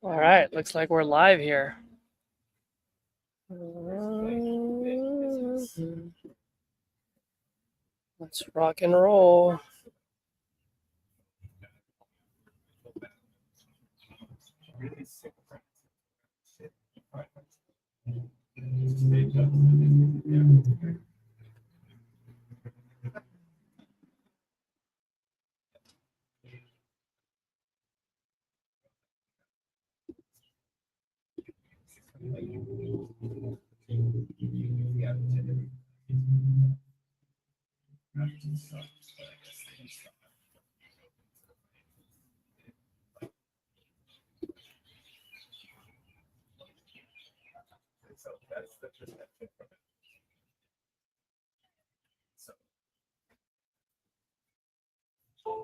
All right, looks like we're live here. Let's rock and roll.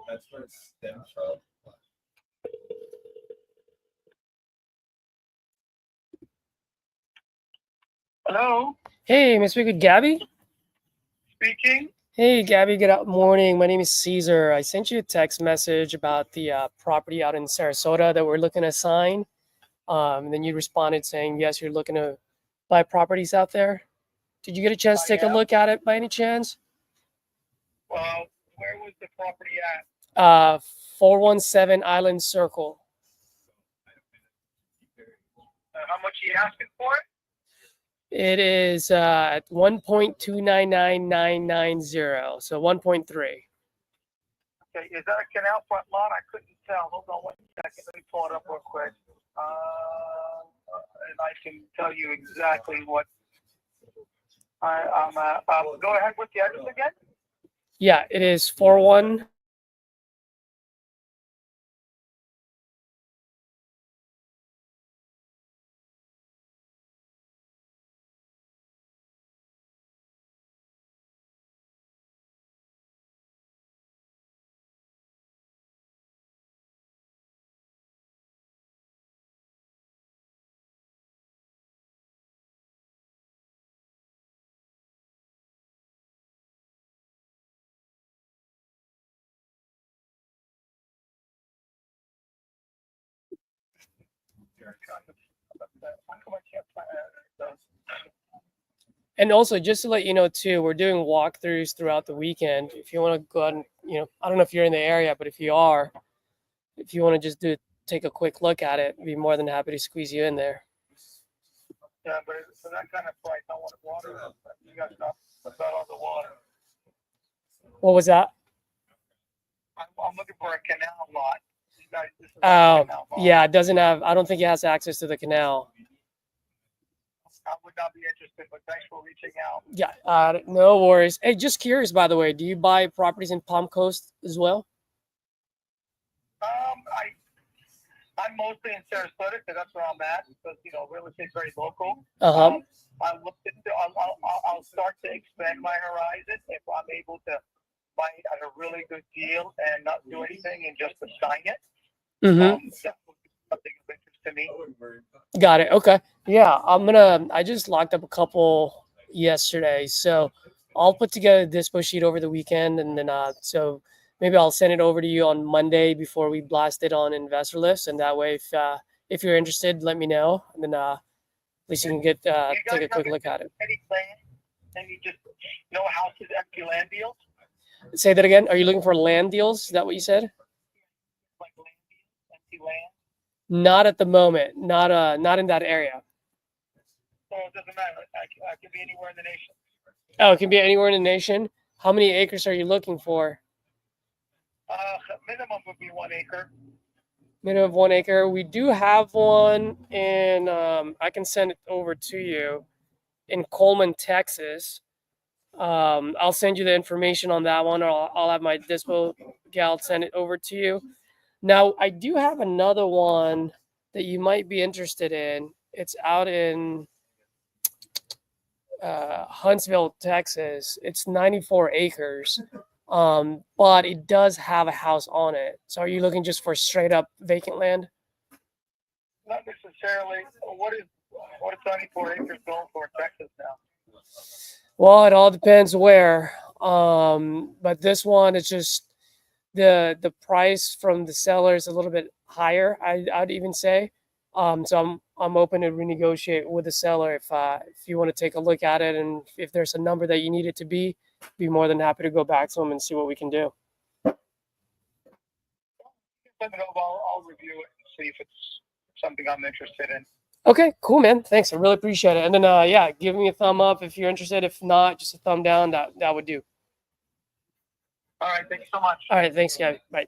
That's where it stems from. Hello, Hey, may I speak with Gabby? speaking. Hey, Gabby, good morning. My name is Caesar. I sent you a text message about the property out in Sarasota that we're looking to sign. And then you responded saying, yes, you're looking to buy properties out there. Did you get a chance to I take a am. look at it by any chance? Well, where was the property at? 417 Island Circle. How much are you asking for it? It is at 1.299990, so 1.3. Okay, is that a canal front lot? I couldn't tell. Hold on 1 second. Let me pull it up real quick. And I can tell you exactly what I'm at. Go ahead with the address again. Yeah, it is 41. And also, just to let you know too, we're doing walkthroughs throughout the weekend. If you want to go out and, I don't know if you're in the area, but if you are, if you want to just take a quick look at it, I'd be more than happy to squeeze you in there. Yeah, but for that kind of price, I want water. You got enough about all the water. What was that? I'm looking for a canal lot. You guys, this is Oh, a canal lot. yeah, it doesn't have, I don't think it has access to the canal. I would not be interested, but thanks for reaching out. Yeah, no worries. Hey, just curious, by the way, do you buy properties in Palm Coast as well? I'm mostly in Sarasota because that's where I'm at. Because real estate is very local. Uh-huh. I'll start to expand my horizon if I'm able to buy it at a really good deal and not do anything and just to sign it. Mm-hmm. That would be something of interest to me. Got it. Okay. Yeah, I just locked up a couple yesterday, so I'll put together a Dispo sheet over the weekend, and then so maybe I'll send it over to you on Monday before we blast it on investor list, and that way, if you're interested, let me know, and then at least you can get take a quick look at it. Any land? Any just no houses, empty land deals? Say that again. Are you looking for land deals? Is that what you said? Like land deals, empty land? Not at the moment. Not in that area. So it doesn't matter. I can be anywhere in the nation. Oh, it can be anywhere in the nation. How many acres are you looking for? Minimum would be 1 acre. Minimum of 1 acre. We do have one in, I can send it over to you, in Coleman, Texas. I'll send you the information on that one, or I'll have my Dispo gal send it over to you. Now, I do have another one that you might be interested in. It's out in Huntsville, Texas. It's 94 acres, but it does have a house on it. So are you looking just for straight up vacant land? Not necessarily. What is 94 acres going for in Texas now? Well, it all depends where. But this one is just the price from the seller is a little bit higher. I'd even say. So I'm open to renegotiate with the seller if you want to take a look at it, and if there's a number that you need it to be more than happy to go back to them and see what we can do. Let me know. I'll review it and see if it's something I'm interested in. Okay, cool, man. Thanks. I really appreciate it. And then, yeah, give me a thumb up if you're interested. If not, just a thumb down. That would do. All right. Thank you so much. All right. Thanks, guys. Bye.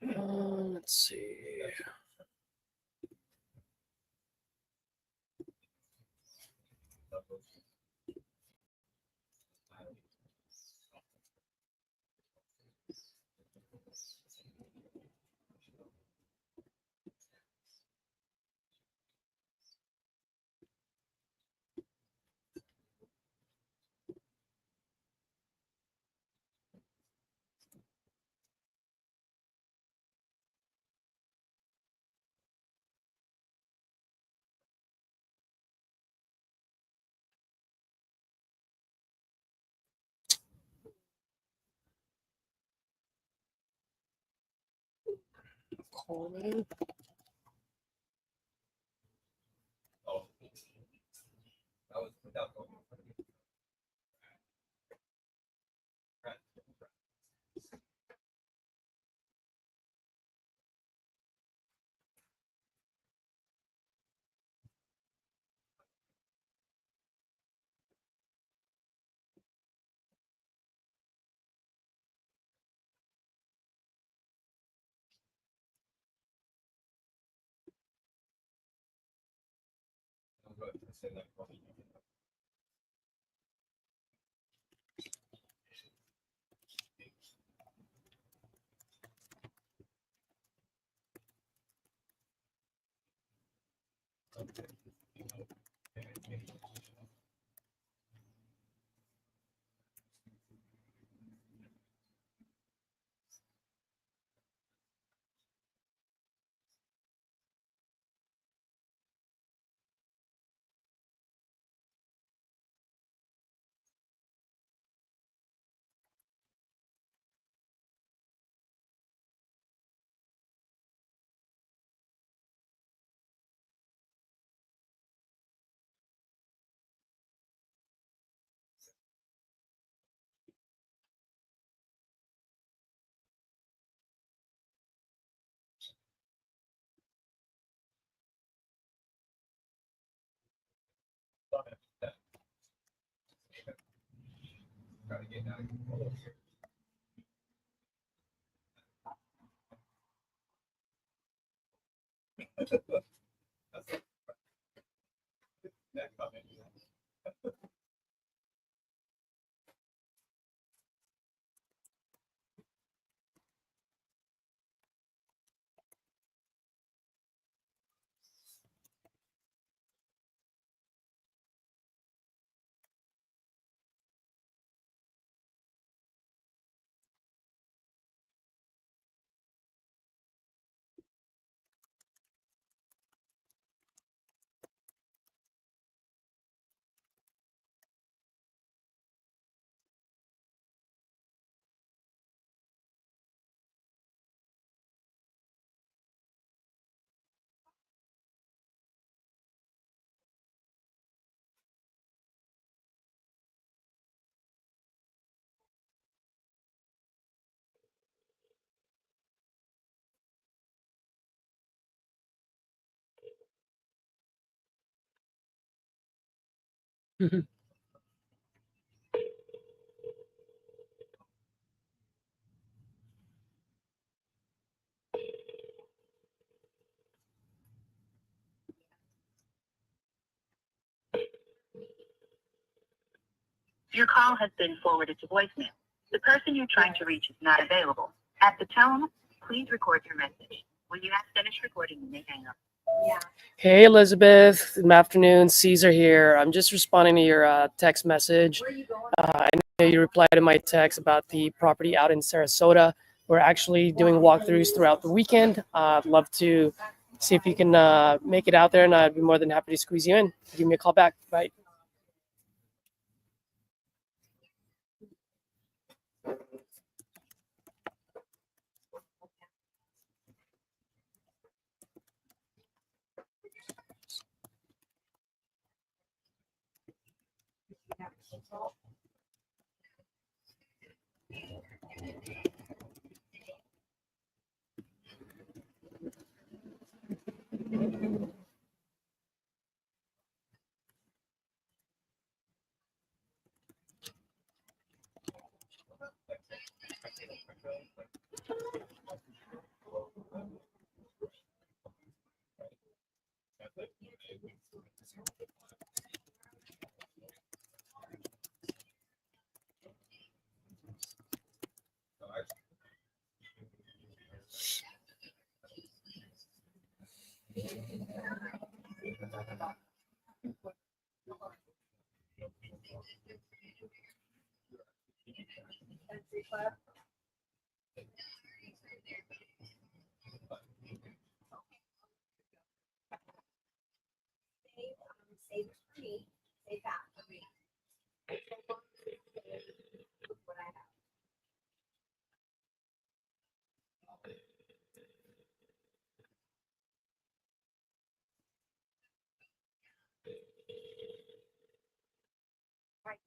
Let's see. Coleman. Your call has been forwarded to voicemail. The person you're trying to reach is not available. At the tone, please record your message. When you have finished recording, you may hang up. Yeah. Hey, Elizabeth. Good afternoon. Caesar here. I'm just responding to your text message. Where are you going? I know you replied to my text about the property out in Sarasota. We're actually doing walkthroughs throughout the weekend. I'd love to see if you can make it out there, and I'd be more than happy to squeeze you in. Give me a call back. Bye. Save it for me. Save that for me. What I have. Right.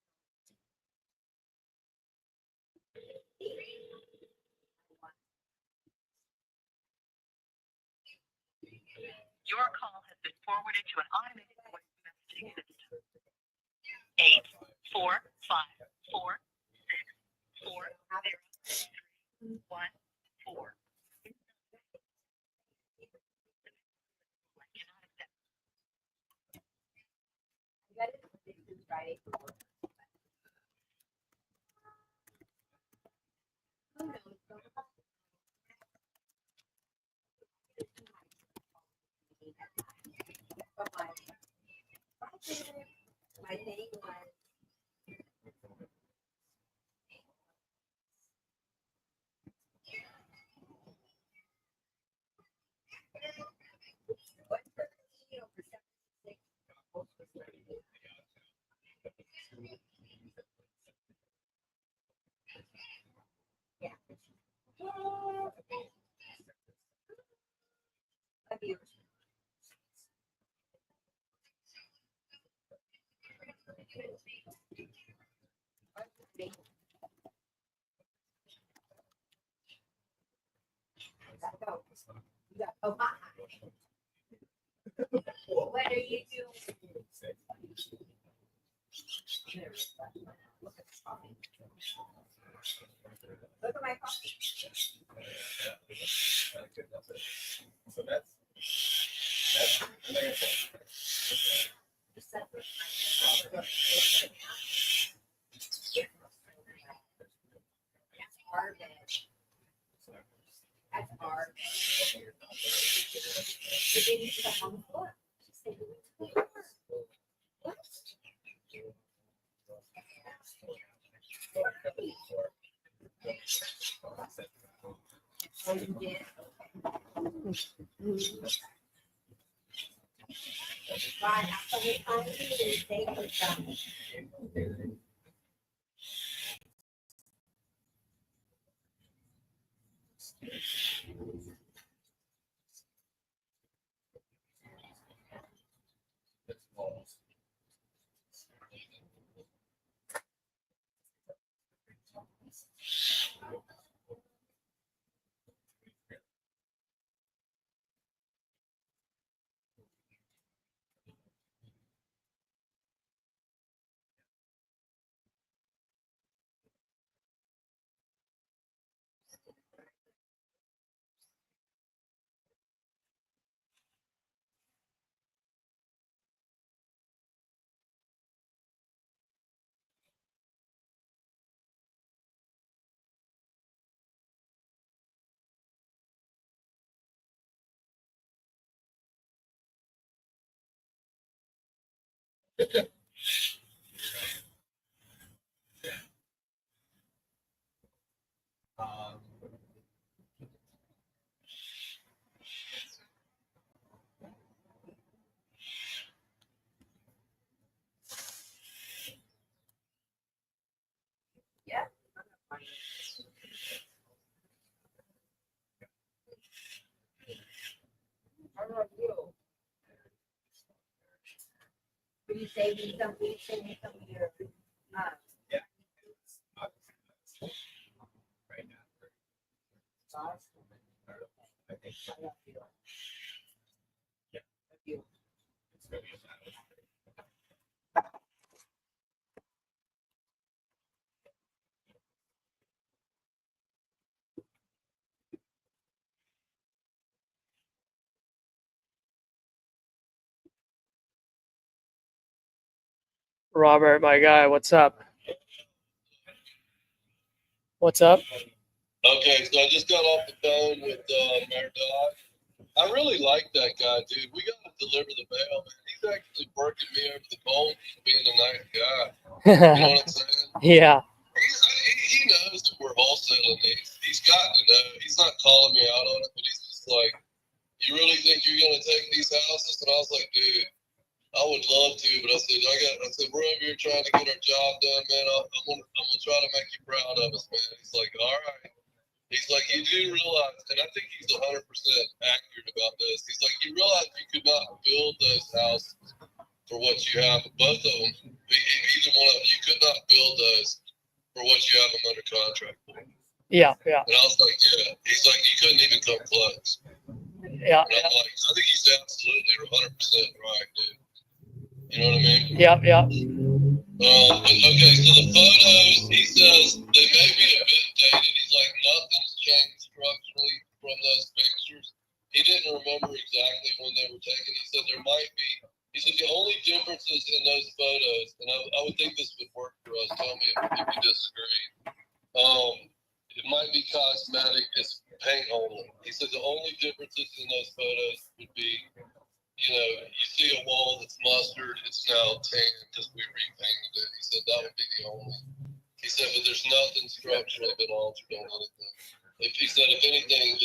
Your call has been forwarded to an automated voice messaging system. 845464014. You got it. This is Friday. Oh, no, it's not. But my thing was. What's the, for 76? Yeah. Love you. Go. You got, oh, my. What are you doing? Look at my coffee. So that's That's garbage. That's garbage. You didn't put it on the floor. She said, "You went to the floor." What? Oh, you did? Right, after we find it, they can come. Yeah. How about you? Will you save me some of your Yeah. Right now. I think. Yeah. It's gonna be a challenge. Robert, my guy, what's up? What's up? Okay, so I just got off the phone with Mayor Dodd. I really like that guy, dude. We got to deliver the mail, man. He's actually working me over the bowl for being a nice guy. You know what I'm saying? Yeah. He knows that we're wholesaling these. He's got to know. He's not calling me out on it, but he's just like, you really think you're going to take these houses? And I was like, dude, I would love to, but I said, we're over here trying to get our job done, man. I'm gonna try to make you proud of us, man. He's like, all right. He's like, you do realize, and I think he's 100% accurate about this. He's like, you realize you could not build those houses for what you have. Both of them, either one of them, you could not build those for what you have them under contract for. Yeah, yeah, And I was like, yeah. He's like, you couldn't even come close. yeah, And I'm like, I think he's absolutely 100% right, dude. You know what I mean? yeah, yeah. Okay, so the photos, he says they may be a bit dated. He's like, nothing's changed structurally from those pictures. He didn't remember exactly when they were taken. He said there might be, he said the only differences in those photos, and I would think this would work for us, tell me if you disagree. It might be cosmetic, it's paint only. He said the only differences in those photos would be, you know, you see a wall that's mustard, it's now tan because we repainted it. He said that would be the only. He said, but there's nothing structurally been altered on anything. He said, if anything,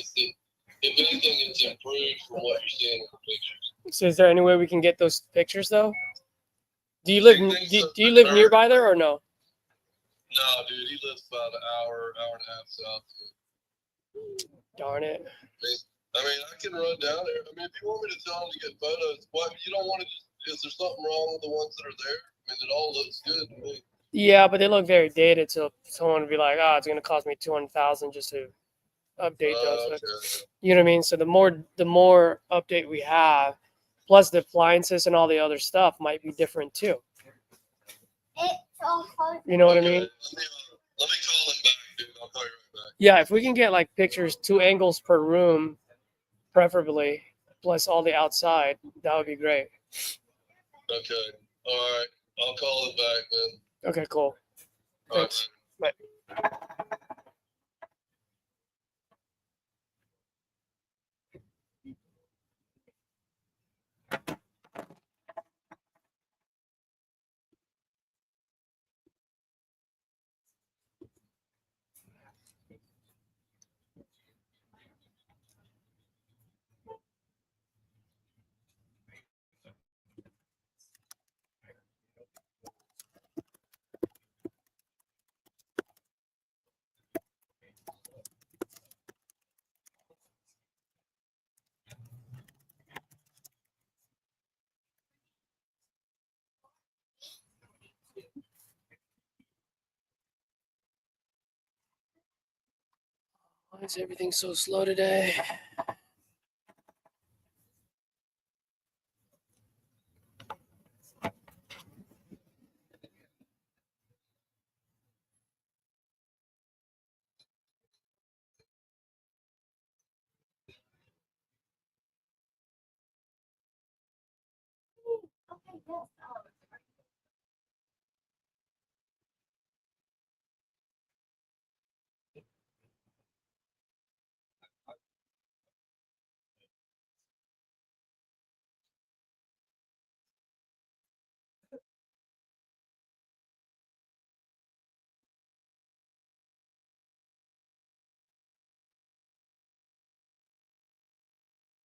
it's improved from what you're seeing in the pictures. So is there any way we can get those pictures though? Do you live do you live nearby there or no? No, dude, he lives about an hour and a half south. Darn it. I mean, I can run down there. I mean, if you want me to tell him to get photos, what you don't want to just, is there something wrong with the ones that are there? I mean, it all looks good to me. Yeah, but they look very dated, so someone would be like, "Oh, it's gonna cost me 200,000 just to update those." Okay. You know what I mean? So the more update we have, plus the appliances and all the other stuff might be different too. You know what I mean? Let me call him back, dude. I'll call you right back. Yeah, if we can get like pictures, 2 angles per room, preferably, plus all the outside, that would be great. Okay. All right. I'll call him back, man. Okay, cool. All right, Thanks. man. Bye. Why is everything so slow today?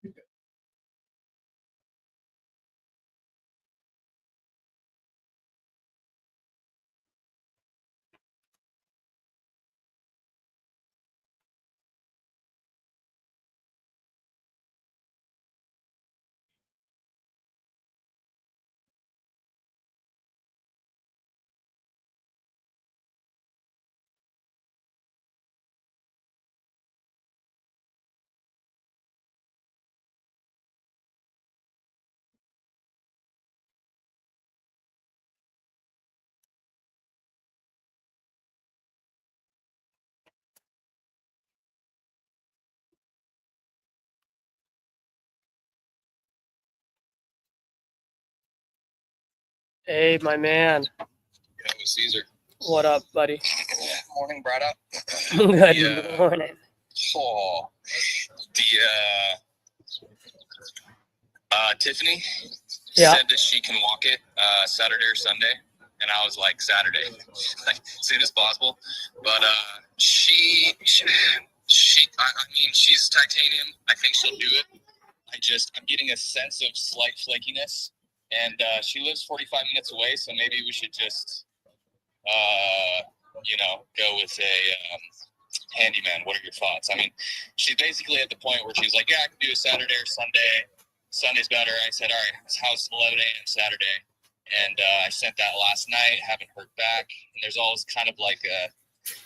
Okay, yes. Hey, my man. Yeah, with Caesar. What up, buddy? Morning, brought up. Good Yeah. morning. Oh, the Tiffany Yeah. said that she can walk it Saturday or Sunday, and I was like Saturday, like as soon as possible. But she I mean, she's titanium. I think she'll do it. I'm getting a sense of slight flakiness, and she lives 45 minutes away, so maybe we should just go with a handyman. What are your thoughts? I mean, she's basically at the point where she's like, yeah, I can do a Saturday or Sunday. Sunday's better. I said, all right, how's 11 a.m. Saturday? And I sent that last night, haven't heard back. And there's always kind of like a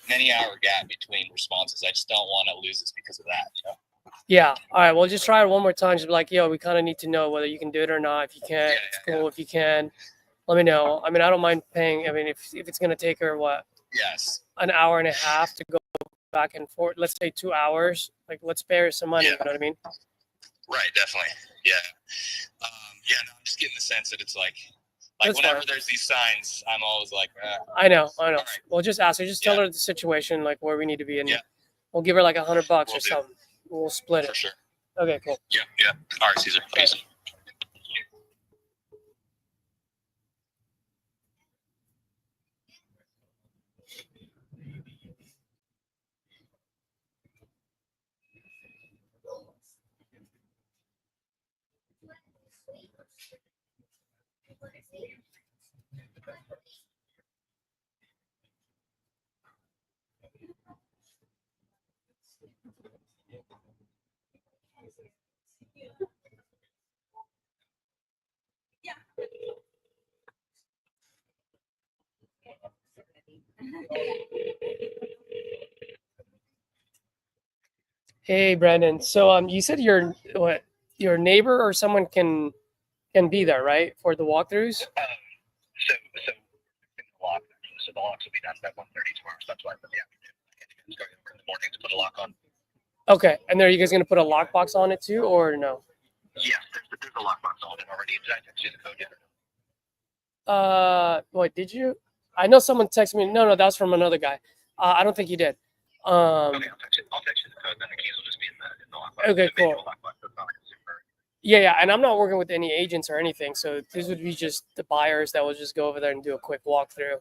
many-hour gap between responses. I just don't want to lose this because of that. You know? Yeah. All right. Well, just try it one more time. Just be like, yo, we kind of need to know whether you can do it or not. If you can't, Yeah, it's cool. If you can, let me know. I mean, I don't mind paying. I mean, if it's going to take her, what, Yes. an hour and a half to go back and forth, let's say 2 hours, like, let's spare her some money. Yeah. You know what I mean? Right, definitely. Yeah. No, I'm just getting the sense that it's like That's whenever fine. there's these signs, I'm always like, I know. right. Well, just ask her. Just tell Yeah. her the situation, like where we need to be, and Yeah. we'll give her like $100 Will or do. something. We'll split for it. sure. Okay, cool. Yeah. All right, Caesar. Peace. Hey, Brandon. So, you said your neighbor or someone can be there, right, for the walkthroughs? So the lock. So the locks will be done by 1:30 tomorrow. So that's why for the afternoon. It's going over in the morning to put a lock on. Okay. And are you guys gonna put a lockbox on it too, or no? Yes, there's a lockbox on it already. Did I text you the code yet? What did you? I know someone texted me. No, that was from another guy. I don't think you did. Okay, I'll text you the code. Then the keys will just be in the lockbox. Okay, The visual cool. Lockbox. That's not like a super. Yeah, and I'm not working with any agents or anything, so this would be just the buyers that will just go over there and do a quick walkthrough.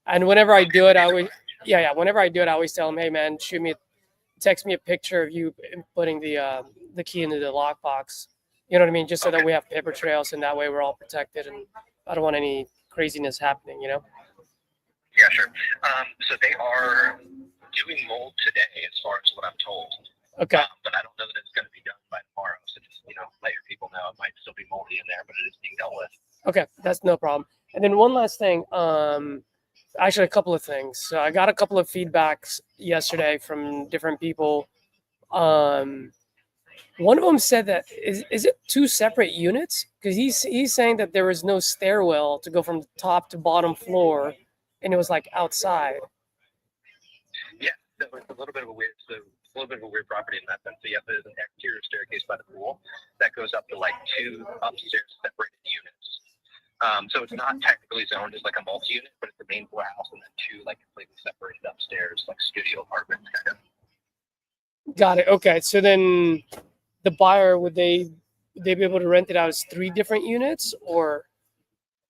And whenever I do it, I always, whenever I do it, I always tell them, hey man, text me a picture of you putting the key into the lockbox. You know what I mean? Just so that we have paper trails, and that way we're all protected, and I don't want any craziness happening. You know? Yeah, sure. So they are doing mold today, as far as what I'm told. Okay. But I don't know that it's going to be done by tomorrow. So just let your people know it might still be moldy in there, but it is being dealt with. Okay, that's no problem. And then one last thing. Actually, a couple of things. So I got a couple of feedbacks yesterday from different people. One of them said that is it two separate units? Because he's saying that there was no stairwell to go from top to bottom floor, and it was like outside. Yeah, so it's a little bit of a weird property in that sense. So yeah, there's an exterior staircase by the pool that goes up to like two upstairs separated units. So it's not technically zoned as like a multi-unit, but it's the main floor house and then two like completely separated upstairs, like studio apartments kind of. Got it. Okay, so then the buyer would they be able to rent it out as 3 different units, or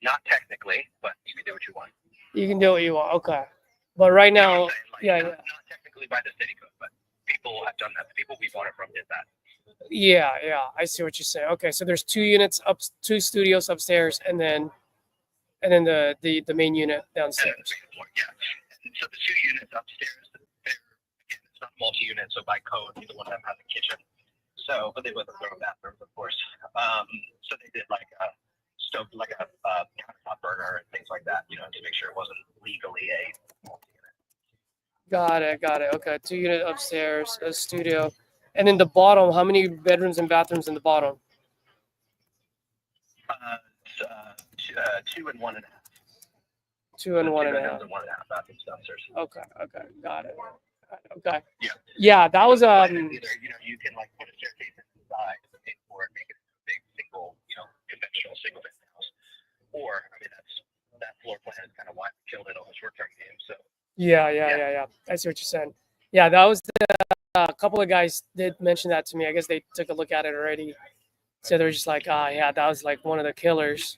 Not technically, but you can do what you want. you can do what you want? Okay, but right You know now, what I'm saying? yeah. Not technically by the city code, but people have done that. The people we bought it from did that. Yeah, I see what you're saying. Okay, so there's 2 units up, 2 studios upstairs, and then the main unit And downstairs. then the second floor, yeah. And so the two units upstairs, again, it's not multi-unit, so by code, neither one of them has a kitchen. So, but they both have their own bathrooms, of course. So they did like a stove, like a countertop burner and things like that, to make sure it wasn't legally a multi-unit. Got it. Okay, 2 unit upstairs, a studio, and then the bottom. How many bedrooms and bathrooms in the bottom? 2 and 1.5. 2 and So 1 2 and a bedrooms half. and 1.5 bathrooms downstairs. Okay, got it. Okay. Yeah. Yeah, that was Either, you can like put a staircase inside the main floor and make it a big single, conventional single family house. Or, I mean, that's floor plan is kind of why we killed it on the short-term game. So Yeah. Yeah. I see what you're saying. Yeah, that was a couple of guys did mention that to me. I guess they took a look at it already. So they're just like, yeah, that was like one of the killers.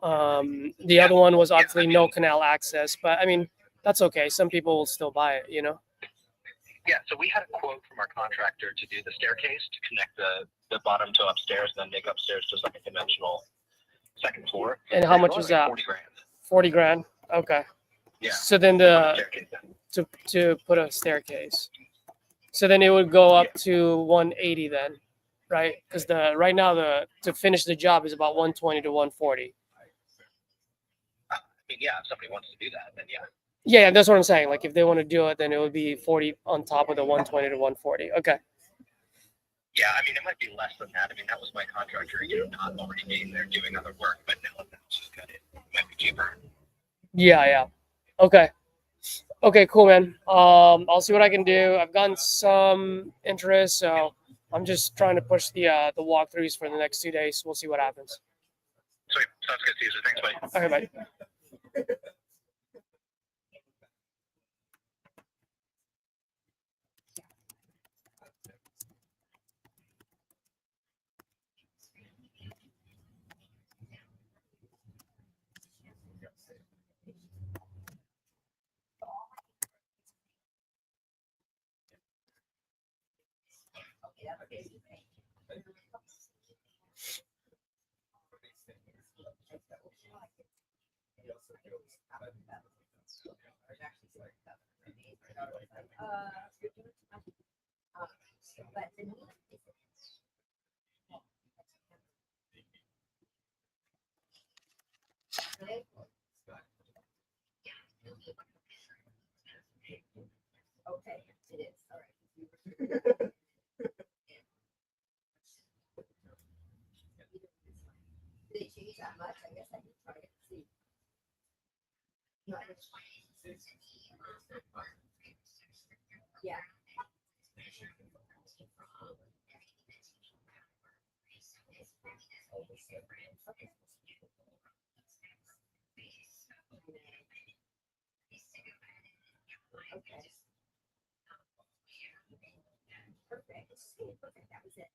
The other one was obviously no canal access, but I mean, that's okay. Some people will still buy it, you know? yeah, so we had a quote from our contractor to do the staircase to connect the bottom to upstairs, and then make upstairs just like a conventional second floor. And how It's much only was like that? 40 grand. 40 grand. Okay. Yeah. So then for the the staircase then. to put a staircase. So then it would go up to 180 then, right? Because the right now the to finish the job is about 120 to 140. I mean, yeah, if somebody wants to do that, then yeah. Yeah, that's what I'm saying. Like if they want to do it, then it would be 40 on top of the 120 to 140. Okay. Yeah, I mean, it might be less than that. I mean, that was my contractor, not already being there doing other work, but now that that's just got it, might be cheaper. Yeah. Okay. Okay, cool, man. I'll see what I can do. I've gotten some interest, so I'm just trying to push the walkthroughs for the next 2 days. We'll see what happens. Sweet. Sounds good, Caesar. Thanks, buddy. All right, bye. Okay, it is, all right. Did they change that much? I guess I can try it and see. No, yeah. Okay. Perfect. Perfect. That was it.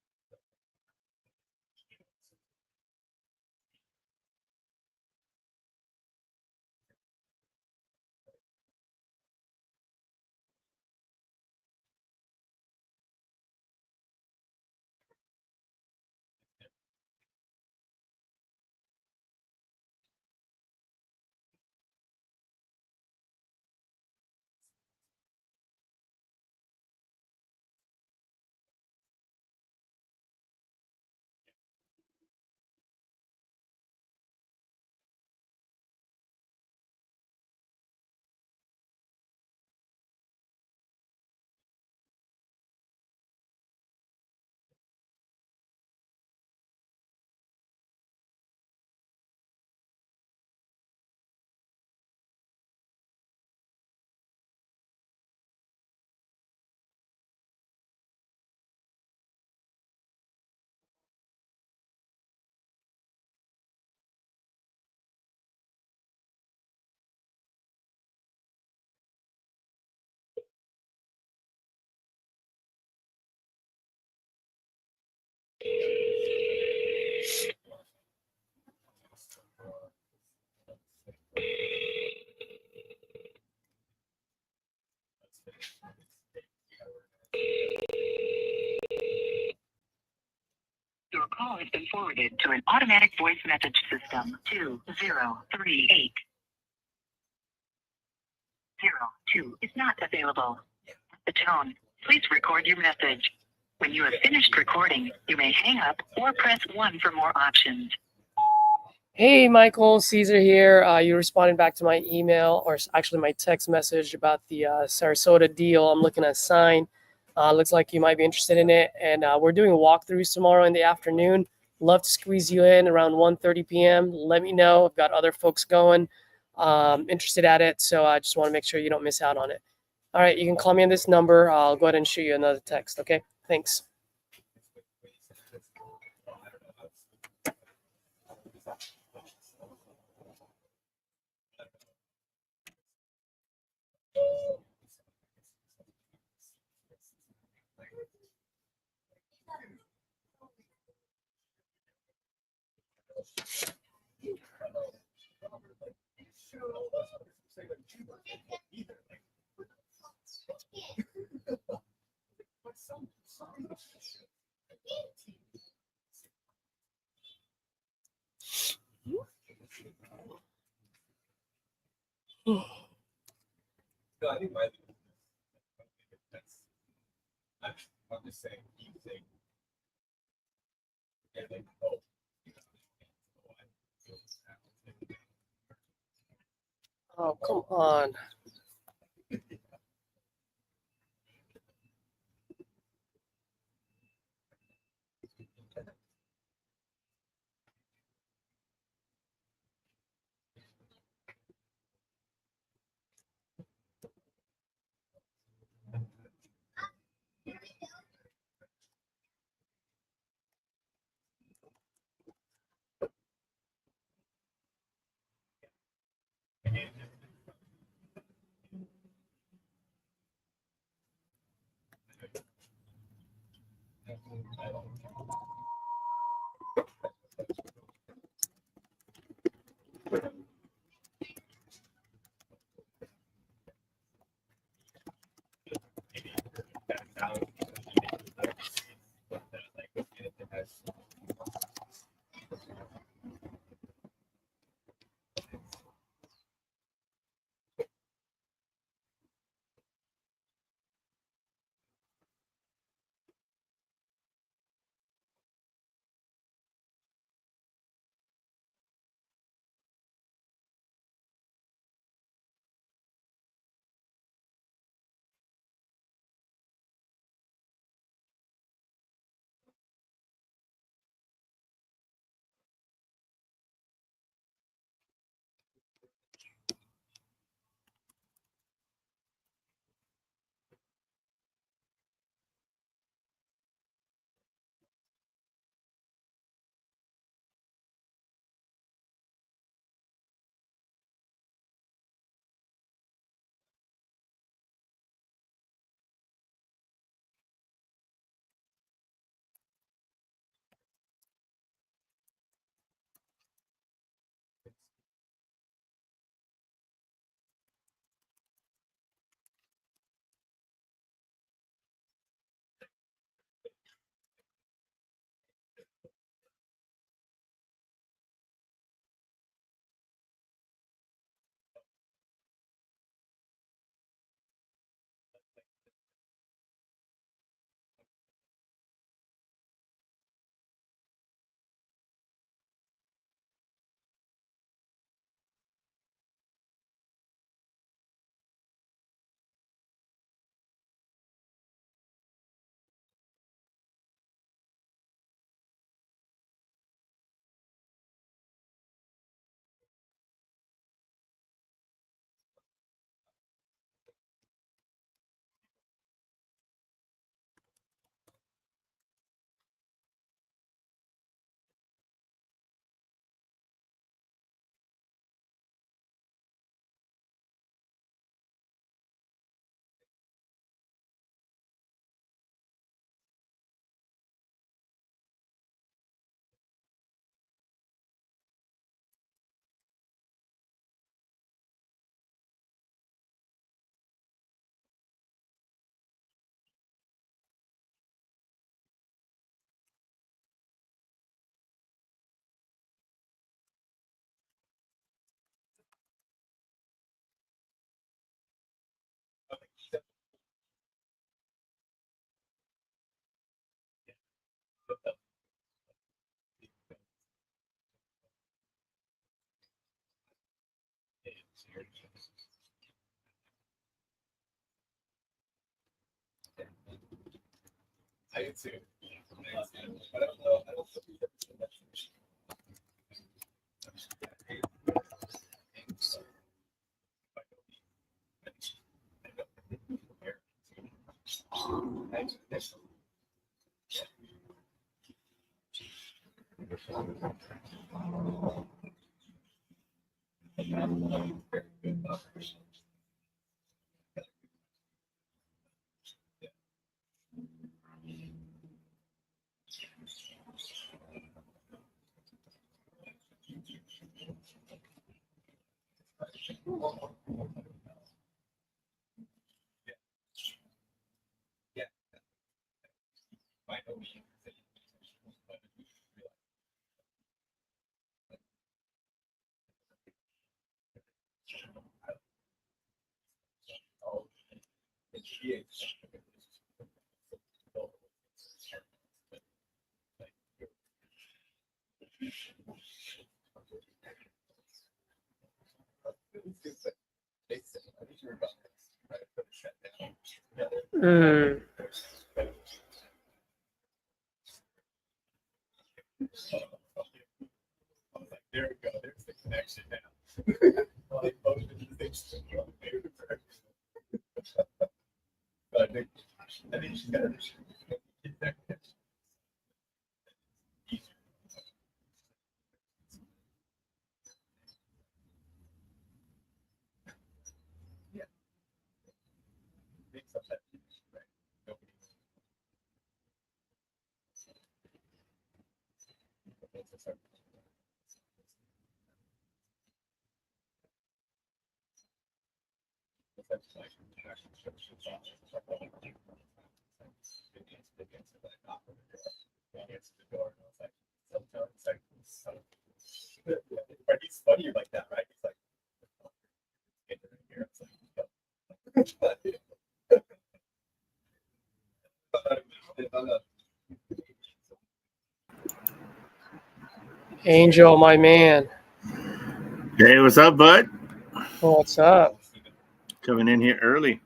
Your call has been forwarded to an automatic voice message system. 2038 02 is not available. At the tone, please record your message. When you have finished recording, you may hang up or press 1 for more options. Hey, Michael, Caesar here. You responded back to my email, or actually my text message about the Sarasota deal I'm looking to sign. Looks like you might be interested in it. And we're doing walkthroughs tomorrow in the afternoon. Love to squeeze you in around 1:30 p.m. Let me know. I've got other folks going interested at it. So I just want to make sure you don't miss out on it. All right, you can call me on this number. I'll go ahead and shoot you another text. Okay, thanks. No, I think that's. I'm just saying, using. And then, oh. Oh, come on. I can see it. But I don't know. I don't think that's Mm. There we go. There's the connection now. I think she's got it. Yeah. Makes up that right. Nobody. But he's funny like that, right? He's like, Angel, my man. Hey, what's up, bud? What's up? Coming in here early.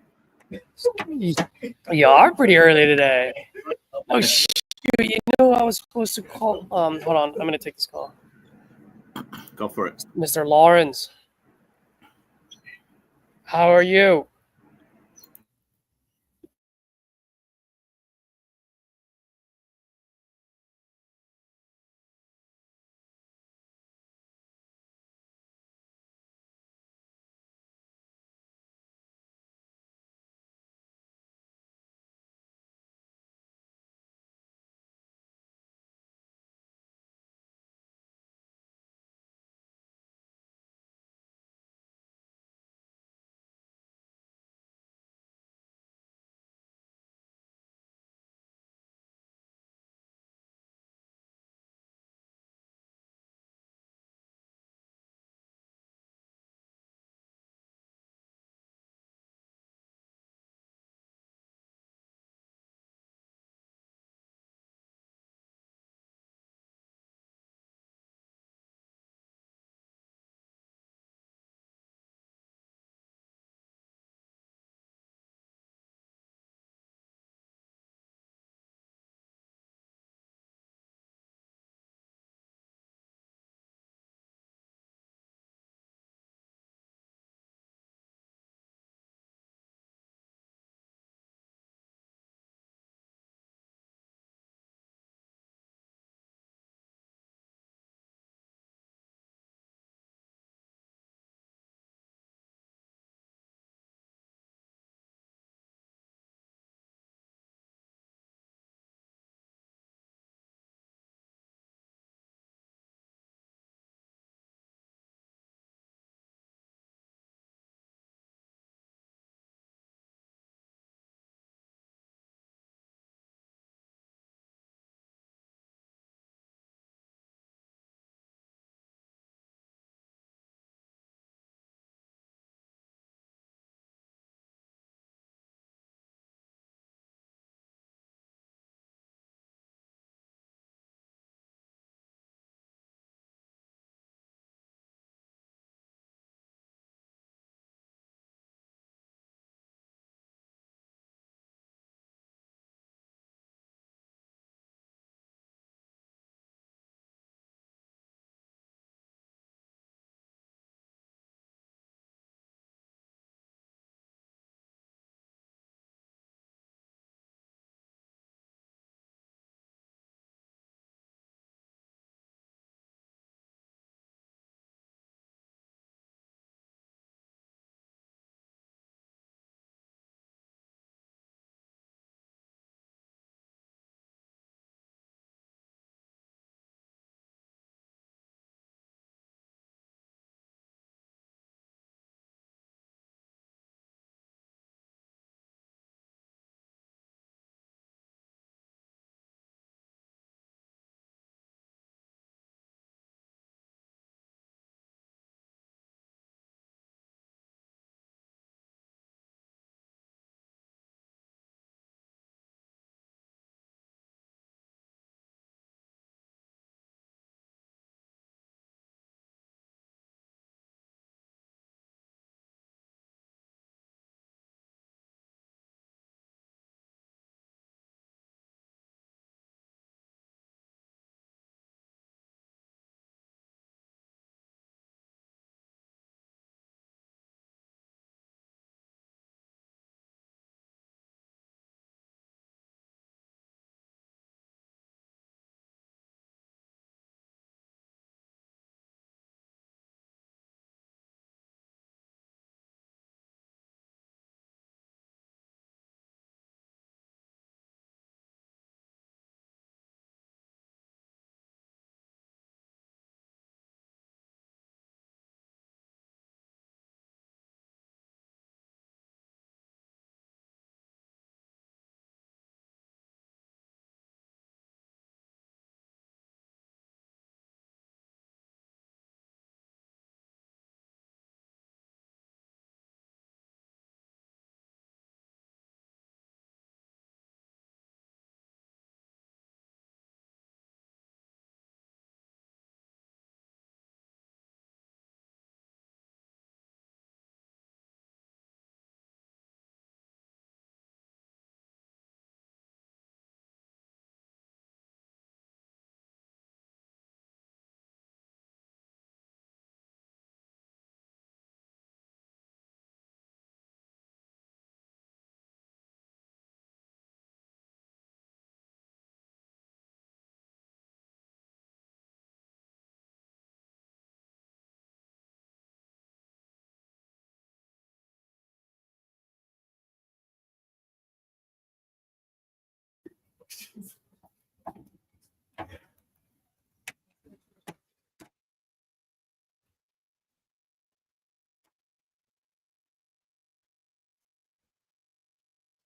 You are pretty early today. Oh shoot! You know I was supposed to call. Hold on. I'm gonna take this call. Go for it. Mr. Lawrence, how are you?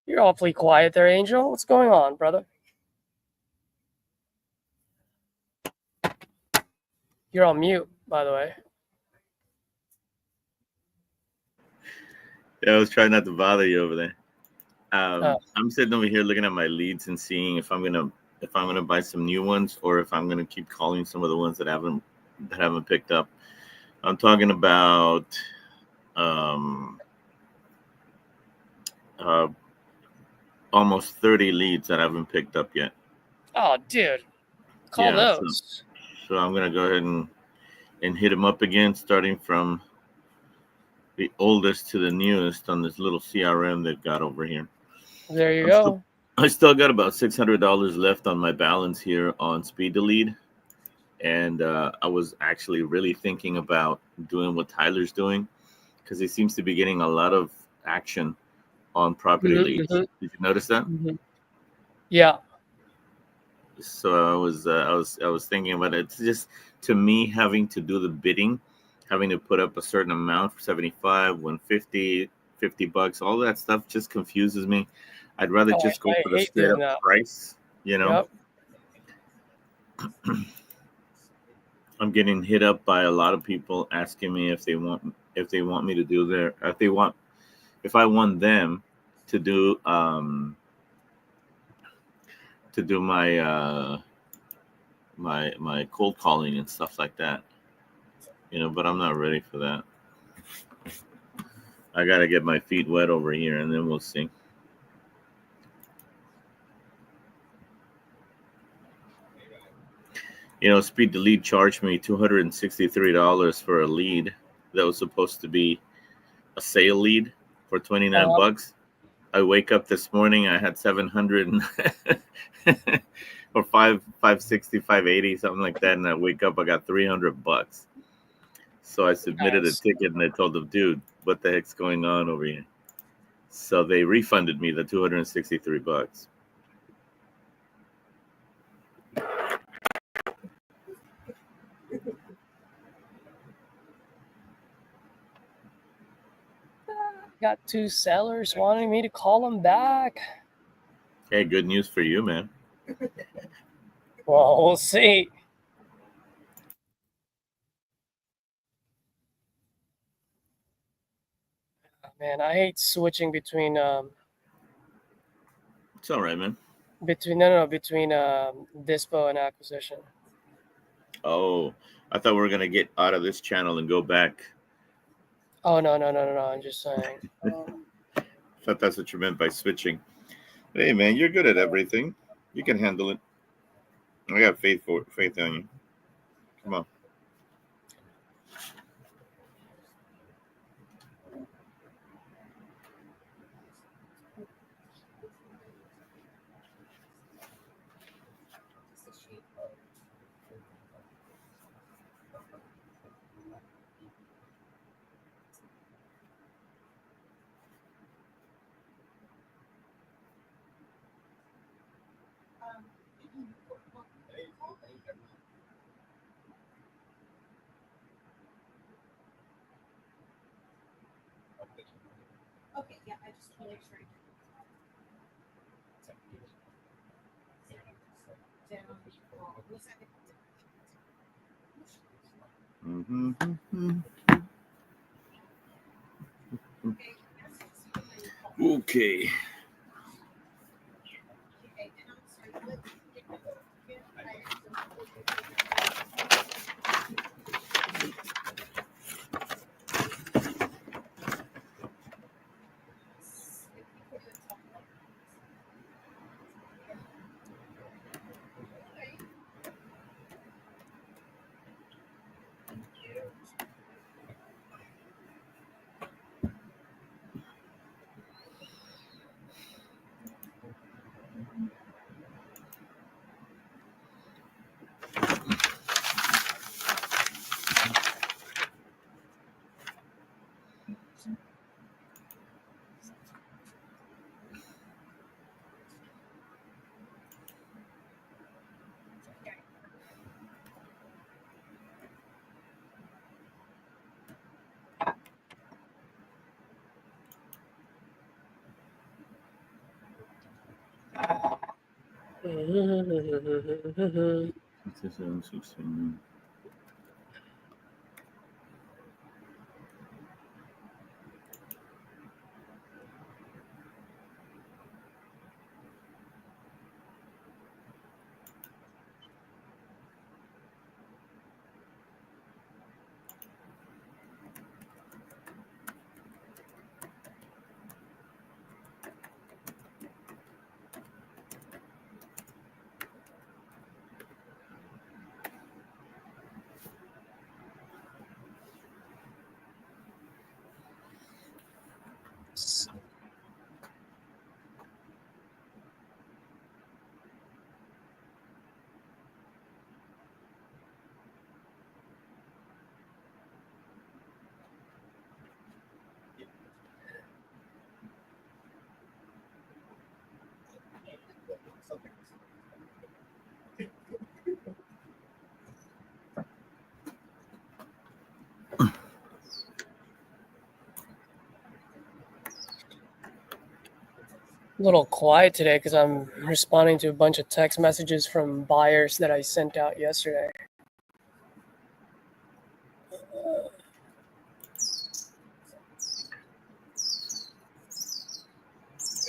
You're awfully quiet there, Angel. What's going on, brother? You're on mute, by the way. Yeah, I was trying not to bother you over there. Oh. I'm sitting over here looking at my leads and seeing if I'm gonna buy some new ones or if I'm gonna keep calling some of the ones that haven't picked up. I'm talking about almost 30 leads that I haven't picked up yet. Oh, dude. Call those. So I'm gonna go ahead and hit them up again, starting from the oldest to the newest on this little CRM they've got over here. There you go. I still got about $600 left on my balance here on Speed to Lead. And I was actually really thinking about doing what Tyler's doing because he seems to be getting a lot of action on property leads. Did you notice that? Yeah. So I was thinking about it. It's just, to me, having to do the bidding, having to put up a certain amount for 75, 150, $50, all that stuff just confuses me. I'd rather just go for the straight up price, you know. Yep. I'm getting hit up by a lot of people asking me if they want me to do their if I want them to do my cold calling and stuff like that, you know. But I'm not ready for that. I got to get my feet wet over here, and then we'll see. You know, Speed to Lead charged me $263 for a lead that was supposed to be a sale lead for $29. I wake up this morning, I had 700 or 560, 580, something like that, and I wake up, I got $300. So I submitted a ticket, and I told them, dude, what the heck's going on over here? So they refunded me the $263. Got 2 sellers wanting me to call them back. Hey, good news for you, man. Well, we'll see. Man, I hate switching between It's all right, man. Between Dispo and acquisition. Oh, I thought we were gonna get out of this channel and go back. Oh no! I'm just saying. I thought that's what you meant by switching. Hey, man, you're good at everything. You can handle it. I got faith on you. Come on. Okay, yeah, I just want to make sure. Okay. A little quiet today because I'm responding to a bunch of text messages from buyers that I sent out yesterday.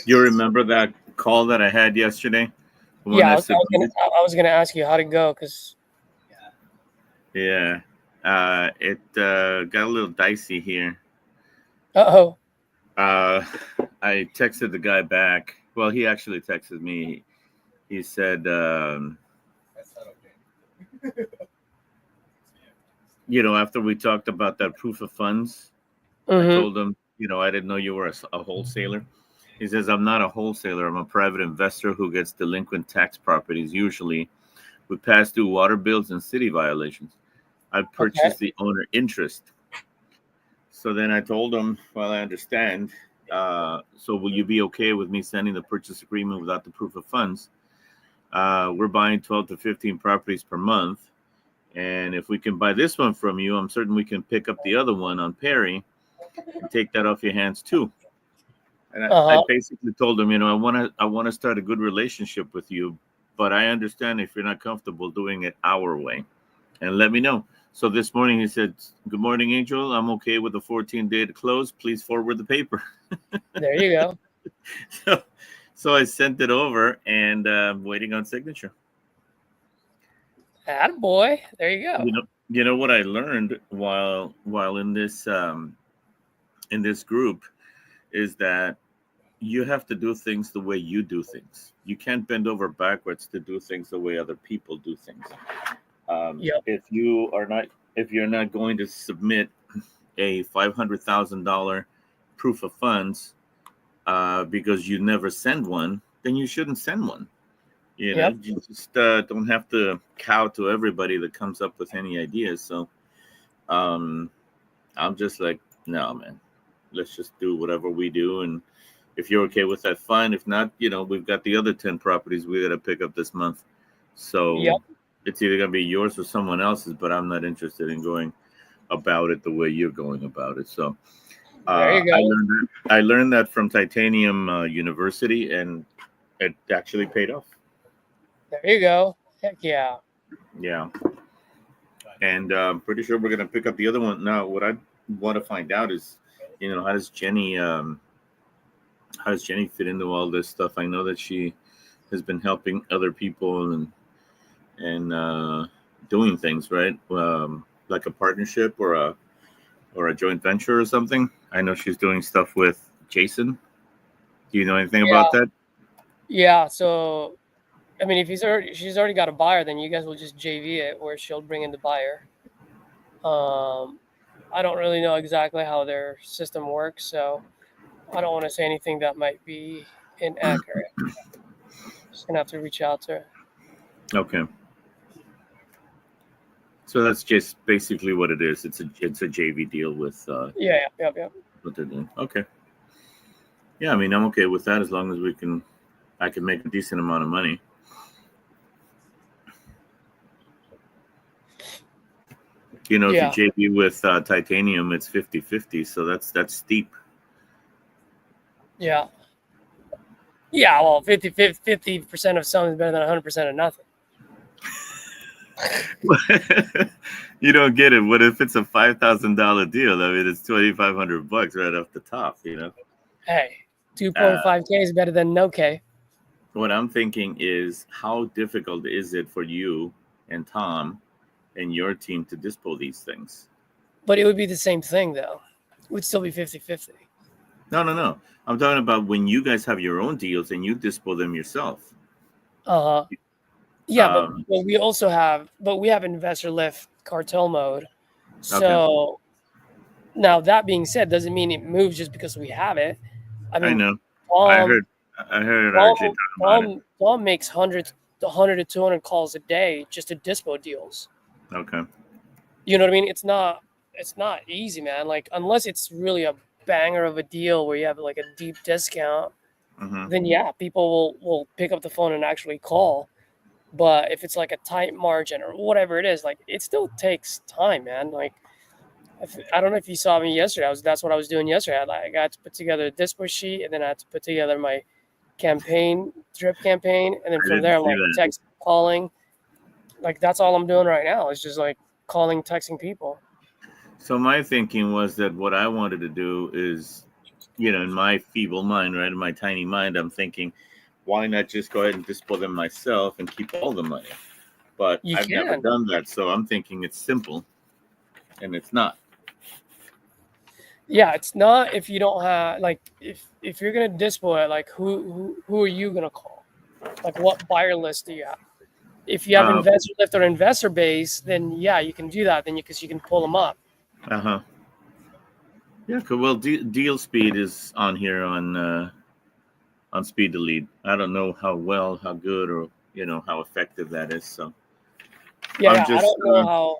You remember that call that I had yesterday? The one Yeah, that submitted? I was gonna ask you how to go because Yeah. It got a little dicey here. oh I texted the guy back. Well, he actually texted me. He said, That's not okay. after we talked about that proof of funds, I told him, I didn't know you were a wholesaler. He says, I'm not a wholesaler. I'm a private investor who gets delinquent tax properties, usually with past due water bills and city violations. I purchased the owner interest. So then I told him, well, I understand. So will you be okay with me sending the purchase agreement without the proof of funds? We're buying 12 to 15 properties per month. And if we can buy this one from you, I'm certain we can pick up the other one on Perry and take that off your hands too. And I basically told him, I want to start a good relationship with you, but I understand if you're not comfortable doing it our way, and let me know. So this morning he said, "Good morning, Angel. I'm okay with the 14-day to close. Please forward the paper." there you go. So I sent it over, and I'm waiting on signature. Attaboy. There you go. You know what I learned while in this group is that you have to do things the way you do things. You can't bend over backwards to do things the way other people do things. If you're not going to submit a $500,000 proof of funds because you never send one, then you shouldn't send one. You just don't have to cow to everybody that comes up with any ideas. So I'm just like, no, man, let's just do whatever we do. And if you're okay with that, fine. If not, we've got the other 10 properties we got to pick up this month. So it's either going to be yours or someone else's, but I'm not interested in going about it the way you're going about it. So there you go. I learned that from Titanium University, and it actually paid off. There you go. Heck yeah. Yeah. And I'm pretty sure we're going to pick up the other one. Now, what I want to find out is, how does Jenny fit into all this stuff? I know that she has been helping other people and doing things, right? Like a partnership or a joint venture or something. I know she's doing stuff with Jason. Do you know anything about that? Yeah. So, I mean, if she's already got a buyer, then you guys will just JV it where she'll bring in the buyer. I don't really know exactly how their system works, so I don't want to say anything that might be inaccurate. Just gonna have to reach out to her. Okay. So that's just basically what it is. It's a JV deal with. Yeah. What they're doing. Okay. Yeah, I mean, I'm okay with that as long as I can make a decent amount of money. If you JV with Titanium, it's 50-50, so that's steep. Yeah. Yeah, well, 50% of something is better than 100% of nothing. You don't get it. What if it's a $5,000 deal? I mean, it's $2,500 right off the top. Hey, 2.5K is better than no K. What I'm thinking is, how difficult is it for you and Tom and your team to dispo these things? But it would be the same thing, though. It would still be 50-50. No. I'm talking about when you guys have your own deals and you dispo them yourself. Uh-huh. Yeah, Um, but we also have, we have investor lift cartel mode. So now that being said, doesn't mean it moves just because we have it. I I mean, know. I Tom, heard. I heard RJ talking about it. Tom makes 100 to 200 calls a day just to dispo deals. Okay. You know what I mean? It's not easy, man. Like, unless it's really a banger of a deal where you have like a deep discount, Mm-hmm. then yeah, people will pick up the phone and actually call. But if it's like a tight margin or whatever it is, like, it still takes time, man. Like, I don't know if you saw me yesterday. That's what I was doing yesterday. I got to put together a dispo sheet, and then I had to put together my drip campaign, and then I from didn't there, I'm see like that. text, calling. Like, that's all I'm doing right now. It's just like calling, texting people. So my thinking was that what I wanted to do is, in my feeble mind, right, in my tiny mind, I'm thinking, why not just go ahead and dispo them myself and keep all the money? But You I've never can. done that, so I'm thinking it's simple, and it's not. Yeah, it's not if you don't have, like, if you're gonna dispo it, like, who are you gonna call? Like, what buyer list do you have? If you have Uh investor lift or investor base, then yeah, you can do that. Then because you can pull them up. huh. Yeah. Cool. Well, deal speed is on here on speed to lead. I don't know how good, or how effective that is. So I'm Yeah, I just don't know how.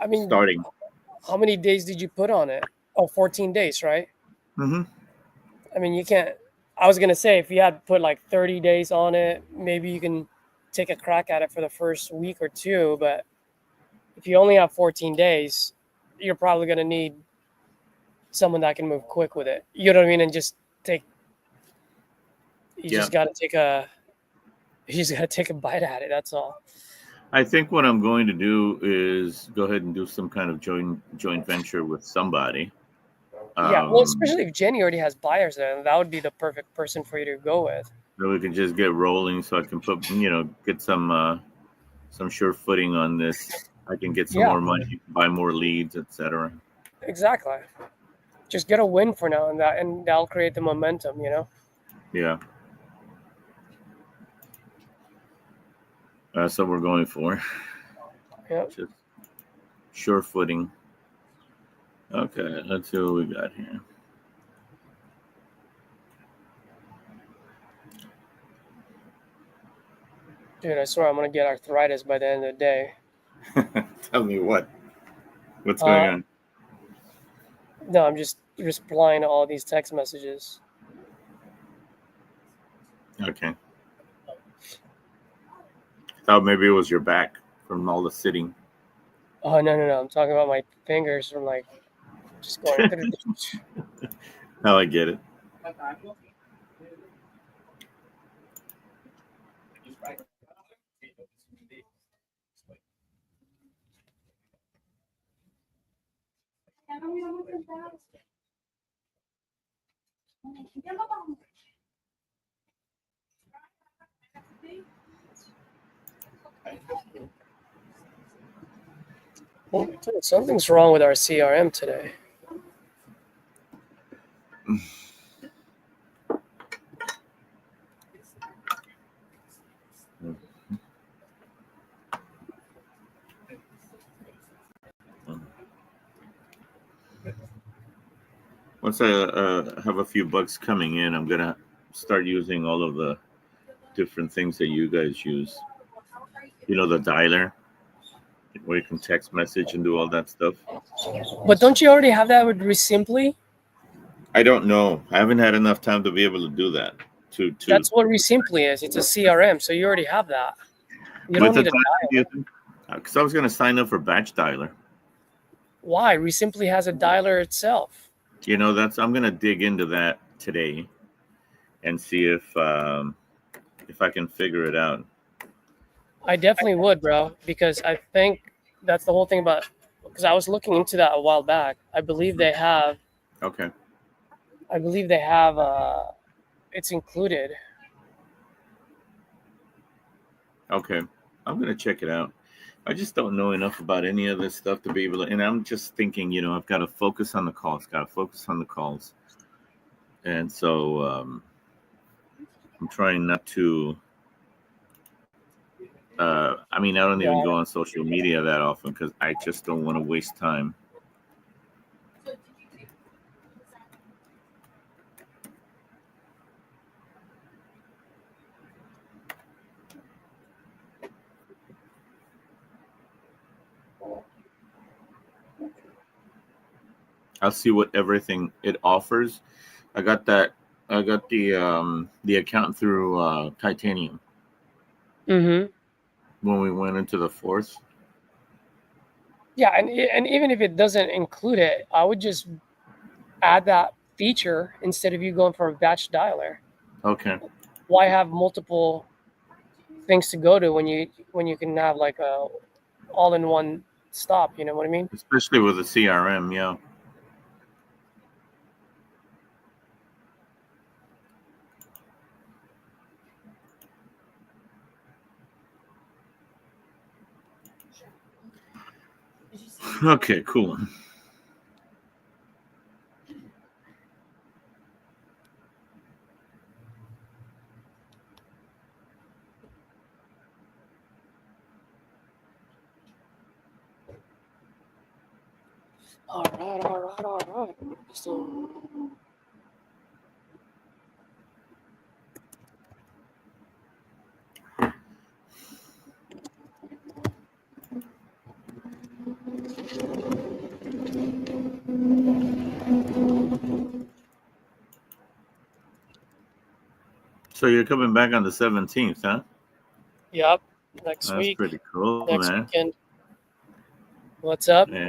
I mean, starting. how many days did you put on it? Oh, 14 days, right? Mm-hmm. I mean, you can't. I was gonna say, if you had put like 30 days on it, maybe you can take a crack at it for the first week or two. But if you only have 14 days, you're probably gonna need someone that can move quick with it. You know what I mean? And just take. You Yeah. just gotta take a. You just gotta take a bite at it. That's all. I think what I'm going to do is go ahead and do some kind of joint venture with somebody. Yeah, well, Um, especially if Jenny already has buyers there, that would be the perfect person for you to go with. that we can just get rolling, so I can get some sure footing on this. I can get some Yeah, more money, buy more leads, etc. exactly. Just get a win for now, and that'll create the momentum. Yeah, that's what we're going for. Yeah. Just sure footing. Okay, let's see what we got here. Dude, I swear I'm gonna get arthritis by the end of the day. Tell me what's going Uh, on. no, I'm just replying to all these text messages. Okay, thought maybe it was your back from all the sitting. Oh, no, I'm talking about my fingers from like just going. Now I get it. Dude, something's wrong with our CRM today. Once I have a few bucks coming in, I'm gonna start using all of the different things that you guys use. The dialer, where you can text message and do all that stuff. But don't you already have that with Resimply? I don't know. I haven't had enough time to be able to do that. To That's what Resimply is. It's a CRM, so you already have that. You don't with the need a dialer. because I was gonna sign up for batch dialer. Why? Resimply has a dialer itself. I'm gonna dig into that today and see if I can figure it out. I definitely would, bro, because I think that's the whole thing about. Because I was looking into that a while back. I believe they have. Okay. I believe they have. It's included. Okay. I'm gonna check it out. I just don't know enough about any of this stuff to be able to, and I'm just thinking, I've got to focus on the calls, and so I'm trying not to. I mean, I don't even Yeah. go on social media that often because I just don't want to waste time. I'll see what everything it offers. I got that. I got the account through Titanium Mm-hmm. when we went into the fourth. Yeah, and even if it doesn't include it, I would just add that feature instead of you going for a batch dialer. Okay. Why have multiple things to go to when you can have like a all in one stop? You know what I mean? Especially with the CRM, yeah. Okay, cool. All right. So, So you're coming back on the 17th, huh? yep. Next That's week, pretty cool, next man. weekend. What's up? Yeah,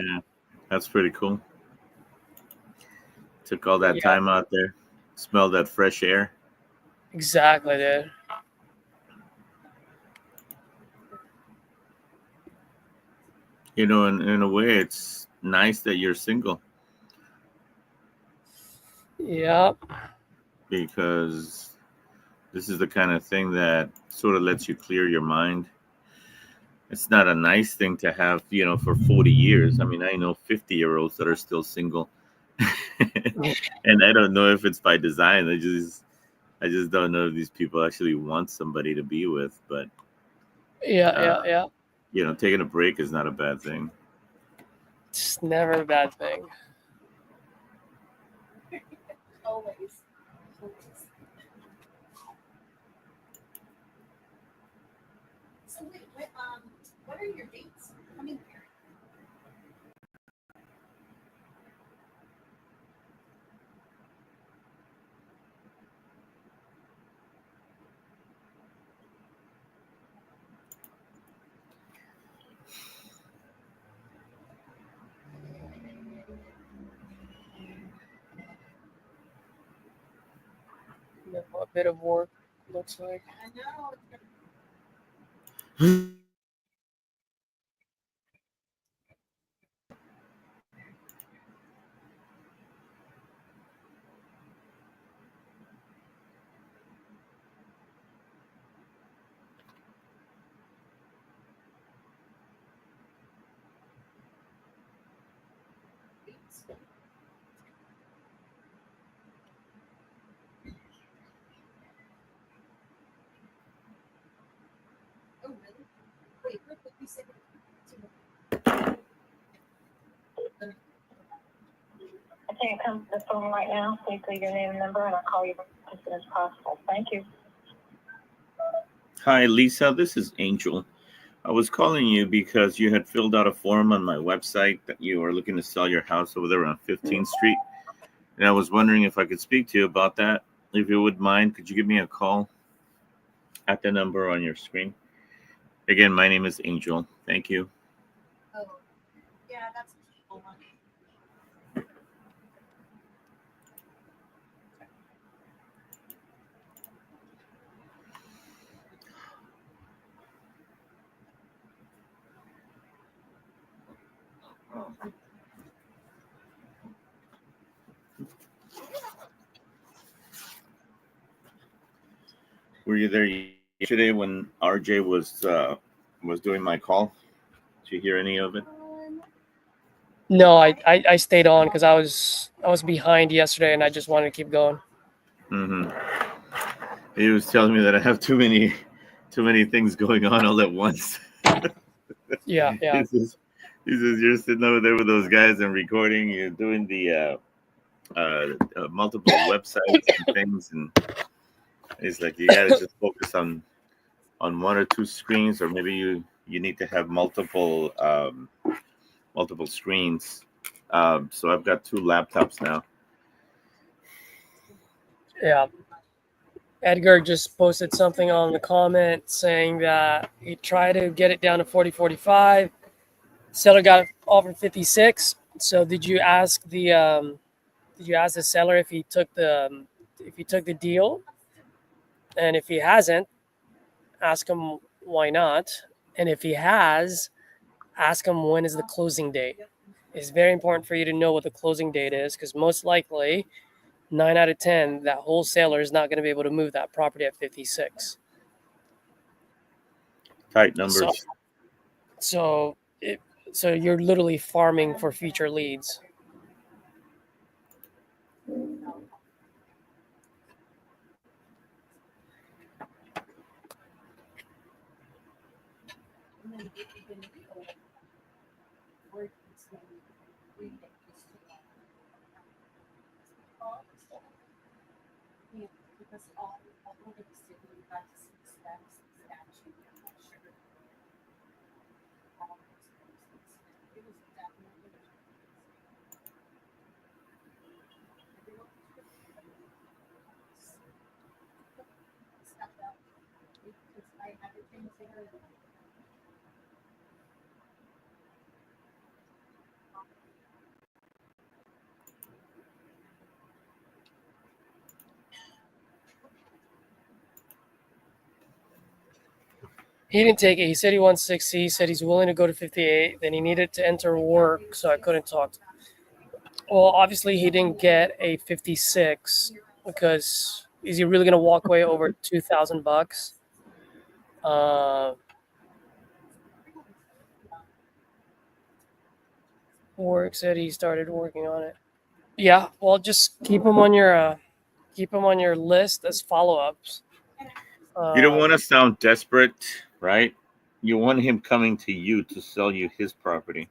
that's pretty cool. Took all that Yeah, time out there, smelled that fresh air. exactly, dude. In a way, it's nice that you're single Yep. because this is the kind of thing that sort of lets you clear your mind. It's not a nice thing to have, for 40 years. I mean, I know 50-year-olds that are still single. And I don't know if it's by design. I just don't know if these people actually want somebody to be with, but uh, Yeah. taking a break is not a bad thing. It's never a bad thing. Always. So wait, what are your dates coming here? A bit of work, looks like. I know. Oh, really? Wait, what did you say? I can't come to the phone right now. Please leave your name and number, and I'll call you as soon as possible. Thank you. Hi, Lisa. This is Angel. I was calling you because you had filled out a form on my website that you are looking to sell your house over there on 15th Street. And I was wondering if I could speak to you about that. If you would mind, could you give me a call at the number on your screen? Again, my name is Angel. Thank you. Oh, yeah, that's people money. Were you there yesterday when RJ was doing my call? Did you hear any of it? No, I stayed on because I was behind yesterday and I just wanted to keep going. Mm-hmm. He was telling me that I have too many things going on all at once. Yeah, yeah. He says you're sitting over there with those guys and recording. You're doing the multiple websites and things, and it's like you gotta just focus on one or two screens, or maybe you need to have multiple screens. So I've got 2 laptops now. Yeah. Edgar just posted something on the comment saying that he tried to get it down to 40-45. Seller got offered 56. So did you ask the seller if he took the deal? And if he hasn't, ask him why not. And if he has, ask him when is the closing date. It's very important for you to know what the closing date is because most likely 9 out of 10, that wholesaler is not going to be able to move that property at 56. Tight numbers. So you're literally farming for future leads. He didn't take it. He said he wants 60. He said he's willing to go to 58. Then he needed to enter work, so I couldn't talk to him. Well, obviously he didn't get a 56 because is he really going to walk away over $2,000? Work said he started working on it. Yeah, well, just keep him on your list as follow-ups. You don't want to sound desperate, right? You want him coming to you to sell you his property.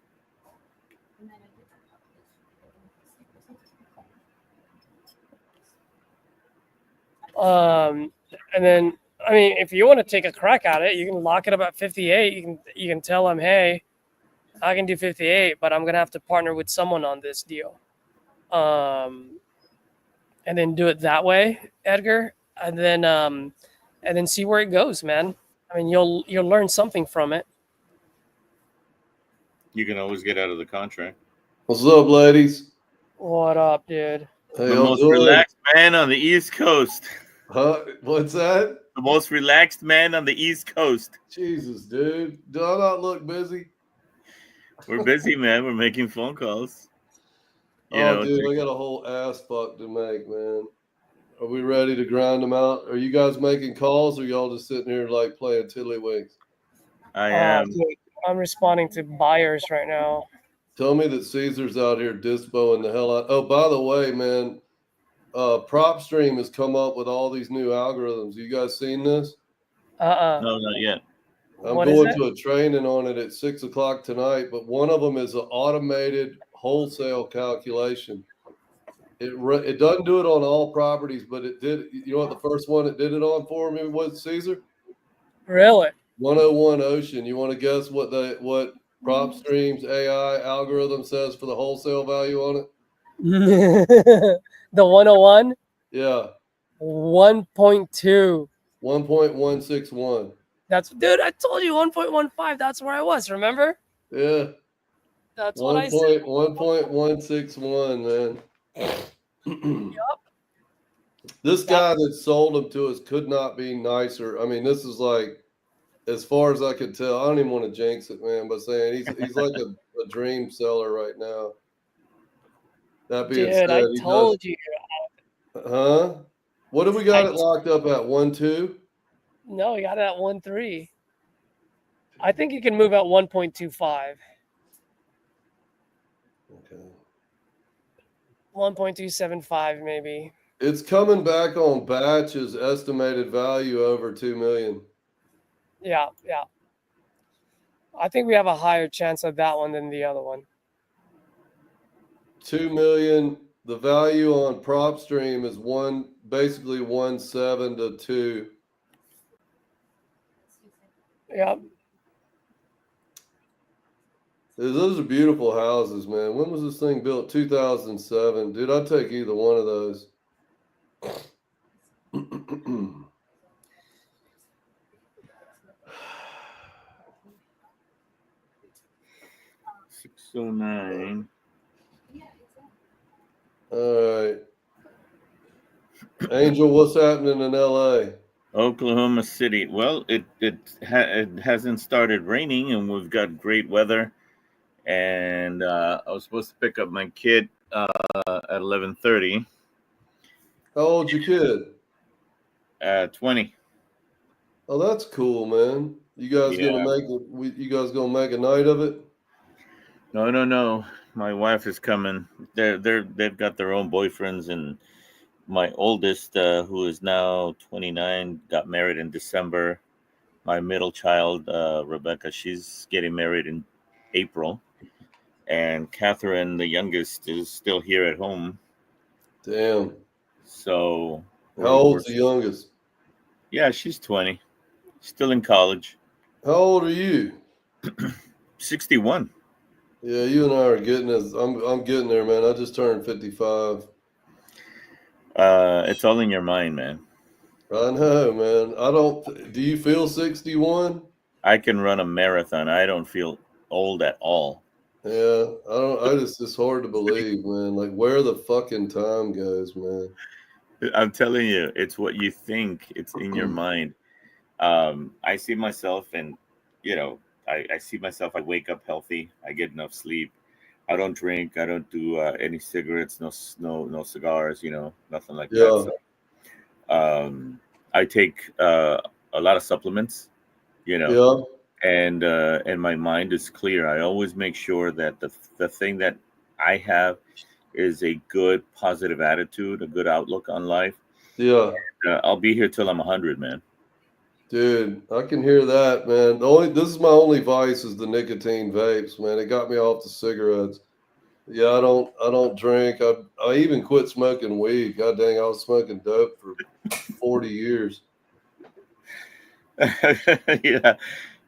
And then I mean, if you want to take a crack at it, you can lock it up at 58. You can tell him, hey, I can do 58, but I'm gonna have to partner with someone on this deal. And then do it that way, Edgar, and then see where it goes, man. I mean, you'll learn something from it. You can always get out of the contract. What's up, ladies? What up, dude? How The y'all most doing? relaxed man on the East Coast. Huh? What's that? The most relaxed man on the East Coast. Jesus, dude. Do I not look busy? We're busy, man. We're making phone calls. Dude, I got a whole ass fuck to make, man. Are we ready to grind them out? Are you guys making calls, or y'all just sitting here like playing tiddlywinks? I am. Dude, I'm responding to buyers right now. Tell me that Caesar's out here dispoing the hell out. Oh, by the way, man, PropStream has come up with all these new algorithms. You guys seen this? No, not yet. I'm What going is it? to a training on it at 6 o'clock tonight, but one of them is an automated wholesale calculation. It doesn't do it on all properties, but it did. You know what the first one it did it on for me was, Caesar? Really? 101 Ocean. You want to guess what PropStream's AI algorithm says for the wholesale value on it? The 101? Yeah, 1.2. 1.161. Dude, I told you 1.15. That's where I was, remember? Yeah, That's what I said. 1.161, man. Yup. This guy that sold them to us could not be nicer. I mean, this is like, as far as I could tell, I don't even want to jinx it, man, by saying he's like a dream seller right now. That being Dude, I said, told you. Huh? What have we got it locked up at? 1.2? No, you got it at 1.3. I think you can move at 1.25. Okay. 1.275 maybe. It's coming back on batches, estimated value over 2 million. Yeah. I think we have a higher chance of that one than the other one. 2 million. The value on PropStream is basically 1.7 to 2. Yeah. Those are beautiful houses, man. When was this thing built? 2007. Dude, I'd take either one of those. 609. All right. Angel, what's happening in LA? Oklahoma City. Well, it hasn't started raining, and we've got great weather. And I was supposed to pick up my kid at 11:30. How old's your kid? 20. Oh, that's cool, man. You guys Yeah. gonna make it? You guys gonna make a night of it? No. My wife is coming. They've got their own boyfriends, and my oldest, who is now 29, got married in December. My middle child, Rebecca, she's getting married in April. And Catherine, the youngest, is still here at home. Damn. So How old's the youngest? Yeah, she's 20. Still in college. How old are you? 61. Yeah, you and I are getting this. I'm getting there, man. I just turned 55. It's all in your mind, man. I know, man. Do you feel 61? I can run a marathon. I don't feel old at all. Yeah, it's hard to believe, man. Like where the fucking time goes, man. I'm telling you, it's what you think. It's in your mind. I see myself, and I see myself. I wake up healthy. I get enough sleep. I don't drink. I don't do any cigarettes. No cigars. Nothing like that. So, I take a lot of supplements. Yeah. And my mind is clear. I always make sure that the thing that I have is a good positive attitude, a good outlook on life. Yeah. I'll be here till I'm 100, man. Dude, I can hear that, man. This is my only vice is the nicotine vapes, man. It got me off the cigarettes. Yeah, I don't drink. I even quit smoking weed. God dang, I was smoking dope for 40 years. Yeah,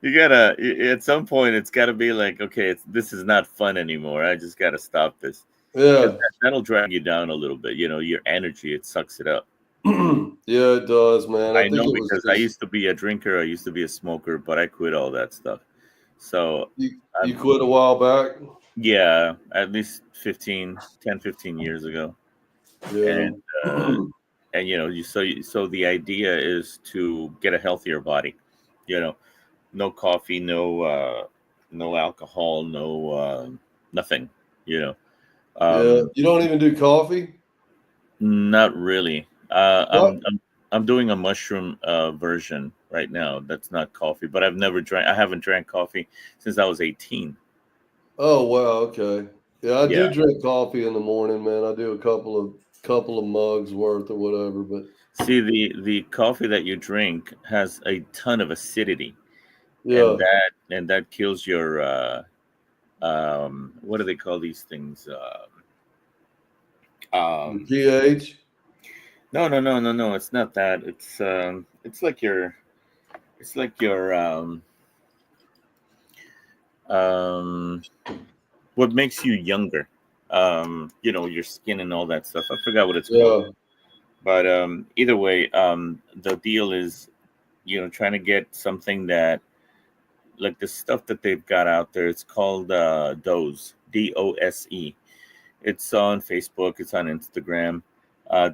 you gotta. At some point, it's got to be like, okay, this is not fun anymore. I just got to stop this. Yeah. That'll drag you down a little bit. Your energy, it sucks it up. Yeah, it does, man. I think know it because was I used to be a drinker. I used to be a smoker, but I quit all that stuff. So you quit a while back? Yeah, at least 15 years ago. Yeah. And so the idea is to get a healthier body. No coffee, no alcohol, no nothing. Yeah. You don't even do coffee? Not really. What? I'm doing a mushroom version right now. That's not coffee, but I haven't drank coffee since I was 18. Oh wow, okay. Yeah, I Yeah. do drink coffee in the morning, man. I do a couple of mugs worth or whatever, but See, the coffee that you drink has a ton of acidity, yeah. and that kills your what do they call these things? The pH? No, it's not that. It's like your what makes you younger. Your skin and all that stuff. I forgot what it's called. But either way, the deal is, trying to get something that, like the stuff that they've got out there. It's called Dose, DOSE. It's on Facebook. It's on Instagram.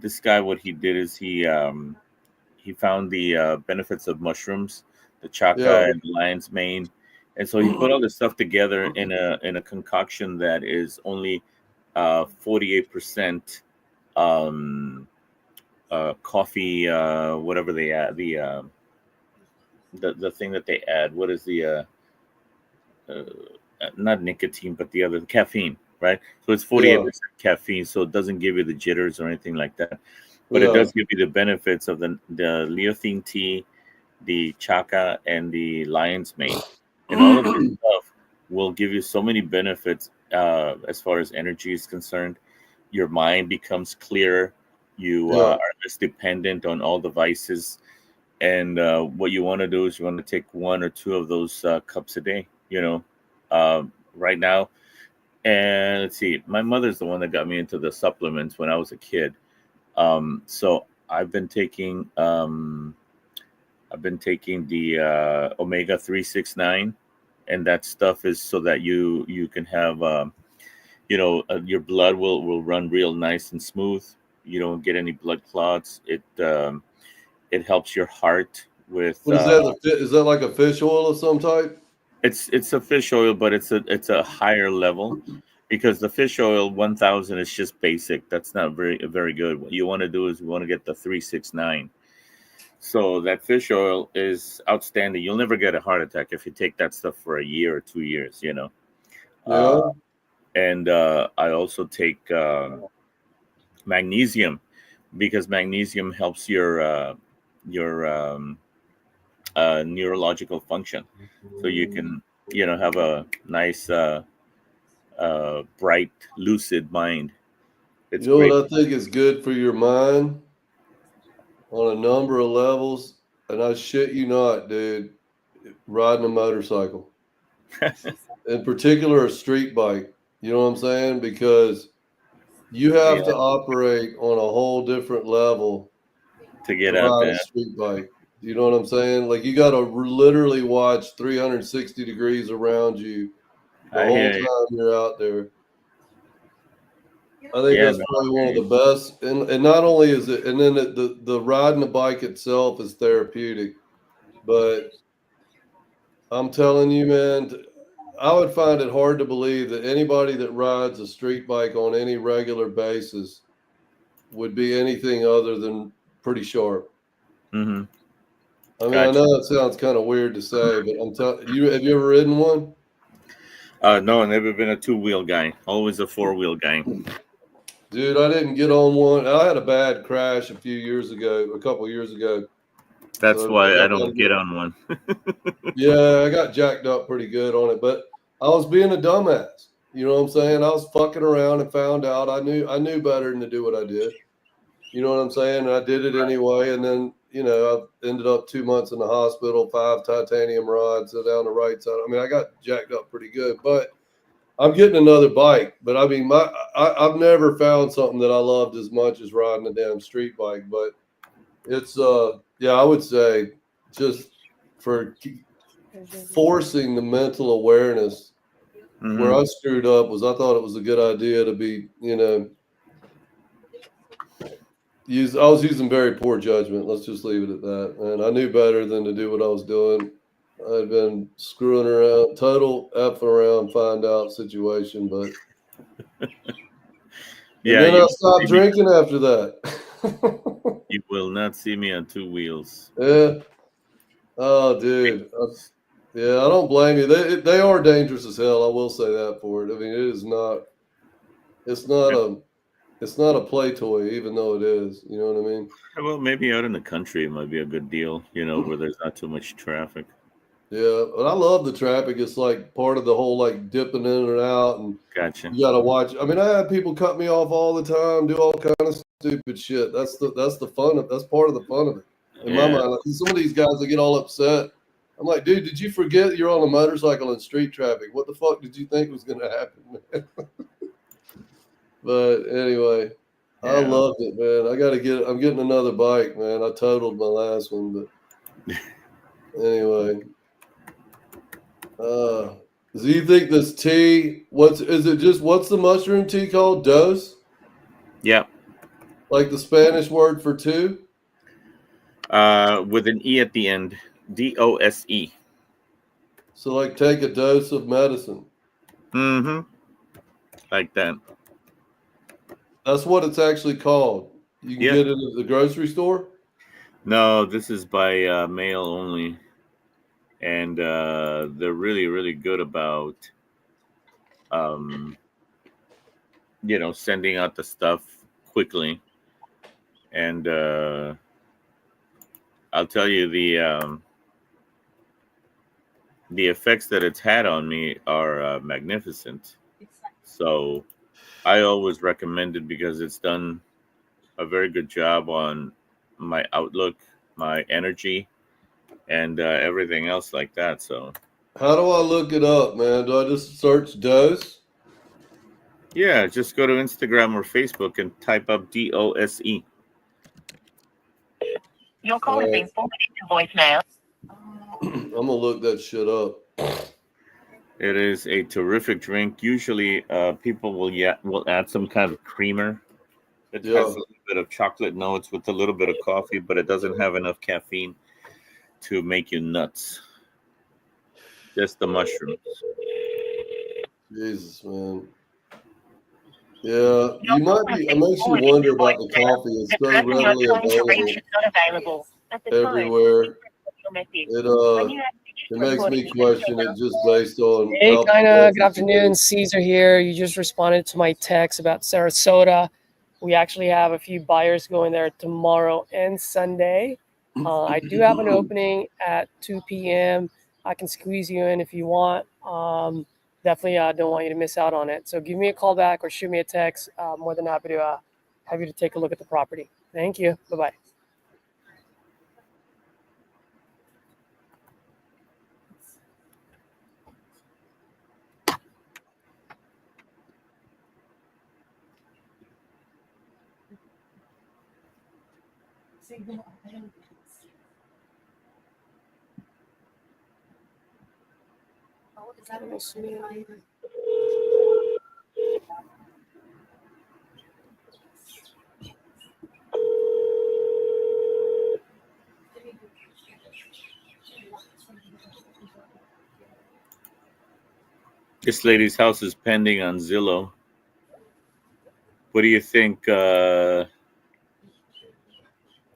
This guy, what he did is he found the benefits of mushrooms, the chaga and the lion's mane, and so he put all this stuff together in a concoction that is only 48% coffee, whatever the the thing that they add. What is the uh, not nicotine, but the other caffeine, right? So it's 48% caffeine, so it doesn't give you the jitters or anything like that. But it Yeah. does give you the benefits of the leothine tea, the chaca, and the lion's mane, and all of this stuff will give you so many benefits as far as energy is concerned. Your mind becomes clearer. You Yeah. are less dependent on all the vices. And what you want to do is you want to take one or two of those cups a day. Right now. And let's see, my mother's the one that got me into the supplements when I was a kid. So I've been taking the omega 369, and that stuff is so that you can have your blood will run real nice and smooth. You don't get any blood clots. It helps your heart with What is that? Is that like a fish oil of some type? it's a fish oil, but it's a higher level, because the fish oil 1000 is just basic. That's not very good. What you want to do is you want to get the 369. So that fish oil is outstanding. You'll never get a heart attack if you take that stuff for a year or 2 years. Yeah. And I also take magnesium, because magnesium helps your neurological function, so you can have a nice bright lucid mind. It's You know great. what I think is good for your mind on a number of levels, and I shit you not, dude, riding a motorcycle. In particular, a street bike. You know what I'm saying? Because you have Yeah, to operate on a whole different level to to get out ride a there. street bike. You know what I'm saying? Like, you got to literally watch 360 degrees around you the I whole hear you. time you're out there. I think Yeah, that's no, probably one of the best. And not only is it, and then the riding the bike itself is therapeutic, but I'm telling you, man, I would find it hard to believe that anybody that rides a street bike on any regular basis would be anything other than pretty sharp. mm-hmm. I mean, I Gotcha. know it sounds kind of weird to say, but I'm telling you, have you ever ridden one? No, I've never been a two-wheel guy. Always a four-wheel guy. Dude, I didn't get on one. I had a bad crash a couple years ago. That's So why I I got don't get on one. yeah, I got jacked up pretty good on it, but I was being a dumbass. You know what I'm saying? I was fucking around and found out I knew better than to do what I did. You know what I'm saying? And I did it anyway. And then, I ended up 2 months in the hospital, 5 titanium rods down the right side. I mean, I got jacked up pretty good, but I'm getting another bike. But I mean, I've never found something that I loved as much as riding a damn street bike. But it's, yeah, I would say just for forcing the mental awareness. Mm-hmm. Where I screwed up was I thought it was a good idea to be, I was using very poor judgment. Let's just leave it at that. And I knew better than to do what I was doing. I'd been screwing around, total effing around, find out situation. But Yeah, and then you I won't stopped see me. drinking after that. You will not see me on two wheels. Yeah. Oh, dude. Yeah, I don't blame you. They are dangerous as hell. I will say that for it. I mean, it is not. It's not a. It's not a play toy, even though it is. You know what I mean? Well, maybe out in the country it might be a good deal, where there's not too much traffic. Yeah, but I love the traffic. It's like part of the whole like dipping in and out, and Gotcha. you got to watch. I mean, I have people cut me off all the time, do all kind of stupid shit. That's the fun of. That's part of the fun of it. In my Yeah. mind, like, some of these guys that get all upset. I'm like, dude, did you forget you're on a motorcycle in street traffic? What the fuck did you think was going to happen, man? But anyway, I Yeah. loved it, man. I'm getting another bike, man. I totaled my last one, but anyway. Do you think this tea? What's the mushroom tea called? Dose? Yeah. Like the Spanish word for two? With an E at the end. DOSE. So like take a dose of medicine. Mm-hmm. Like that. That's what it's actually called. You can Yeah. get it at the grocery store. No, this is by mail only. and they're really, really good about, sending out the stuff quickly. And I'll tell you the effects that it's had on me are magnificent. So I always recommend it because it's done a very good job on my outlook, my energy, and everything else like that. So How do I look it up, man? Do I just search dose? yeah, just go to Instagram or Facebook and type up DOSE. Your call is being forwarded to voicemail. I'm gonna look that shit up. It is a terrific drink. Usually, people will add some kind of creamer. It has a little bit of chocolate notes with a little bit of coffee, but it doesn't have enough caffeine to make you nuts. Just the mushrooms. Jesus, man. Yeah, you might be. It makes you wonder about the coffee. It's so readily available everywhere. It makes me question it just based on. Hey, how good afternoon, Caesar here. You just responded to my text about Sarasota. We actually have a few buyers going there tomorrow and Sunday. I do have an opening at 2 p.m. I can squeeze you in if you want. Definitely don't want you to miss out on it. So give me a call back or shoot me a text. More than happy to have you to take a look at the property. Thank you. Bye-bye. This lady's house is pending on Zillow. What do you think,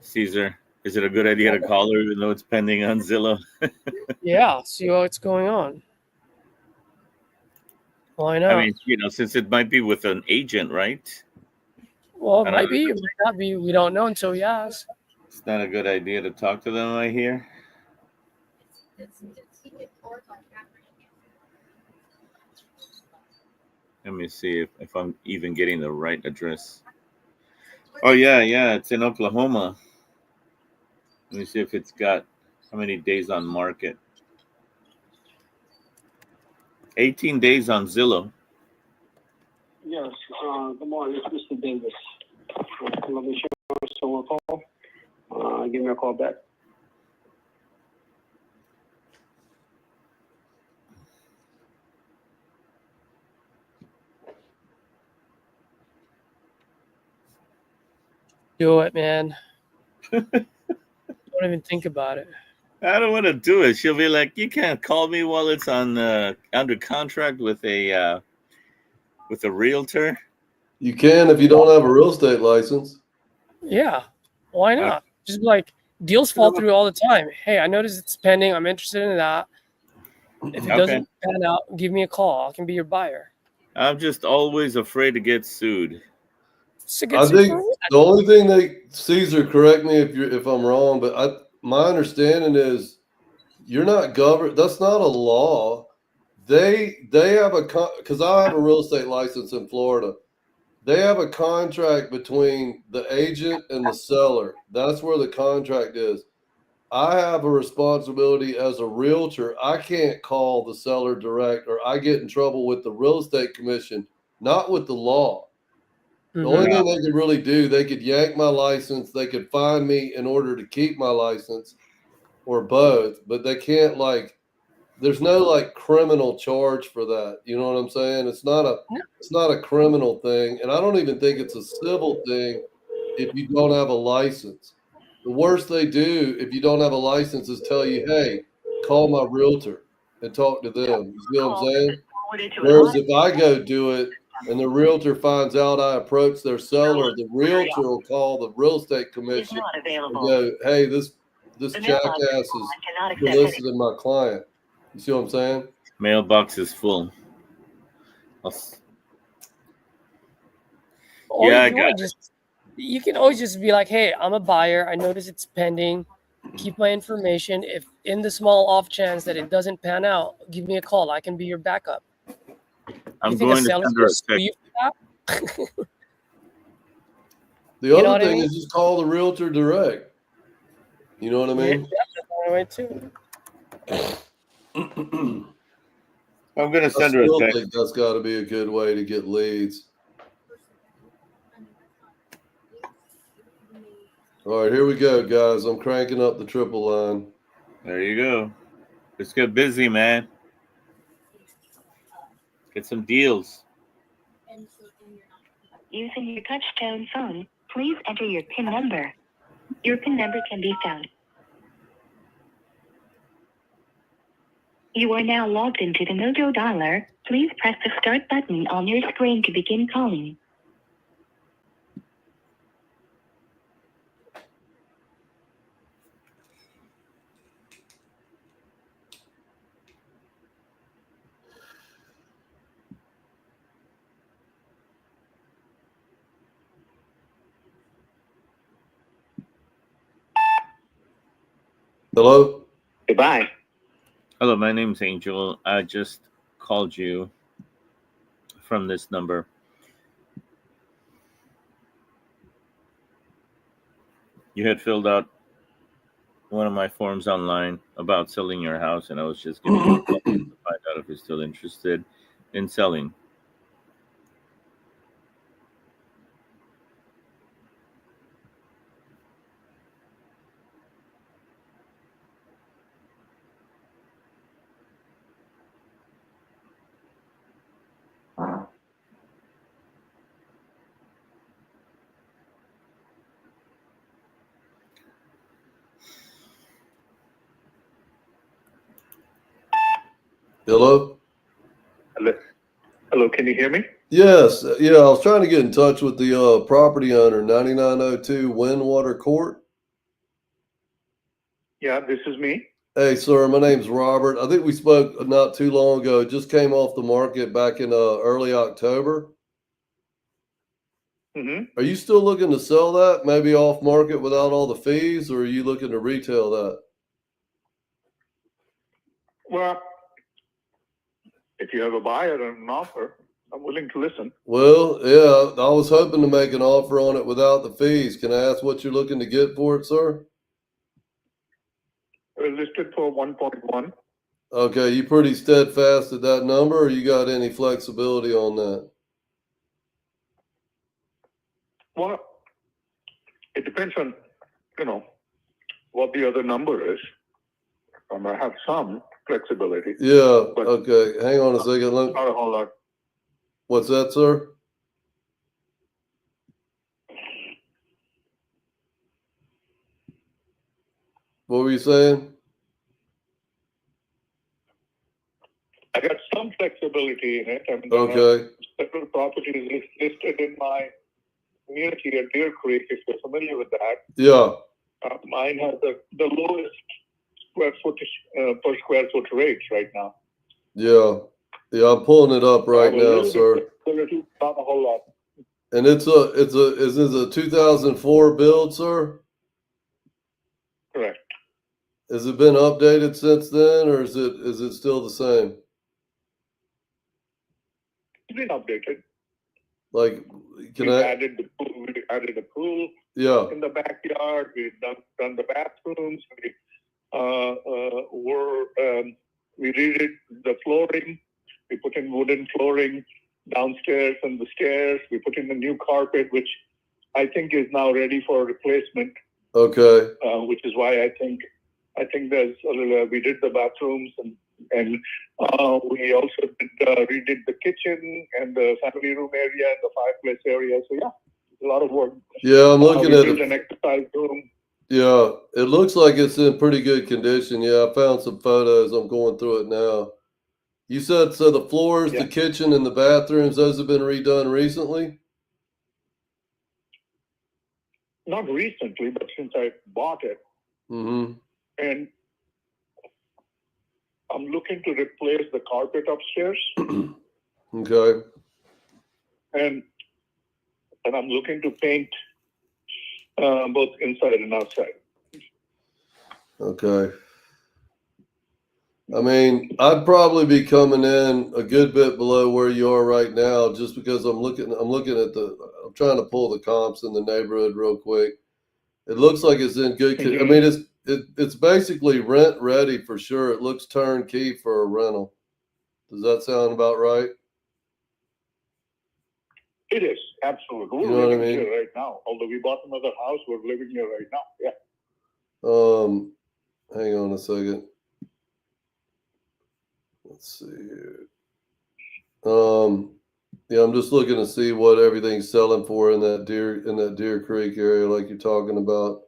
Caesar? Is it a good idea to call her even though it's pending on Zillow? Yeah, see what's going on. Why not? I mean, since it might be with an agent, right? Well, it might be, it might not be. We don't know until we ask. It's not a good idea to talk to them, I hear. Let me see if I'm even getting the right address. Oh, yeah, it's in Oklahoma. Let me see if it's got how many days on market. 18 days on Zillow. Yes, good morning. It's Mr. Davis. Let me show someone a call. Give me a call back. Do it, man. Don't even think about it. I don't want to do it. She'll be like, "You can't call me while it's on under contract with a realtor." You can if you don't have a real estate license. Yeah, why not? Just like deals fall through all the time. Hey, I noticed it's pending. I'm interested in that. If it doesn't pan out, give me a call. I can be your buyer. I'm just always afraid to get sued. I think the only thing Caesar, correct me if I'm wrong, but my understanding is you're not governed. That's not a law. They have because I have a real estate license in Florida. They have a contract between the agent and the seller. That's where the contract is. I have a responsibility as a realtor. I can't call the seller direct, or I get in trouble with the real estate commission, not with the law. The only thing they could really do, they could yank my license. They could fine me in order to keep my license, or both. But they can't there's no criminal charge for that. You know what I'm saying? It's not a criminal thing, and I don't even think it's a civil thing if you don't have a license. The worst they do if you don't have a license is tell you, "Hey, call my realtor and talk to them." You see what I'm saying? Whereas if I go do it and the realtor finds out I approached their seller, the realtor will call the real estate commission and go, "Hey, this The mailbox jackass is is full and cannot accept any. soliciting my client. You see what I'm saying? Mailbox is full. Or Yeah, if I you got want, just you can always just be like, "Hey, I'm a buyer. I notice it's pending. Keep my information. If in the small off chance that it doesn't pan out, give me a call. I can be your backup." I'm You think a going to seller's send her gonna a sue text. you for that? The You know other what I thing mean? is just call the realtor direct. You know what I Yeah, mean? that's the way too. I'm going to I send her a still text. think that's got to be a good way to get leads. All right, here we go, guys. I'm cranking up the triple line. There you go. Let's get busy, man. Get some deals. Using your touchtone phone, please enter your PIN number. Your PIN number can be found. You are now logged into the Mojo Dialer. Please press the start button on your screen to begin calling. Hello? Goodbye. Hello, my name's Angel. I just called you from this number. You had filled out one of my forms online about selling your house, and I was just giving you a call to find out if you're still interested in selling. Hello? Hello, can you hear me? Yes. Yeah, I was trying to get in touch with the property owner, 9902 Windwater Court. Yeah, this is me. Hey, sir, my name's Robert. I think we spoke not too long ago. It just came off the market back in early October. Mm-hmm. Are you still looking to sell that, maybe off market without all the fees, or are you looking to retail that? Well, if you have a buyer and an offer, I'm willing to listen. Well, yeah, I was hoping to make an offer on it without the fees. Can I ask what you're looking to get for it, sir? We're listed for 1.1. Okay, you pretty steadfast at that number, or you got any flexibility on that? Well, it depends on, what the other number is. I have some flexibility. Yeah, But- okay. Hang on a second. Not a whole lot. What's that, sir? What were you saying? I got some flexibility in it. I mean, there are Okay. several properties listed in my community at Deer Creek, if you're familiar with that. Yeah. Mine has the lowest square footage per square foot rates right now. Yeah. Yeah, I'm pulling it up right now, sir. Not a whole lot. And is this a 2004 build, sir? Correct. Has it been updated since then, or is it still the same? It's been updated. Like, We added a pool Yeah. in the backyard. We've done the bathrooms. We redid the flooring. We put in wooden flooring downstairs and the stairs. We put in a new carpet, which I think is now ready for replacement. Okay. Which is why I think there's a little. We did the bathrooms and we also redid the kitchen and the family room area and the fireplace area. So yeah, a lot of work. Yeah, I'm looking at an exercise room. Yeah, it looks like it's in pretty good condition. Yeah, I found some photos. I'm going through it now. You said so the floors, the kitchen, and the bathrooms, those have been redone recently? Not recently, but since I bought it. Mm-hmm. and I'm looking to replace the carpet upstairs, Okay. and I'm looking to paint both inside and outside. Okay. I mean, I'd probably be coming in a good bit below where you are right now, just because I'm looking at I'm trying to pull the comps in the neighborhood real quick. It looks like it's in good. I mean, it's basically rent ready for sure. It looks turnkey for a rental. Does that sound about right? It is, absolutely. We're You know what I living mean? here right now. Although we bought another house, we're living here right now. Yeah. Hang on a second. Let's see here. Yeah, I'm just looking to see what everything's selling for in that Deer Creek area, like you're talking about.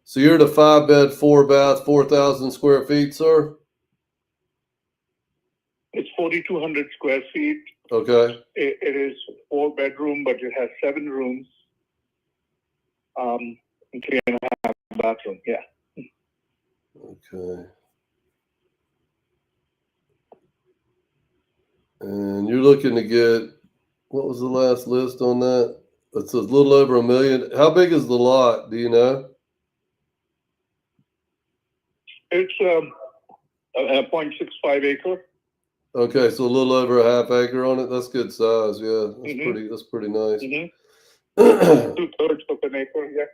So you're at a 5-bed, 4-bath, 4,000 square feet, sir? It's 4,200 square feet. Okay. It is 4-bedroom, but it has 7 rooms. And 3.5 bathroom. Yeah. Okay. And you're looking to get, what was the last list on that? It's a little over $1 million. How big is the lot? Do you know? It's a 0.65 acre. Okay, so a little over a half acre on it. That's good size. Yeah, that's pretty nice. 2/3 of an acre. Yeah.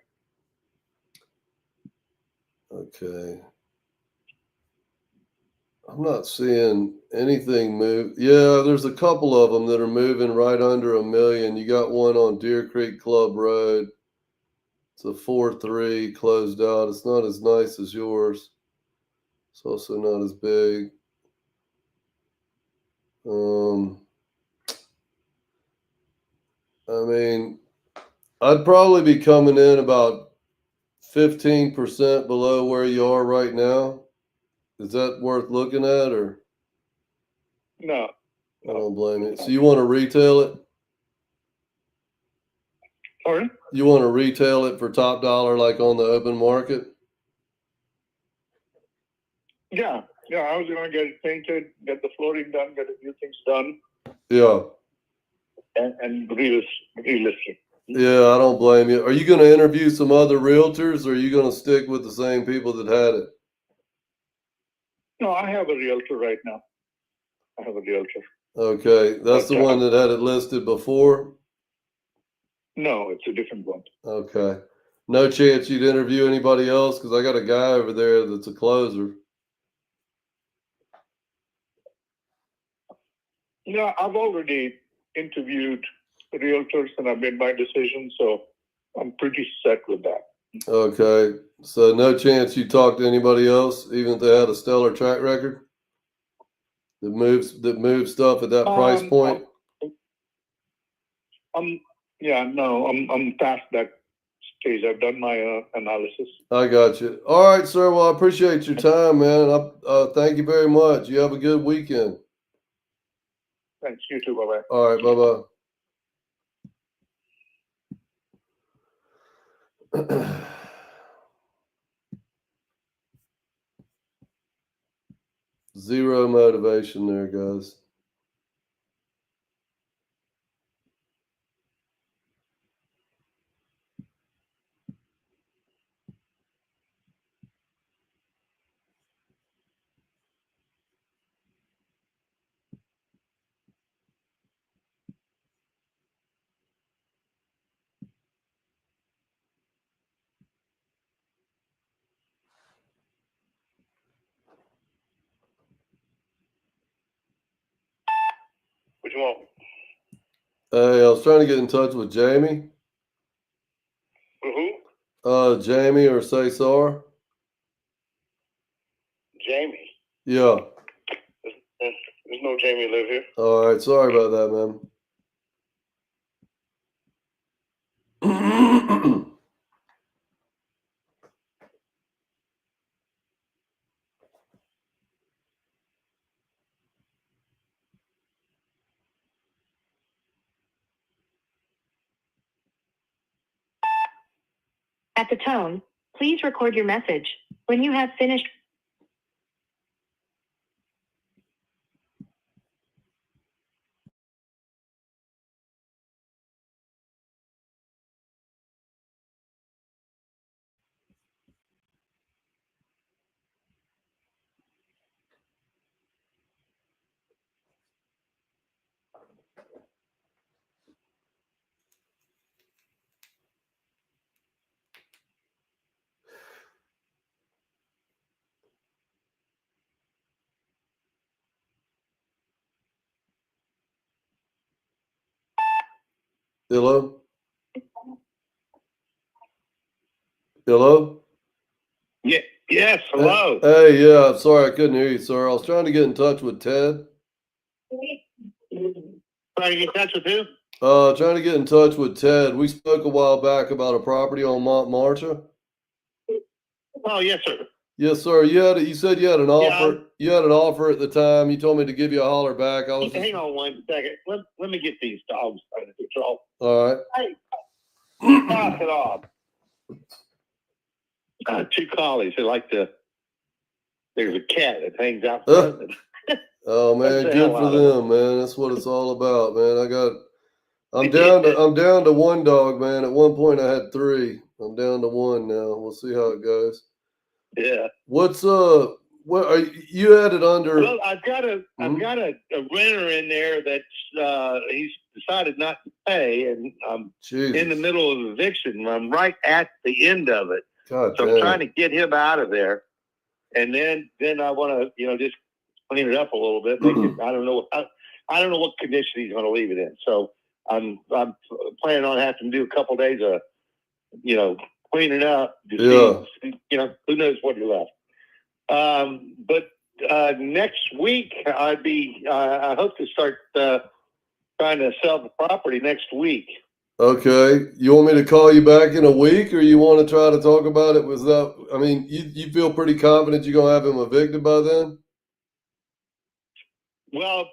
Okay. I'm not seeing anything move. Yeah, there's a couple of them that are moving right under $1 million. You got one on Deer Creek Club Road. It's a 4-3 closed out. It's not as nice as yours. It's also not as big. I mean, I'd probably be coming in about 15% below where you are right now. Is that worth looking at, or? No. I don't blame you. So you want to retail it? Pardon? You want to retail it for top dollar, like on the open market? Yeah. Yeah. I was going to get it painted, get the flooring done, get a few things done. Yeah. And realistic. Yeah, I don't blame you. Are you going to interview some other realtors, or are you going to stick with the same people that had it? No, I have a realtor right now. I have a realtor. Okay, that's the one that had it listed before? No, it's a different one. Okay. No chance you'd interview anybody else? Because I got a guy over there that's a closer. Yeah, I've already interviewed realtors and I've made my decision, so I'm pretty set with that. Okay, so no chance you talk to anybody else, even if they had a stellar track record that moves stuff at that price point? I'm past that stage. I've done my analysis. I got you. All right, sir. Well, I appreciate your time, man. Thank you very much. You have a good weekend. Thanks. You too. Bye-bye. All right. Bye-bye. Zero motivation there, guys. What you want? Hey, I was trying to get in touch with Jamie. Who? Jamie or Cesar. Jamie. Yeah. There's no Jamie live here. All right. Sorry about that, man. At the tone, please record your message. When you have finished. Hello? Hello? Yeah. Yes. Hello. Hey, yeah, sorry I couldn't hear you, sir. I was trying to get in touch with Ted. Trying to get in touch with who? Trying to get in touch with Ted. We spoke a while back about a property on Montmartre. Oh, yes, sir. Yes, sir. You said you had an offer. You had an offer at the time. You told me to give you a holler back. I was Hang on 1 second. Let me get these dogs under control. all right. Hey, knock it off. 2 collies. They like to. There's a cat that hangs out front. Oh man, the good hell for out of them, man. That's what it's all about, man. I'm down to 1 dog, man. At one point I had 3. I'm down to 1 now. We'll see how it goes. Yeah. What are you had it under? Well, I've got a renter in there that's he's decided not to pay, and I'm in the middle of eviction. I'm right at the end of it, God so damn. I'm trying to get him out of there, and then I want to just clean it up a little bit. Make it, I don't know what condition he's going to leave it in. So I'm planning on having to do a couple days of cleaning up. To see, who knows what you left. But next week I hope to start trying to sell the property next week. Okay. You want me to call you back in a week, or you want to try to talk about it I mean, you feel pretty confident you're going to have him evicted by then? Well,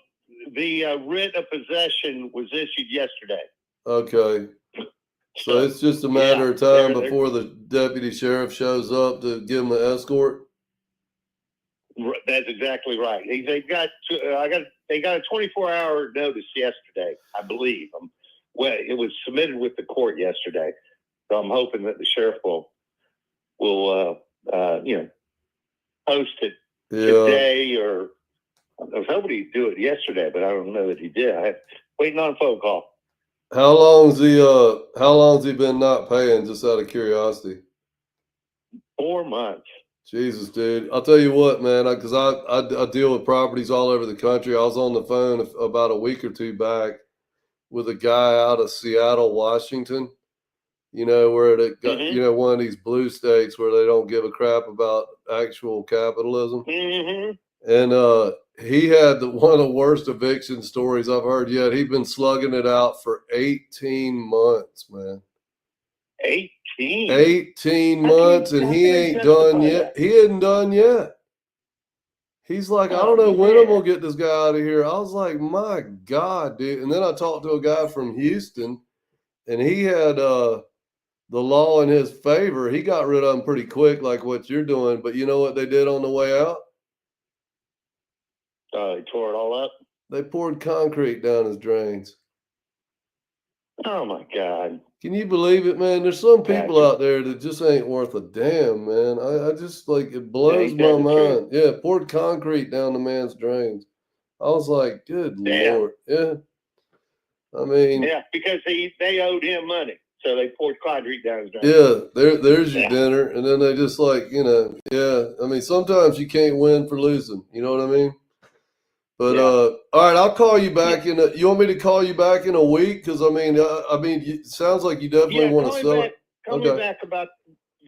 the writ of possession was issued yesterday. Okay. So it's just a matter of time before the deputy sheriff shows up to give him an escort? That's exactly right. They got a 24-hour notice yesterday, I believe. Well, it was submitted with the court yesterday, so I'm hoping that the sheriff will post it today, or I was hoping he'd do it yesterday, but I don't know that he did. I'm waiting on a phone call. How long's he been not paying, just out of curiosity? 4 months. Jesus, dude. I'll tell you what, man, because I deal with properties all over the country. I was on the phone about a week or 2 back with a guy out of Seattle, Washington, where it got, one of these blue states where they don't give a crap about actual capitalism. Mm-hmm. And he had one of the worst eviction stories I've heard yet. He'd been slugging it out for 18 months, man. 18 months, and he ain't done yet. He isn't done yet. He's like, I don't know when I'm gonna get this guy out of here. I was like, my God, dude. And then I talked to a guy from Houston, and he had the law in his favor. He got rid of him pretty quick, like what you're doing. But you know what they did on the way out? They tore it all up. They poured concrete down his drains. Oh my God. Can you believe it, man? There's some people out there that just ain't worth a damn, man. I just it blows my mind. Yeah, poured concrete down the man's drains. I was like, good Lord. Yeah. I mean, yeah, because they owed him money, so they poured concrete down his drains. Yeah, there's your dinner, and then they just I mean, sometimes you can't win for losing. You know what I mean? But all right, I'll call you back you want me to call you back in a week? Because I mean, it sounds like you definitely want to sell it. Call me back about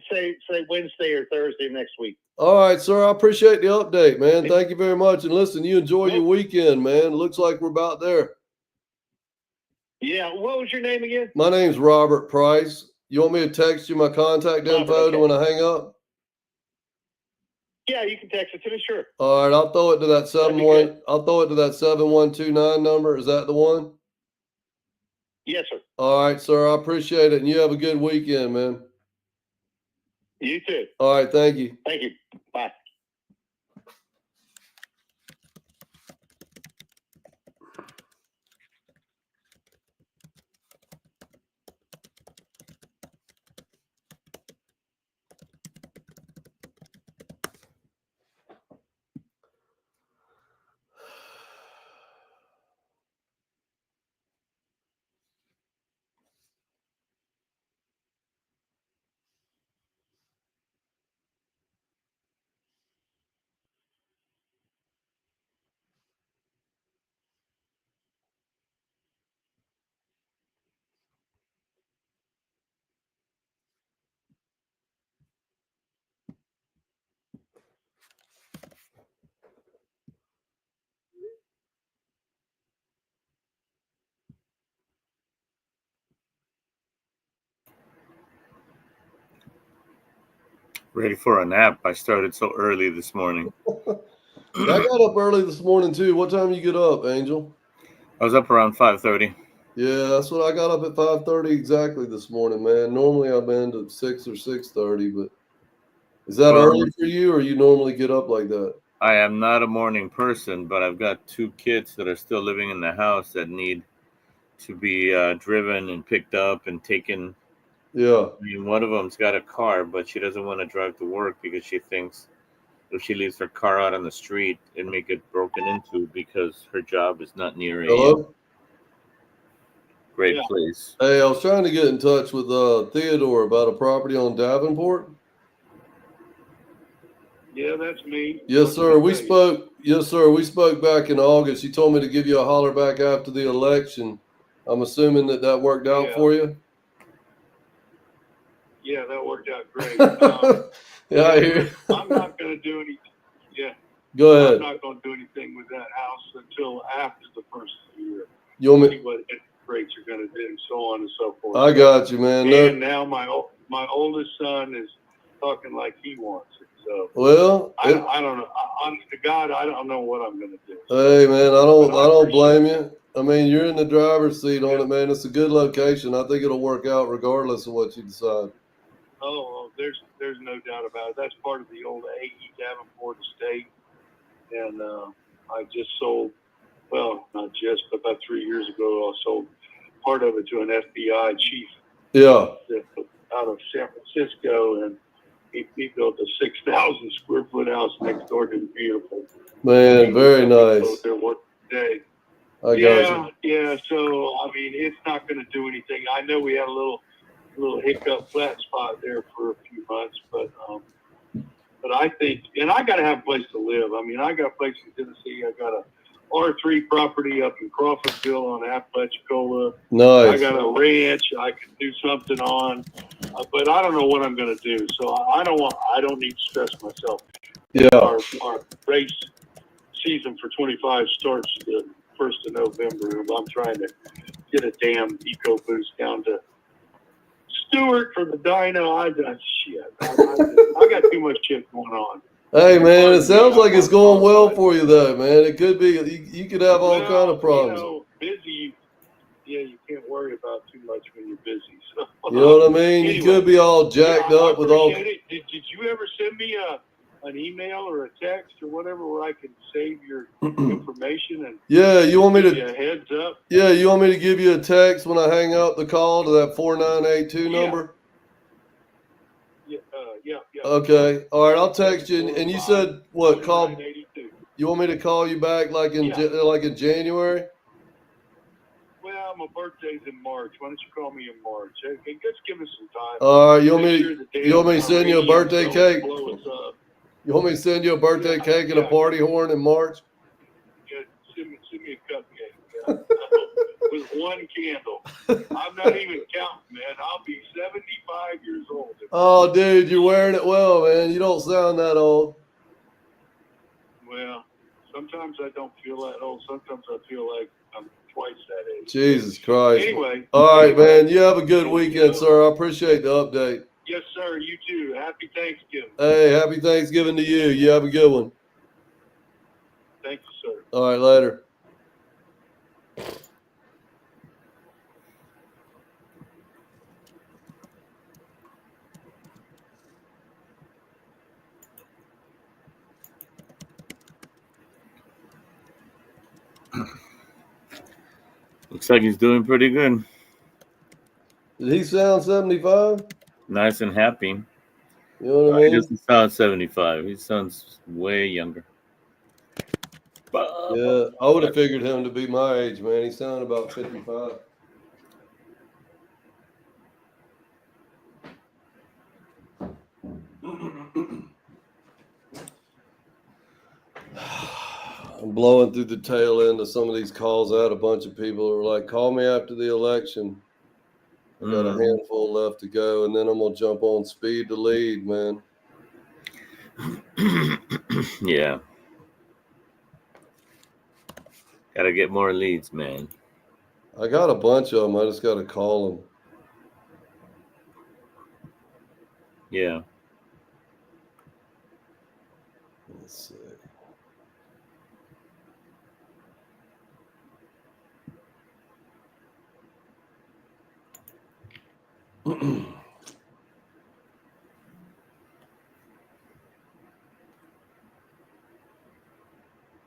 say Wednesday or Thursday next week. All right, sir. I appreciate the update, man. Thank you very much. And listen, you enjoy your weekend, man. Looks like we're about there. Yeah. What was your name again? My name's Robert Price. You want me to text you my contact info when I hang up? Yeah, you can text it to me, sure. All right, I'll throw it to that 7129 number. Is that the one? Yes, sir. All right, sir. I appreciate it, and you have a good weekend, man. You too. All right, thank you. Thank you. Bye. Ready for a nap. I started so early this morning. Yeah, I got up early this morning too. What time you get up, Angel? I was up around 5:30. Yeah, that's what I got up at 5:30 exactly this morning, man. Normally I'm in at 6 or 6:30, but is that early for you, or you normally get up like that? I am not a morning person, but I've got 2 kids that are still living in the house that need to be driven and picked up and taken. Yeah. I mean, one of them's got a car, but she doesn't want to drive to work because she thinks if she leaves her car out on the street, it may get broken into because her job is not near a Hello? great place. Hey, I was trying to get in touch with Theodore about a property on Davenport. Yeah, that's me. Yes, sir. We spoke. Yes, sir. We spoke back in August. You told me to give you a holler back after the election. I'm assuming that worked out for you. Yeah, that worked out great. Yeah, I hear. I'm not going to do anything. Yeah. Go ahead. I'm not going to do anything with that house until after the first year. You want me? See what interest rates are going to do, and so on and so forth. I got you, man. And now my oldest son is talking like he wants it. So Well, I don't know. Honest to God, I don't know what I'm going to do. Hey, man, I don't blame you. I mean, you're in the driver's seat on it, man. It's a good location. I think it'll work out regardless of what you decide. Oh, there's no doubt about it. That's part of the old AE Davenport estate, and I just sold. Well, not just, but about 3 years ago, I sold part of it to an FBI chief. Yeah. Out of San Francisco, and he built a 6,000 square foot house next door to the beautiful. Man, very nice. There work today. I got you. Yeah. So I mean, it's not going to do anything. I know we had a little hiccup flat spot there for a few months, but I think, and I got to have a place to live. I mean, I got a place in Tennessee. I got a R3 property up in Crawfordville on Apalachicola. Nice. I got a ranch I can do something on, but I don't know what I'm going to do. So I don't need to stress myself. Yeah. Our race season for 25 starts the 1st of November. I'm trying to get a damn eco boost down to Stewart for the dyno. I got too much shit going on. Hey, man, it sounds like it's going well for you, though, man. It could be. You could have all kind of problems. You know, busy. Yeah, you can't worry about too much when you're busy. So, you know what I mean? Anyway, you could be all jacked up with all. Did you ever send me an email or a text or whatever where I can save your information and you want me to give you a heads up? Yeah, you want me to give you a text when I hang up the call to that 4982 number? Yeah. Okay. All right, I'll text you. And you said what? Call. You want me to call you back like in January? Well, my birthday's in March. Why don't you call me in March? Hey, just give us some time. All right. You want me to send you a birthday cake? You want me to send you a birthday cake and a party horn in March? Yeah, send me a cupcake with one candle. I'm not even counting, man. I'll be 75 years old. Oh, dude, you're wearing it well, man. You don't sound that old. Well, sometimes I don't feel that old. Sometimes I feel like I'm twice that age. Jesus Christ. Anyway. All right, man. You have a good weekend, sir. I appreciate the update. Yes, sir. You too. Happy Thanksgiving. Hey, happy Thanksgiving to you. You have a good one. Thank you, sir. All right, later. Looks like he's doing pretty good. Did he sound 75? Nice and happy. You know what I He mean? doesn't sound 75. He sounds way younger. Yeah, I would have figured him to be my age, man. He sounded about 55. I'm blowing through the tail end of some of these calls. I had a bunch of people who were like, call me after the election. I got a handful left to go, and then I'm going to jump on speed to lead, man. Yeah. Gotta get more leads, man. I got a bunch of them. I just got to call them. Yeah. Let's see.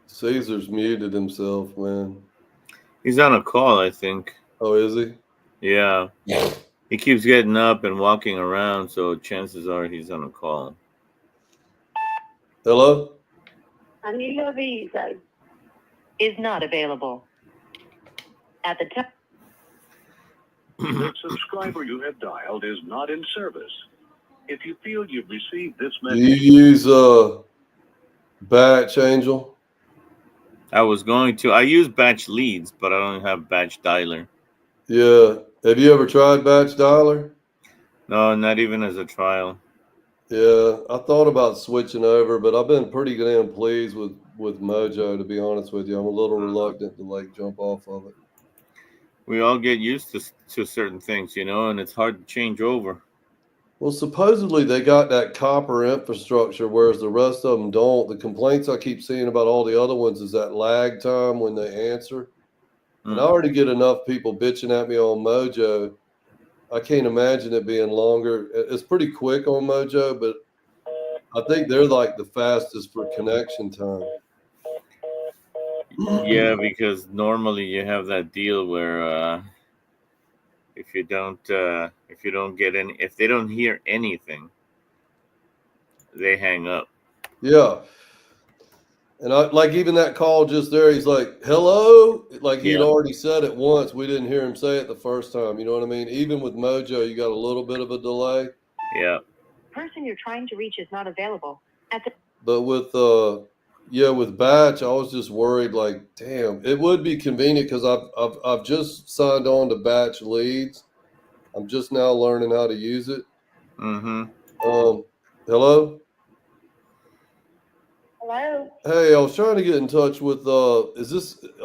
Caesar's muted himself, man. He's on a call, I think. Oh, is he? Yeah. He keeps getting up and walking around, so chances are he's on a call. Hello? Anila Visa is not available. At the time. The subscriber you have dialed is not in service. If you feel you've received this Do you message, use Batch Angel? I was going to. I use batch leads, but I don't have batch dialer. Yeah. Have you ever tried Batch Dialer? No, not even as a trial. Yeah, I thought about switching over, but I've been pretty damn pleased with Mojo, to be honest with you. I'm a little reluctant to like jump off of it. We all get used to certain things, you know, and it's hard to change over. Well, supposedly they got that copper infrastructure, whereas the rest of them don't. The complaints I keep seeing about all the other ones is that lag time when they answer. And I already get enough people bitching at me on Mojo. I can't imagine it being longer. It's pretty quick on Mojo, but I think they're like the fastest for connection time. Yeah, because normally you have that deal where if you don't get any, if they don't hear anything, they hang up. Yeah. And I like even that call just there, he's like, hello. Like he'd already said it once. We didn't hear him say it the first time. You know what I mean? Even with Mojo, you got a little bit of a delay. Yeah. Person you're trying to reach is not available. But with with Batch, I was just worried, like, damn, it would be convenient because I've just signed on to Batch Leads. I'm just now learning how to use it. Mm-hmm. Hello? Hello? Hey, I was trying to get in touch with I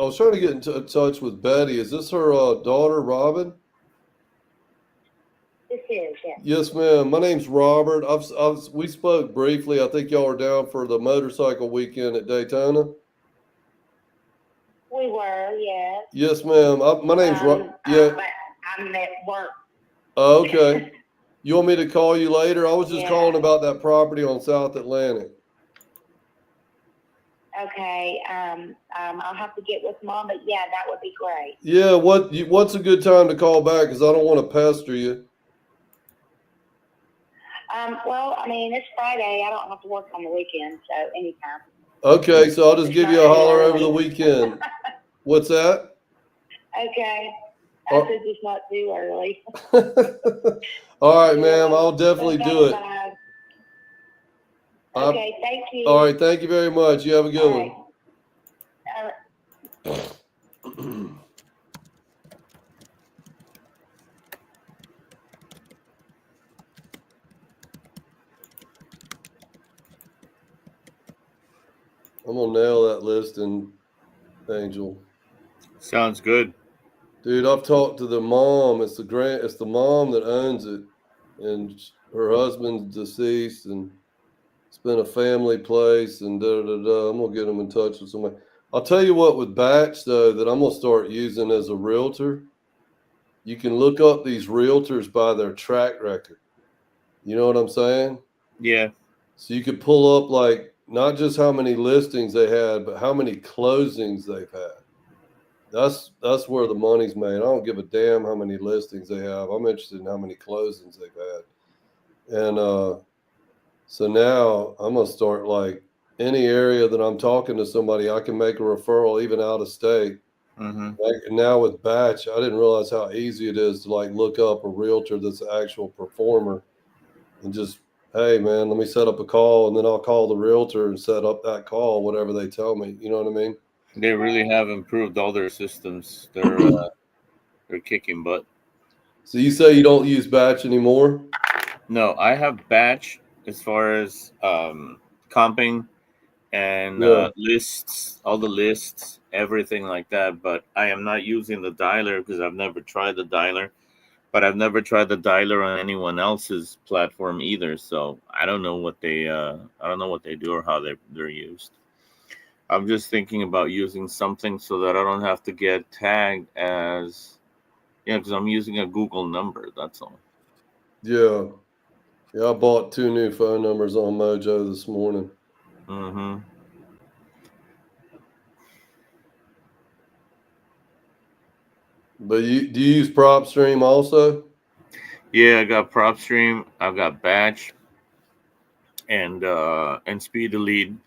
was trying to get in touch with Betty. Is this her daughter, Robin? This is, yes. Yes, ma'am. My name's Robert. We spoke briefly. I think y'all were down for the motorcycle weekend at Daytona. We were, yes. Yes, ma'am. My name's yeah. But I'm at work. Oh, okay. You want me to call you later? I was just calling about that property on South Atlantic. Okay. I'll have to get with Mom, but yeah, that would be great. Yeah. What's a good time to call back? Because I don't want to pester you. Well, I mean, it's Friday. I don't have to work on the weekend, so anytime. Okay, so I'll just give you a holler over the weekend. What's that? Okay. I said just not too early. All right, ma'am. I'll definitely do it. Okay, thank you. All right, thank you very much. You have a good one. I'm gonna nail that listing, Angel. Sounds good. Dude, I've talked to the mom. It's the mom that owns it, and her husband's deceased, and it's been a family place, and I'm gonna get them in touch with somebody. I'll tell you what, with Batch though, that I'm gonna start using as a realtor. You can look up these realtors by their track record. You know what I'm saying? Yeah. So you could pull up like not just how many listings they had, but how many closings they've had. that's where the money's made. I don't give a damn how many listings they have. I'm interested in how many closings they've had. And so now I'm gonna start, like, any area that I'm talking to somebody, I can make a referral even out of state. Like now with batch, I didn't realize how easy it is to, like, look up a realtor that's an actual performer and just, hey man, let me set up a call, and then I'll call the realtor and set up that call, whatever they tell me. You know what I mean? They really have improved all their systems. They're kicking butt. So you say you don't use batch anymore? No, I have batch as far as comping and Yeah. lists, all the lists, everything like that. But I am not using the dialer because I've never tried the dialer. But I've never tried the dialer on anyone else's platform either. So I don't know what they do or how they're used. I'm just thinking about using something so that I don't have to get tagged as, because I'm using a Google number. That's all. Yeah. Yeah, I bought 2 new phone numbers on Mojo this morning. Mm-hmm. But do you use PropStream also? Yeah, I got PropStream, I've got Batch, and Speed to Lead.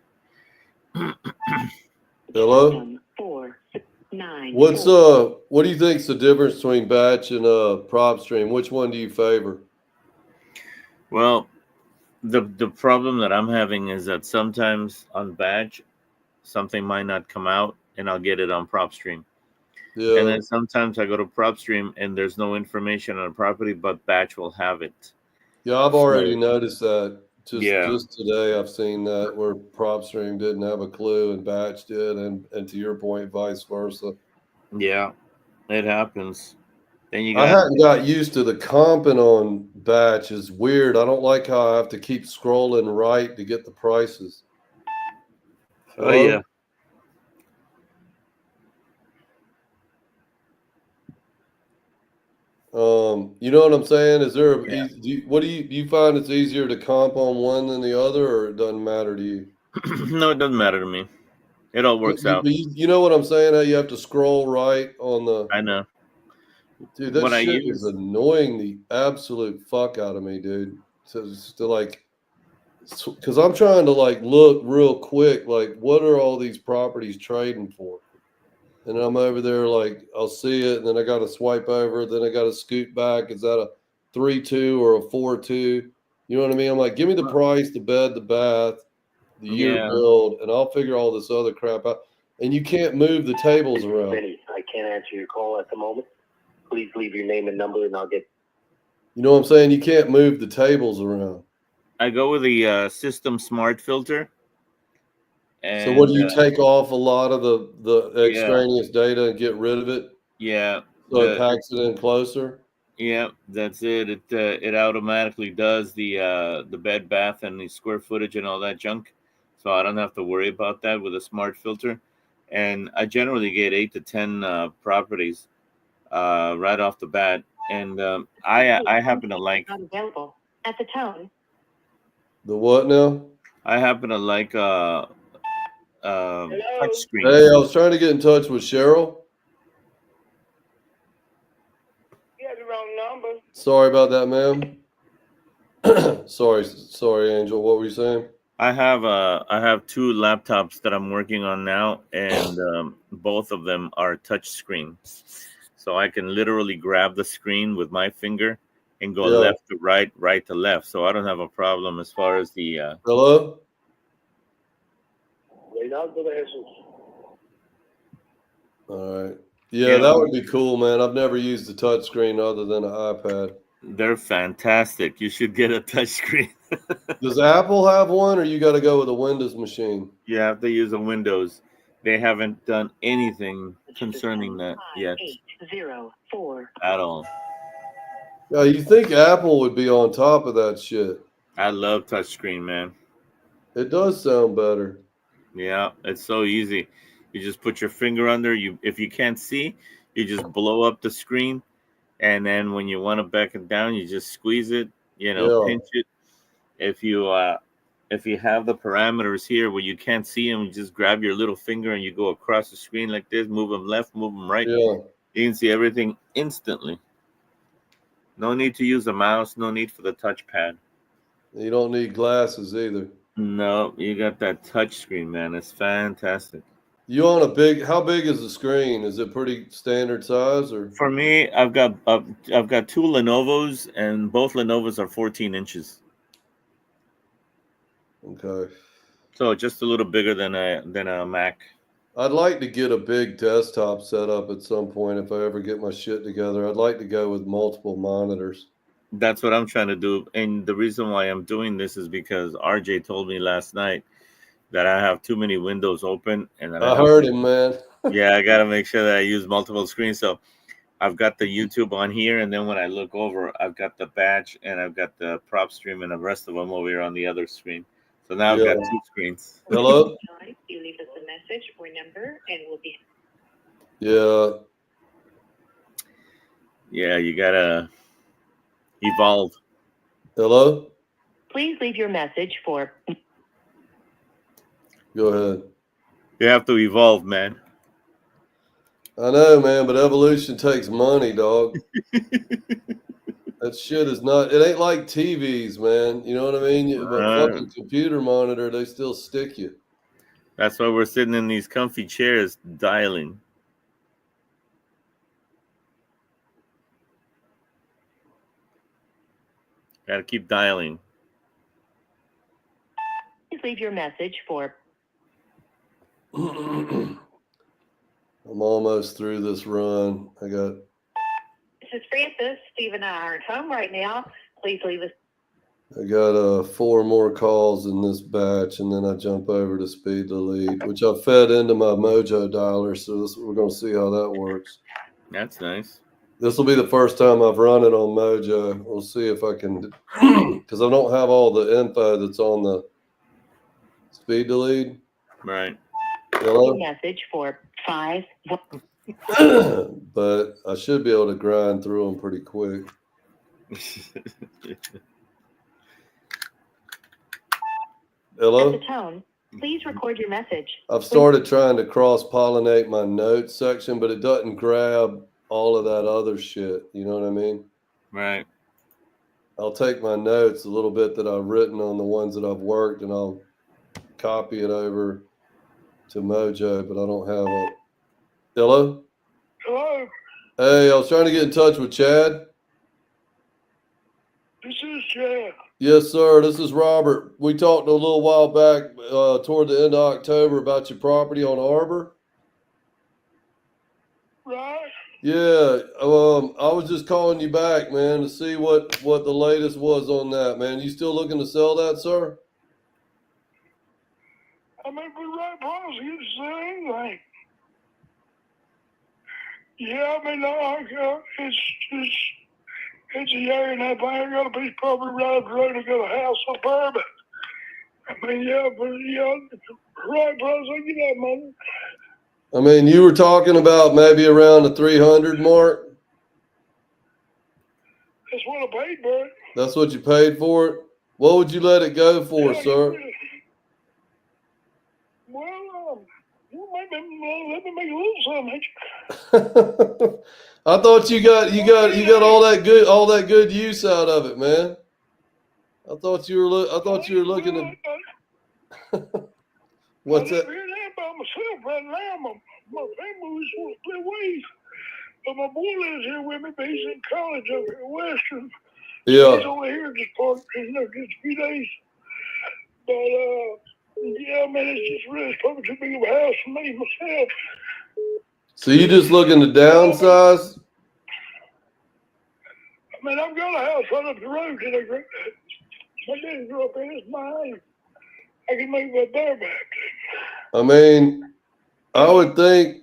Hello? 494. What do you think's the difference between Batch and PropStream? Which one do you favor? Well, the problem that I'm having is that sometimes on Batch, something might not come out, and I'll get it on PropStream. Yeah. And then sometimes I go to PropStream and there's no information on the property, but Batch will have it. Yeah, I've already noticed that. Yeah. Just today I've seen that where PropStream didn't have a clue and Batch did, and to your point, vice versa. Yeah, it happens. Then you I got hadn't got used to the comping on Batch. It's weird. I don't like how I have to keep scrolling right to get the prices. Oh yeah. You know what I'm saying? Is there do you find it's easier to comp on one than the other, or it doesn't matter to you? No, it doesn't matter to me. It all works out. You know what I'm saying? How you have to scroll right on the. I know. Dude, that What I shit is use, annoying the absolute fuck out of me, dude. To like, because I'm trying to, like, look real quick, like, what are all these properties trading for? And I'm over there, like, I'll see it, and then I got to swipe over, then I got to scoot back. Is that a 3.2 or a 4.2? You know what I mean? I'm like, give me the price, the bed, the bath, the year Yeah. build, and I'll figure all this other crap out. And you can't move the tables around. Benny, I can't answer your call at the moment. Please leave your name and number, and I'll get. You know what I'm saying? You can't move the tables around. I go with the System Smart Filter. And, so what do you take off a lot of the Yeah. extraneous data and get rid of it? Yeah. So it packs it in closer? Yeah, that's it. It automatically does the bed, bath, and the square footage and all that junk, so I don't have to worry about that with a smart filter. And I generally get 8 to 10 properties right off the bat. And I happen to like Not available. At the tone. The what now? I happen to like touch screen. Hey, I was trying to get in touch with Cheryl. You have the wrong number. Sorry about that, ma'am. sorry, Angel. What were you saying? I have 2 laptops that I'm working on now, and both of them are touch screens. So I can literally grab the screen with my finger and go left to right, right to left. So I don't have a problem as far as the. Hello? All right. Yeah, that would be cool, man. I've never used a touch screen other than an iPad. They're fantastic. You should get a touch screen. Does Apple have one, or you got to go with a Windows machine? You have to use a Windows. They haven't done anything concerning that yet. 804. At all. Yeah, you think Apple would be on top of that shit? I love touchscreen, man. It does sound better. Yeah, it's so easy. You just put your finger under. If you can't see, you just blow up the screen, and then when you want to back it down, you just squeeze it. Pinch it. If you if you have the parameters here where you can't see them, you just grab your little finger and you go across the screen like this, move them left, move them right. Yeah. You can see everything instantly. No need to use a mouse. No need for the touchpad. You don't need glasses either. No, you got that touch screen, man. It's fantastic. You on a big? How big is the screen? Is it pretty standard size or? For me, I've got two Lenovo's, and both Lenovo's are 14 inches. Okay. So just a little bigger than a Mac. I'd like to get a big desktop set up at some point if I ever get my shit together. I'd like to go with multiple monitors. That's what I'm trying to do. And the reason why I'm doing this is because RJ told me last night that I have too many windows open. And that I heard him, man. Yeah, I got to make sure that I use multiple screens. So I've got the YouTube on here. And then when I look over, I've got the batch and I've got the prop stream and the rest of them over here on the other screen. So now I've got two screens. Hello? You leave us a message or number and we'll be. Yeah. Yeah, you got to evolve. Hello? Please leave your message for. Go ahead. You have to evolve, man. I know, man, but evolution takes money, dog. That shit is not, it ain't like TVs, man. You know what I mean? A fucking computer monitor, they still stick you. That's why we're sitting in these comfy chairs dialing. Gotta keep dialing. Please leave your message for. I'm almost through this run. I got. This is Francis. Steve and I are at home right now. Please leave us. I got 4 more calls in this batch, and then I jump over to Speed the Lead, which I fed into my Mojo dialer. So we're going to see how that works. That's nice. This will be the first time I've run it on Mojo. We'll see if I can, because I don't have all the info that's on the Speed the Lead. Right. Hello? Message for 5. But I should be able to grind through them pretty quick. Hello? At the tone, please record your message. I've started trying to cross-pollinate my notes section, but it doesn't grab all of that other shit. You know what I mean? Right. I'll take my notes, a little bit that I've written on the ones that I've worked, and I'll copy it over to Mojo, but I don't have a... Hello? Hello, Hey, I was trying to get in touch with Chad. this is Chad. Yes, sir. This is Robert. We talked a little while back toward the end of October about your property on Arbor. Right? Yeah, I was just calling you back, man, to see what the latest was on that, man. You still looking to sell that, sir? I mean, for the right price, you can sell anything. Yeah, I mean, it's a year and a half. I ain't got a piece of property right up the road. I got a house suburban. I mean, yeah, but yeah, right price, I get that money. I mean, you were talking about maybe around the 300 mark. That's what I paid for it. That's what you paid for it? What would you let it go for, Yeah, sir? Well, you let me make a little something. I thought you got all that good use out of it, man. I thought you were looking to. What's that? I'm here now by myself right now. My family was supposed to play ways. But my boy lives here with me, but he's in college over at Western. Yeah. He's over here just for just a few days. But yeah, man, it's just really probably too big of a house for me myself. So you just looking to downsize? I mean, I've got a house right up the road that my daddy grew up in. It's mine. I can make that there back. I mean, I would think,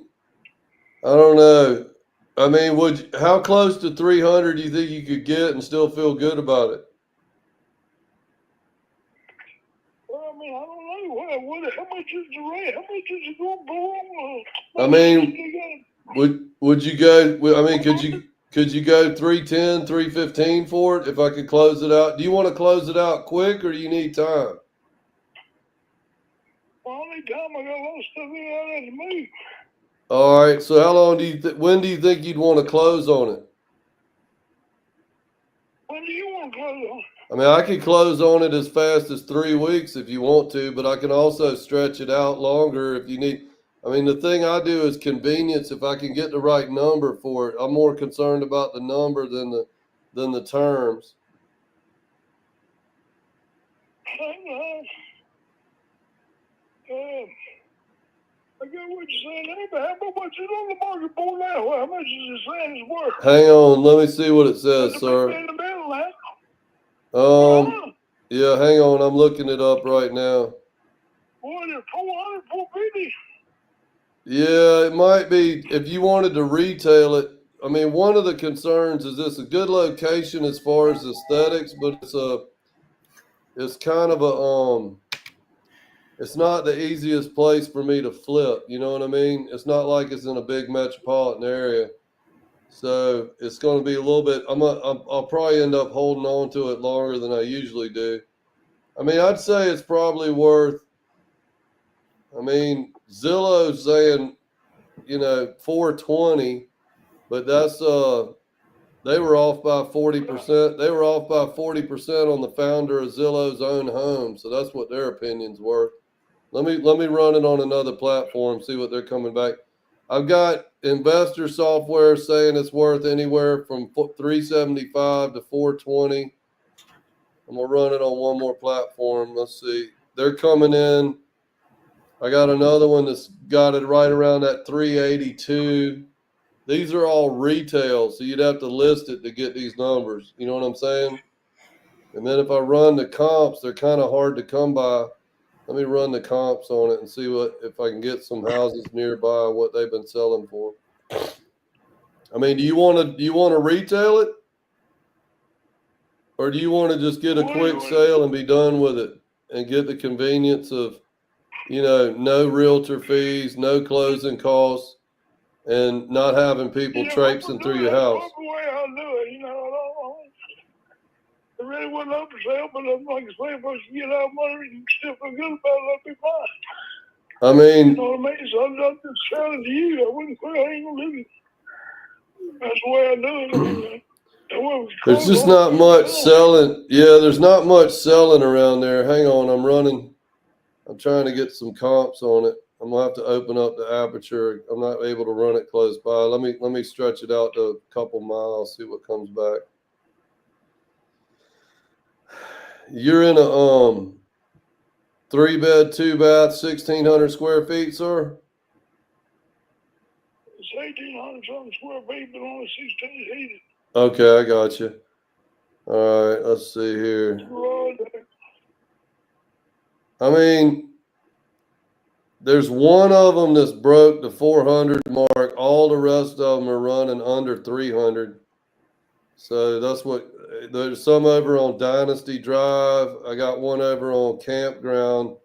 I don't know. I mean, how close to 300 do you think you could get and still feel good about it? Well, I mean, I don't know. How much is the rent? How much is it going for? I mean, would you go? I mean, could you go 310, 315 for it if I could close it out? Do you want to close it out quick or do you need time? Well, only time I got a lot of stuff in, I had to move. All right. So how long do you when do you think you'd want to close on it? When do you want to close on? I mean, I could close on it as fast as 3 weeks if you want to, but I can also stretch it out longer if you need. I mean, the thing I do is convenience. If I can get the right number for it, I'm more concerned about the number than the terms. I get what you're saying there, but how much is on the market for now? How much is it saying it's worth? Hang on, let me see what it says, sir. In the middle, man. Yeah, hang on, I'm looking it up right now. What is 400, 450? Yeah, it might be if you wanted to retail it. I mean, one of the concerns is this a good location as far as aesthetics, but it's kind of a it's not the easiest place for me to flip. You know what I mean? It's not like it's in a big metropolitan area. So it's going to be a little bit, I'll probably end up holding on to it longer than I usually do. I mean, I'd say it's probably worth, I mean, Zillow's saying, 420, but that's, they were off by 40%. They were off by 40% on the founder of Zillow's own home. So that's what their opinion's worth. Let me run it on another platform, see what they're coming back. I've got investor software saying it's worth anywhere from 375 to 420. I'm gonna run it on one more platform. Let's see. They're coming in. I got another one that's got it right around that 382. These are all retail, so you'd have to list it to get these numbers. You know what I'm saying? And then if I run the comps, they're kind of hard to come by. Let me run the comps on it and see if I can get some houses nearby what they've been selling for. I mean, do you want to retail it, or do you want to just get a quick sale and be done with it and get the convenience of, no realtor fees, no closing costs, and not having people traipsing through your house? That's the way I'll do it. It really wasn't up for sale, but I'm like I say, if I can get out money and still feel good about it, that'd be fine. I mean, you know what I mean? So I'm not just selling to you. I wouldn't say I ain't gonna do it. That's the way I do it. There's just not much selling. Yeah, there's not much selling around there. Hang on, I'm trying to get some comps on it. I'm gonna have to open up the aperture. I'm not able to run it close by. Let me stretch it out to a couple miles, see what comes back. You're in a 3-bed, 2-bath, 1,600 square feet, sir? It's 1,800 something square feet, but only 16 heated. Okay, I got you. All right, let's see here. I mean, there's one of them that's broke the 400 mark. All the rest of them are running under 300. So that's what, there's some over on Dynasty Drive. I got one over on Campground.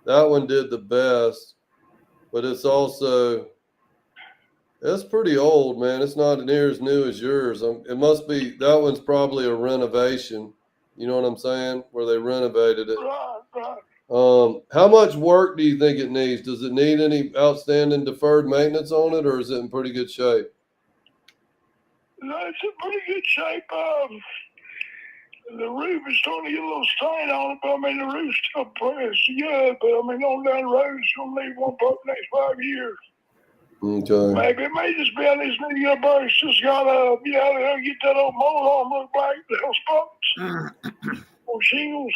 That one did the best, but it's also, it's pretty old, man. It's not near as new as yours. It must be, that one's probably a renovation. You know what I'm saying? Where they renovated it. How much work do you think it needs? Does it need any outstanding deferred maintenance on it, or is it in pretty good shape? No, it's in pretty good shape. The roof is starting to get a little stain on it, but I mean, the roof's still pretty good. But I mean, on down the road, it's going to need one part the next 5 years. Okay. Maybe it may just be on these new birds. Just got to be out there, get that old mold on, look like the hell spots or shingles.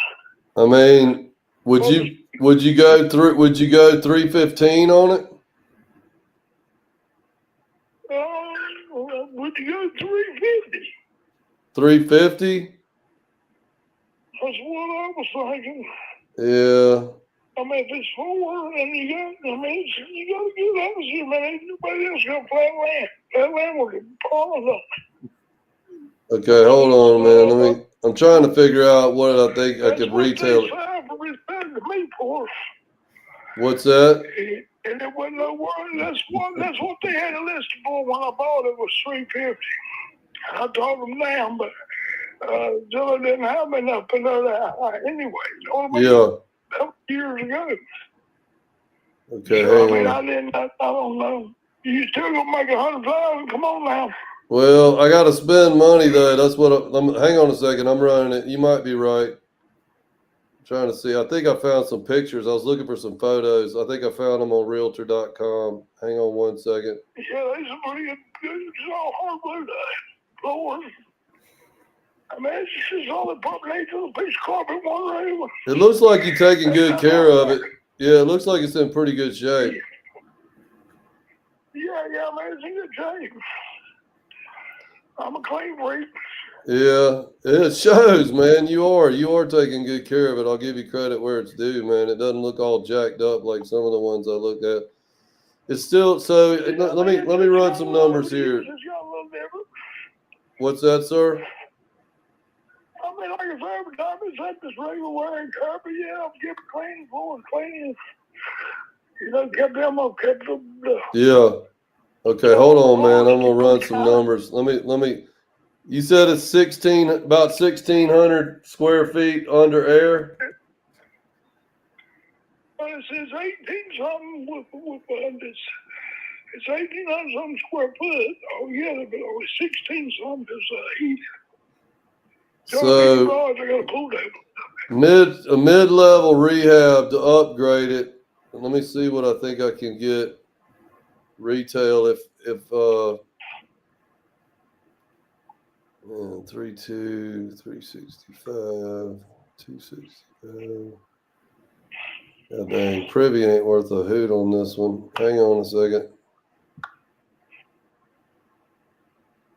I mean, would you go 315 on it? Would you go 350? 350? That's what I was thinking. Yeah. I mean, if it's 4 and you got to get that shit, man. Ain't nobody else gonna plant land. That land will get paused up. Okay, hold on, man. I'm trying to figure out what I think I could retail it. What's that? And it wasn't no word. That's what they had a list for when I bought it was 350. I told them down, but Zillow didn't have enough to know that high anyway. You know what I mean? Yeah. That was years ago. Okay, So, hang on. I don't know. You still gonna make 100,000? Come on now. Well, I got to spend money though. That's what hang on a second. I'm running it. You might be right. I'm trying to see. I think I found some pictures. I was looking for some photos. I think I found them on realtor.com. Hang on one second. Yeah, they some pretty good. It's all hardwood floors. I mean, it's just all the property on a piece of carpet, one room. It looks like you're taking good care of it. Yeah, it looks like it's in pretty good shape. Yeah, man, it's in good shape. I'm a clean freak. Yeah, it shows, man. You are taking good care of it. I'll give you credit where it's due, man. It doesn't look all jacked up like some of the ones I looked at. It's still so. Let me run some numbers here. What's that, sir? I mean, like I said, every time it's at this regular wearing carpet, yeah, I'm getting clean, floor clean. You know, kept them. Yeah. Okay, hold on, man. I'm gonna run some numbers. Let me. You said it's about 1,600 square feet under air. It says 18 something with this. It's 1,800 something square foot. Oh yeah, but only 16 something is heat. So I got a pool table. a mid-level rehab to upgrade it. Let me see what I think I can get retail if 3.2, 365, 265. God dang, Privy ain't worth a hoot on this one. Hang on a second.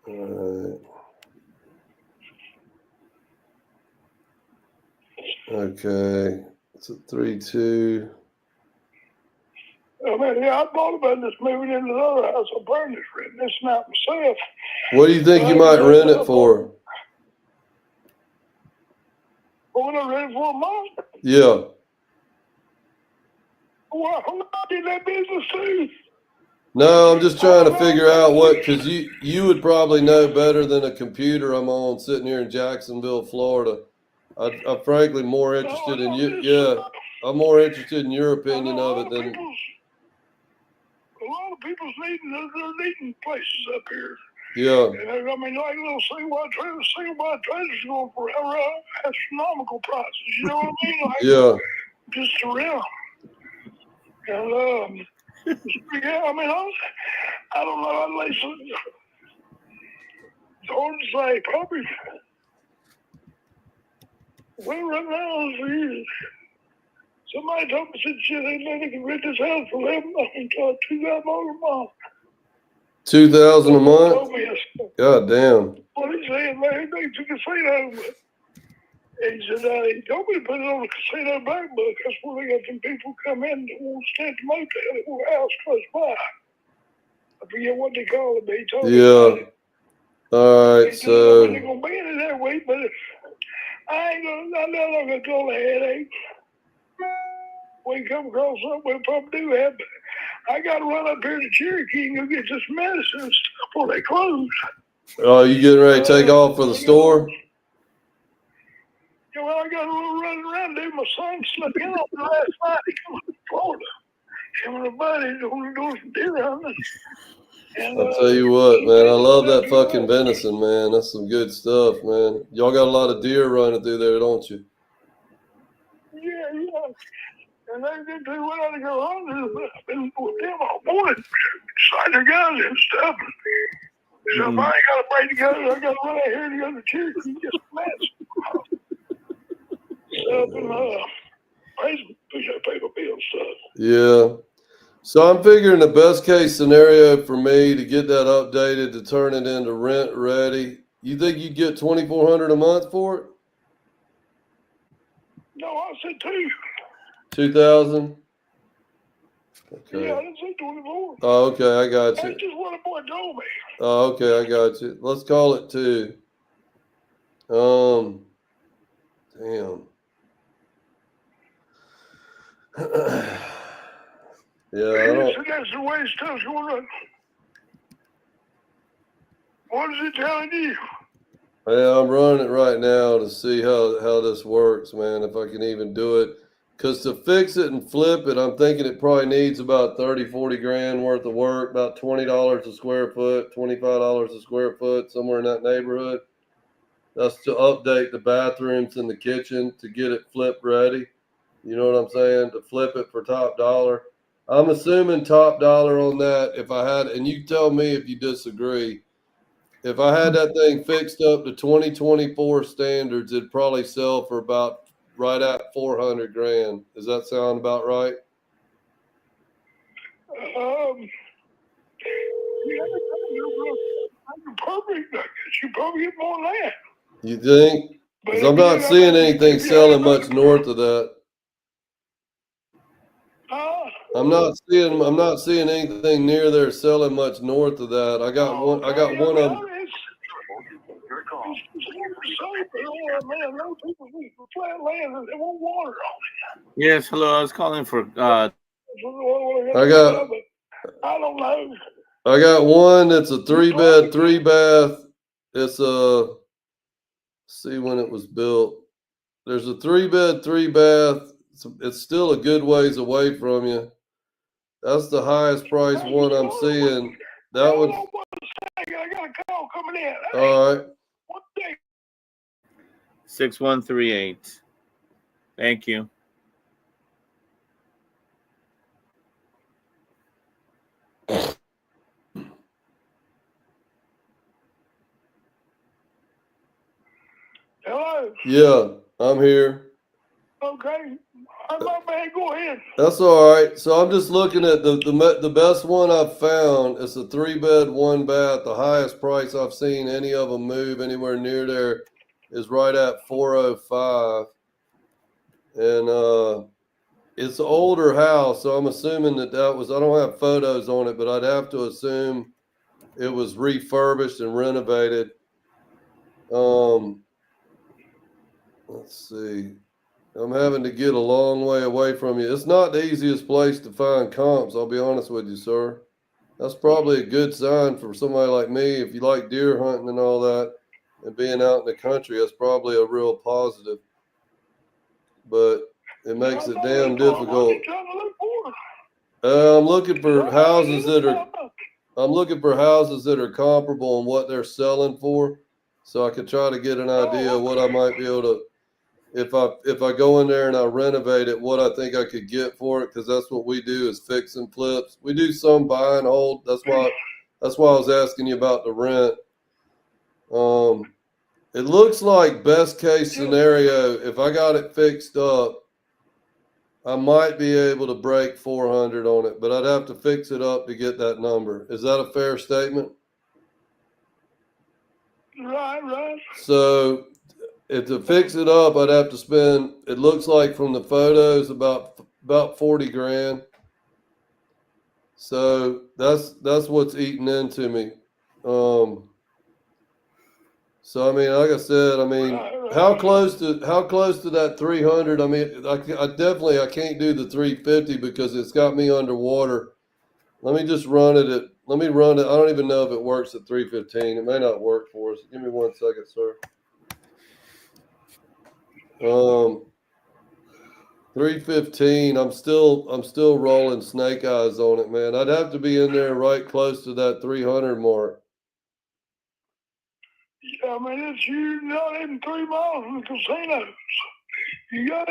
All right. Okay, it's a 3.2. I mean, yeah, I thought about this moving into the other house. I burned this rent this night myself. What do you think you might rent it for? What would I rent it for a month? Yeah. Well, I'm not in that business too. No, I'm just trying to figure out because you would probably know better than a computer I'm on sitting here in Jacksonville, Florida. I'm frankly more interested in you. Yeah, I'm more interested in your opinion of it than. A lot of people's needing places up here. Yeah. And I mean, like little single-wide trailers going for astronomical prices. You know what I mean? Like, yeah. Just around. And yeah, I mean, I don't know. I'd say it's hard to say. Probably. Well, right now, somebody told me, said, shit, they can rent this house for $2,000 a month. 2,000 a month? God damn. Well, he said, man, they took a casino. And he said, he told me to put it on the casino bank book. That's where they got some people come in that won't stay at the motel, that will house close by. I forget what they call it, but he told me. Yeah. All right, so. They're going to be in it that week, but I'm not going to call a headache. We come across something, we'll probably do that, but I got to run up here to Cherokee and go get this medicine and stuff before they close. Oh, you getting ready to take off for the store? Yeah, well, I got to run around, dude. My son slept in on me last night. He come from Florida. Him and a buddy going to do some deer hunting. I'll tell you what, man, I love that fucking venison, man. That's some good stuff, man. Y'all got a lot of deer running through there, don't you? Yeah. And they did do well to go hunting. I've been with them all morning, signed their guns and stuff. So if I ain't got to break the guns, I got to run out here to go to Cherokee and get some medicine. Pay my bill stuff. Yeah. So I'm figuring the best case scenario for me to get that updated to turn it into rent ready. You think you get $2,400 a month for it? No, I said 2. 2,000. Okay. Yeah, I didn't say 24. Oh, okay, I got you. That's just what a boy told me. Oh, okay, I got you. Let's call it 2. Damn. Yeah, I don't. That's the way stuff's going on. What is it telling you? Yeah, I'm running it right now to see how this works, man. If I can even do it. Because to fix it and flip it, I'm thinking it probably needs about 30, 40 grand worth of work, about $20 a square foot, $25 a square foot, somewhere in that neighborhood. That's to update the bathrooms and the kitchen to get it flip ready. You know what I'm saying? To flip it for top dollar. I'm assuming top dollar on that. If I had, and you tell me if you disagree, if I had that thing fixed up to 2024 standards, it'd probably sell for about right at 400 grand. Does that sound about right? You probably get more than that. You think? Because I'm not seeing anything selling much north of that. I'm not seeing anything near there selling much north of that. I got one of them. Your call. Yes, hello. I was calling for. I don't know. I got one that's a 3-bed, 3-bath. It's a, see when it was built. There's a 3-bed, 3-bath. It's still a good ways away from you. That's the highest price one I'm seeing. That would. I got a call coming in. All right. 6138. Thank you. Hello. Yeah, I'm here. Okay. My bad. Go ahead. That's all right. So I'm just looking at the best one I've found. It's a 3-bed, 1-bath. The highest price I've seen any of them move anywhere near there is right at 405. And it's an older house, so I'm assuming that was. I don't have photos on it, but I'd have to assume it was refurbished and renovated. Let's see. I'm having to get a long way away from you. It's not the easiest place to find comps, I'll be honest with you, sir. That's probably a good sign for somebody like me. If you like deer hunting and all that and being out in the country, that's probably a real positive. But it makes it damn difficult. I'm looking for houses that are comparable in what they're selling for, so I could try to get an idea of what I might be able to, if I go in there and I renovate it, what I think I could get for it, because that's what we do is fix and flips. We do some buy and hold. That's why I was asking you about the rent. It looks like best case scenario, if I got it fixed up, I might be able to break 400 on it, but I'd have to fix it up to get that number. Is that a fair statement? Right. So to fix it up, I'd have to spend, it looks like from the photos, about 40 grand. So that's what's eating into me. So I mean, like I said, I mean, how close to that 300? I mean, I definitely can't do the 350 because it's got me underwater. Let me run it. I don't even know if it works at 315. It may not work for us. Give me 1 second, sir. 315. I'm still rolling snake eyes on it, man. I'd have to be in there right close to that 300 mark. Yeah, I mean, you're not even 3 miles from the casinos. It's got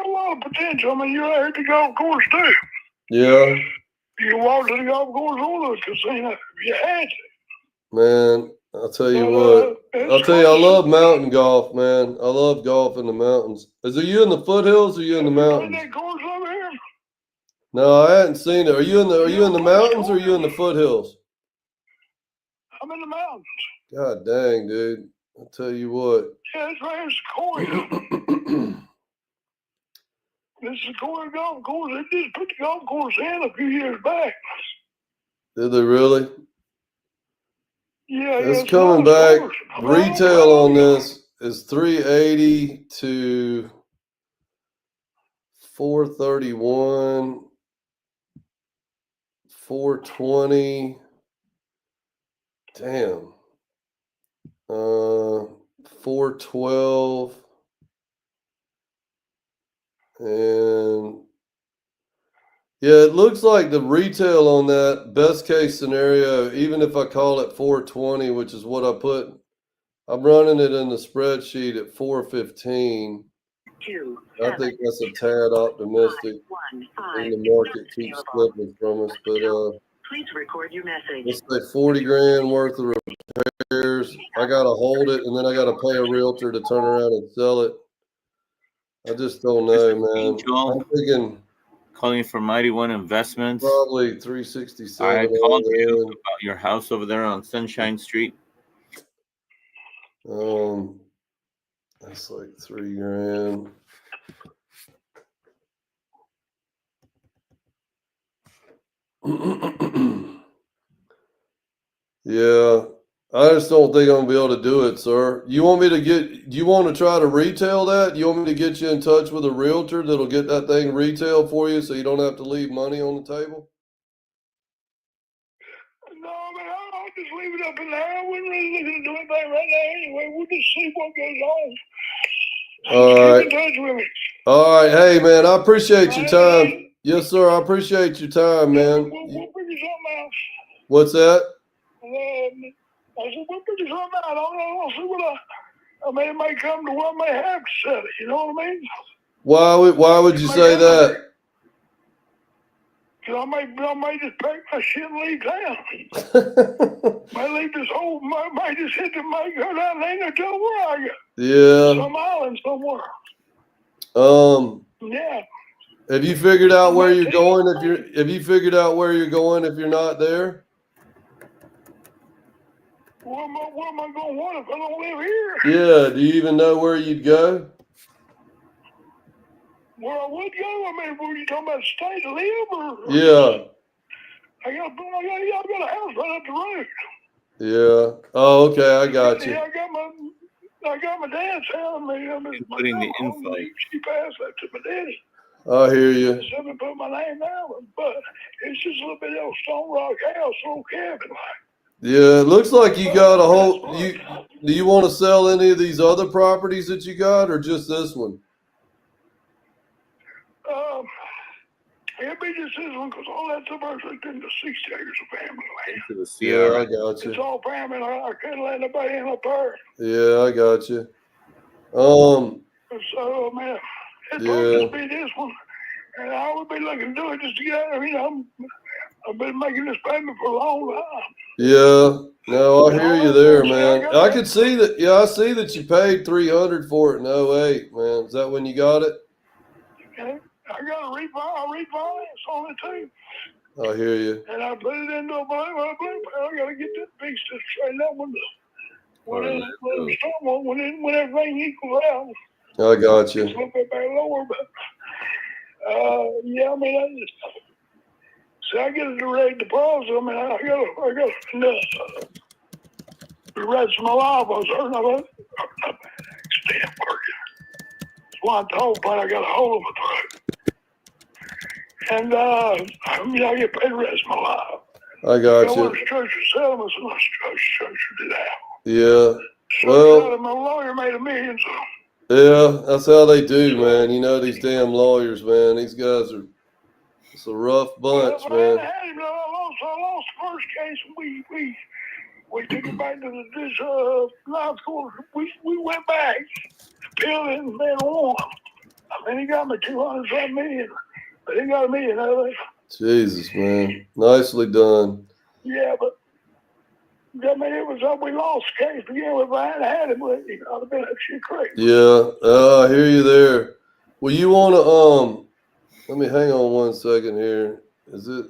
a lot of potential. I mean, you're out here at the golf course too. Yeah. You can walk to the golf course or the casino if you had to. Man, I'll tell you what. I love mountain golf, man. I love golf in the mountains. Are you in the foothills or are you in the mountains? That course over here? No, I hadn't seen it. Are you in the mountains or are you in the foothills? I'm in the mountains. God dang, dude. I'll tell you what. Yeah, it's right here, Sequoia. This is Sequoia Golf Course. They just put the golf course in a few years back. Did they really? Yeah, it's coming back. Retail on this is 380 to 431, 420. Damn. 412. And yeah, it looks like the retail on that best case scenario, even if I call it 420, which is what I put, I'm running it in the spreadsheet at 415. I think that's a tad optimistic. And the market keeps slipping from us, but Please record your message. let's say 40 grand worth of repairs. I gotta hold it, and then I gotta pay a realtor to turn around and sell it. I just don't know, man. I'm thinking Calling from Mighty One Investments. probably 367. I called you about your house over there on Sunshine Street. That's like 3 grand. Yeah, I just don't think I'm gonna be able to do it, sir. Do you want to try to retail that? Do you want me to get you in touch with a realtor that'll get that thing retailed for you so you don't have to leave money on the table? No, man, I'll just leave it up in there. I wasn't really looking to do anything right now anyway. We'll just see what goes on. All Just right. keep in touch with me. All right. Hey, man, I appreciate your time. Yes, sir. I appreciate your time, man. We'll figure something out. What's that? I said, we'll figure something out. I'll see what I mean, it may come to what I may have to sell it. You know what I mean? Why would you say that? Because I may just pack my shit and leave town. Might leave this whole, might just hit the, might go down there and tell where I go. Yeah. Some island somewhere. Yeah. Have you figured out where you're going have you figured out where you're going if you're not there? Where am I going to want if I don't live here? Yeah. Do you even know where you'd go? Where I would go? I mean, were you talking about stay to live or? Yeah. I got a house right up the road. Yeah. Oh, okay. I got you. Yeah, I got my dad's house. Putting the info. She passed that to my daddy. I hear you. Someone put my name down, but it's just a little bit of stone rock house, little cabin. Yeah, it looks like you got a whole. Do you want to sell any of these other properties that you got, or just this one? It'd be just this one because all that's virtually into 60 acres of family land. Yeah, I got you. It's all family. I couldn't let nobody in up there. Yeah, I got you. So, man, it'd probably just be this one. And I would be looking to do it just to get out. I mean, I've been making this payment for a long time. Yeah, no, I hear you there, man. I could see that. Yeah, I see that you paid $300 for it in 08, man. Is that when you got it? Okay. I got a refinance on it too. I hear you. And I put it into a blue. I got to get that fixed to straighten that one. When everything equals out. I got you. It's a little bit back lower, but yeah, I mean, I get a direct deposit. I mean, I got the rest of my life. I was hurting about stand working. That's why I told but I got a hold of my throat. And I mean, I get paid the rest of my life. I got you. I want to structure settlements and I structured it out. Yeah. So my lawyer made $1 million. Yeah, that's how they do, man. You know these damn lawyers, man. These guys are. It's a rough bunch, man. I lost the first case. We took it back to this life court. We went back, appealed it, and then won. I mean, he got me 200 million, but he got $1 million out of it. Jesus, man, nicely done. Yeah, but I mean, it was we lost the case again. If I had had him, I'd have been that shit crazy. Yeah, I hear you there. Well, you want to let me hang on one second here. Is it?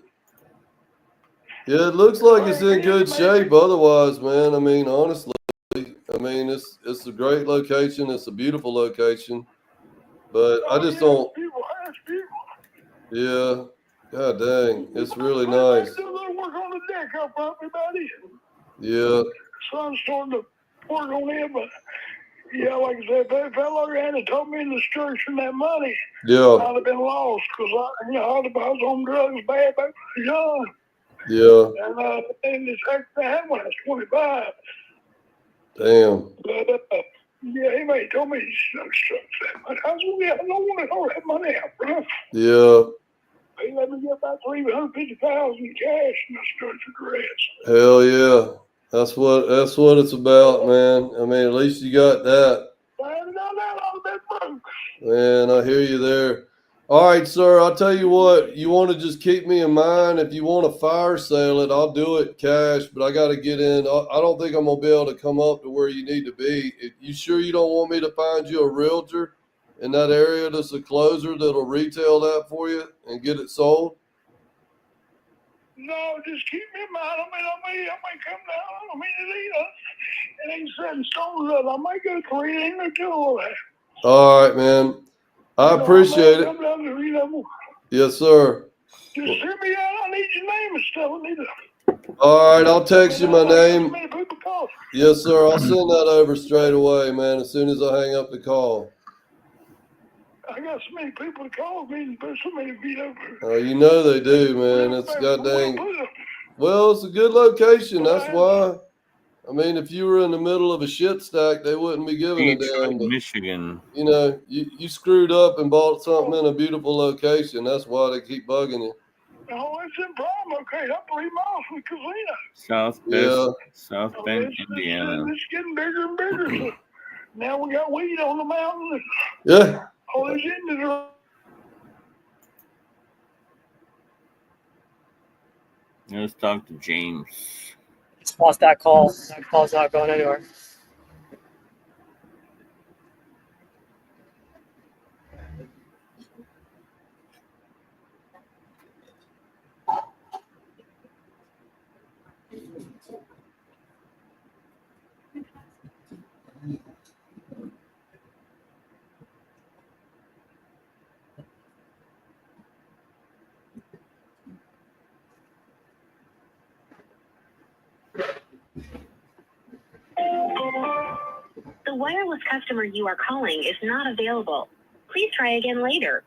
Yeah, it looks like it's in good shape. Otherwise, man, I mean, honestly, I mean, it's a great location. It's a beautiful location, but I just don't. Yeah, god dang, it's really nice. Do a little work on the deck up front, everybody. Yeah. Sun's starting to work on it, but yeah, like I said, if that lawyer hadn't told me the structure and that money, yeah, I'd have been lost because I was on drugs bad back when I was young. Yeah. And this that when I was 25. Damn. But Yeah, he may told me he struck that much. I said, yeah, I don't want all that money out, bro. Yeah. He let me get about $350,000 cash and I structured the rest. Hell yeah. That's what it's about, man. I mean, at least you got that. If I hadn't done that, I would have been broke. Man, I hear you there. All right, sir. I'll tell you what. You want to just keep me in mind. If you want to fire sale it, I'll do it cash. But I got to get in. I don't think I'm gonna be able to come up to where you need to be. You sure you don't want me to find you a realtor in that area that's a closer that'll retail that for you and get it sold? No, just keep me in mind. I may come down. I mean, it ain't set in stone. I might go 3 ain't no do all that. All right, man. I appreciate it. Come down to Reno. Yes, sir. Just send me out. I need your name and stuff. I need to. All right, I'll text you my name. Many people call. Yes, sir. I'll send that over straight away, man, as soon as I hang up the call. I got so many people to call me and put so many feet over. Oh, you know they do, man. It's goddamn. Well, it's a good location. That's why. I mean, if you were in the middle of a shit stack, they wouldn't be giving a damn. But, Michigan. you know, you screwed up and bought something in a beautiful location. That's why they keep bugging you. Oh, it's in Palm. Okay, I'm 3 miles from the casino. South Bend, Indiana. It's getting bigger and bigger. So now we got weed on the mountain. Yeah. All these Indians are. Let's talk to James. Just lost that call. That call's not going anywhere. The wireless customer you are calling is not available. Please try again later.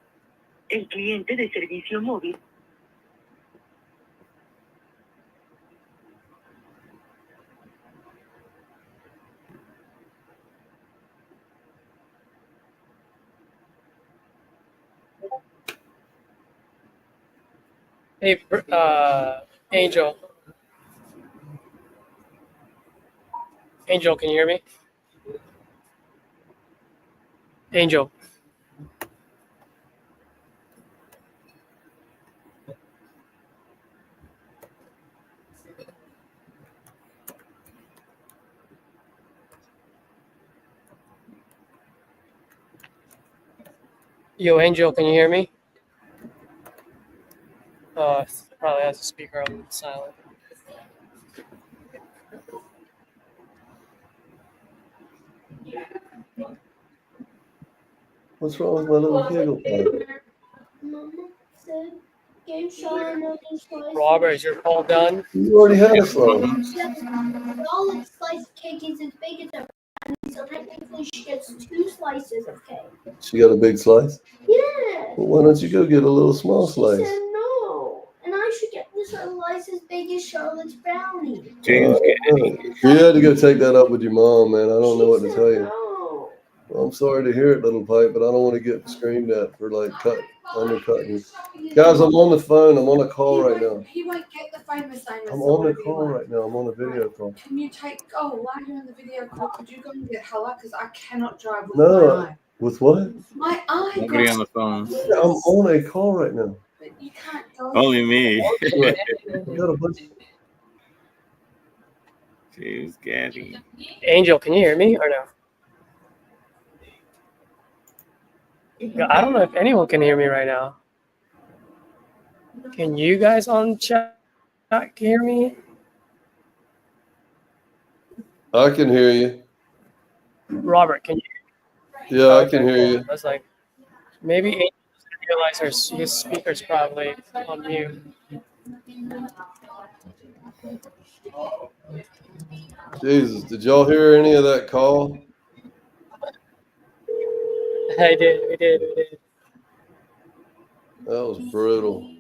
El cliente de servicio móvil. Hey, Angel. Angel, can you hear me? Angel. Yo, Angel, can you hear me? Probably has a speaker on silent. What's wrong with my little giggle pad? Mama said, give Sean another slice. Robert, is your call done? You already had a slice. Solid slice of cake is as big as a brownie, so technically she gets 2 slices of cake. She got a big slice? Yeah. Well, why don't you go get a little small slice? She said no. And I should get this slice as big as Charlotte's brownie. James, you had to go take that up with your mom, man. I don't know what to tell you. No. Well, I'm sorry to hear it, little pipe, but I don't want to get screamed at for like undercutting you. Guys, I'm on the phone. I'm on a call right now. He won't get the phone with Simon. I'm on the call right now. I'm on a video call. Can you while you're on the video call, could you go and get Hella? Because I cannot drive with No, my eye. with what? My eye. Nobody on the phone. I'm on a call right now. But you can't go. Only me. I got a bunch. James Gaddy. Angel, can you hear me or no? I don't know if anyone can hear me right now. Can you guys on chat hear me? I can hear you. Robert, can you? Yeah, I can hear you. I was like, maybe Angel doesn't realize his speaker's probably on mute. Jesus, did y'all hear any of that call? I did, we did. That was brutal.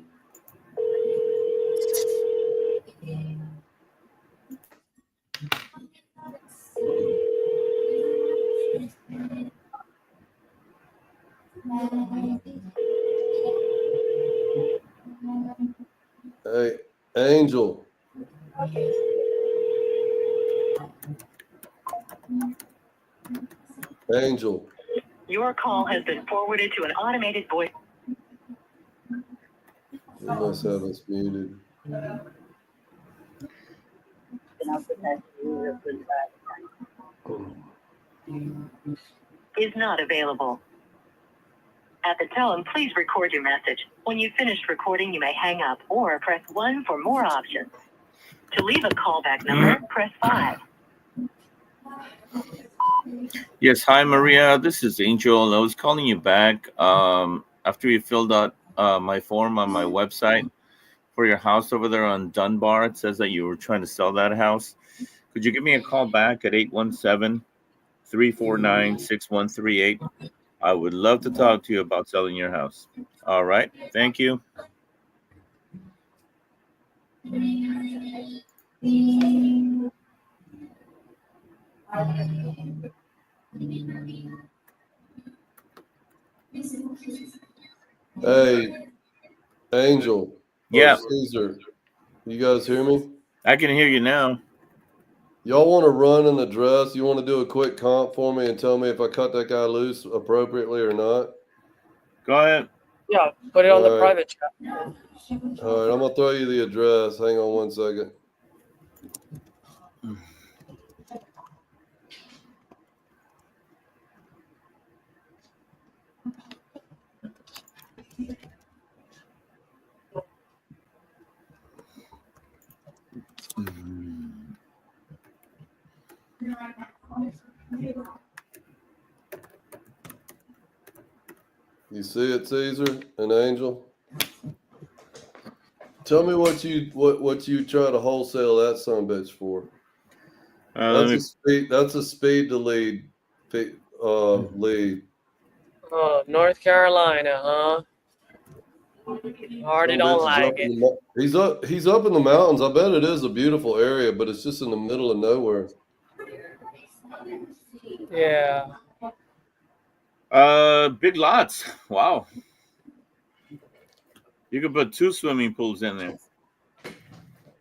Hey, Angel. Angel. Your call has been forwarded to an automated voice. We must have us muted. Is not available. At the tone, please record your message. When you've finished recording, you may hang up or press 1 for more options. To leave a callback number, press 5. Yes, hi Maria. This is Angel. I was calling you back after you filled out my form on my website for your house over there on Dunbar. It says that you were trying to sell that house. Could you give me a call back at 817-349-6138? I would love to talk to you about selling your house. All right. Thank you. Hey, Angel. Yeah. Or Caesar. You guys hear me? I can hear you now. Y'all want to run an address? You want to do a quick comp for me and tell me if I cut that guy loose appropriately or not? Go ahead. Yeah, put it on the All right. private chat. All right, I'm gonna throw you the address. Hang on 1 second. You see it, Caesar and Angel? Tell me what you try to wholesale that son of a bitch for. That's a speed to lead lead. Oh, North Carolina, huh? Already don't like it. He's up in the mountains. I bet it is a beautiful area, but it's just in the middle of nowhere. Yeah. Big lots. Wow. You could put 2 swimming pools in there.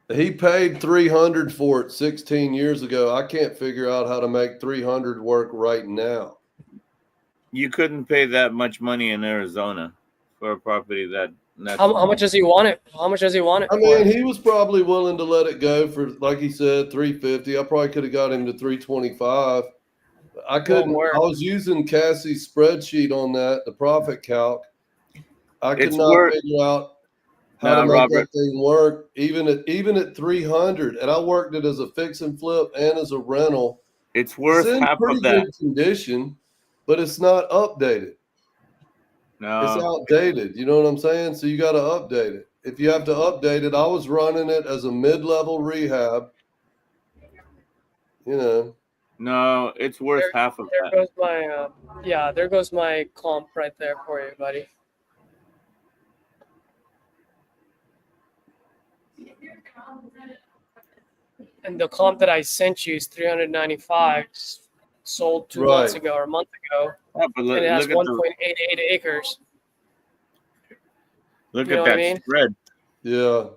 He paid $300 for it 16 years ago. I can't figure out how to make $300 work right now. You couldn't pay that much money in Arizona for a property that. How much does he want it? How much does he want it? I mean, he was probably willing to let it go for, like he said, $350. I probably could have got him to $325. I couldn't. I was using Cassie's spreadsheet on that, the profit calc. I could not figure out how to make that thing work, even at 300. And I worked it as a fix and flip and as a rental. It's worth half of that. Good condition, but it's not updated. No, it's outdated. You know what I'm saying? So you got to update it. If you have to update it, I was running it as a mid-level rehab. You know. No, it's worth half of that. There goes my there goes my comp right there for you, buddy. And the comp that I sent you is 395, sold 2 months ago or a month ago, and it has 1.88 acres. Look at that spread. Yeah.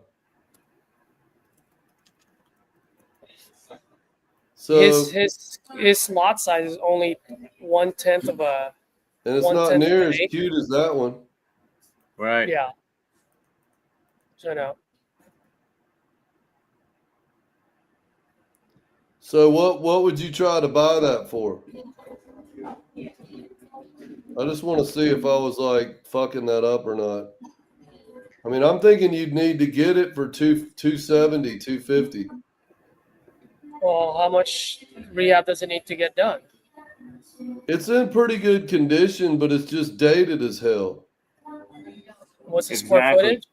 So his lot size is only 1/10 of a. And it's not near as cute as that one. Right. Yeah. So no. So what would you try to buy that for? I just want to see if I was like fucking that up or not. I mean, I'm thinking you'd need to get it for 270, 250. Well, how much rehab does it need to get done? It's in pretty good condition, but it's just dated as hell. What's the square footage?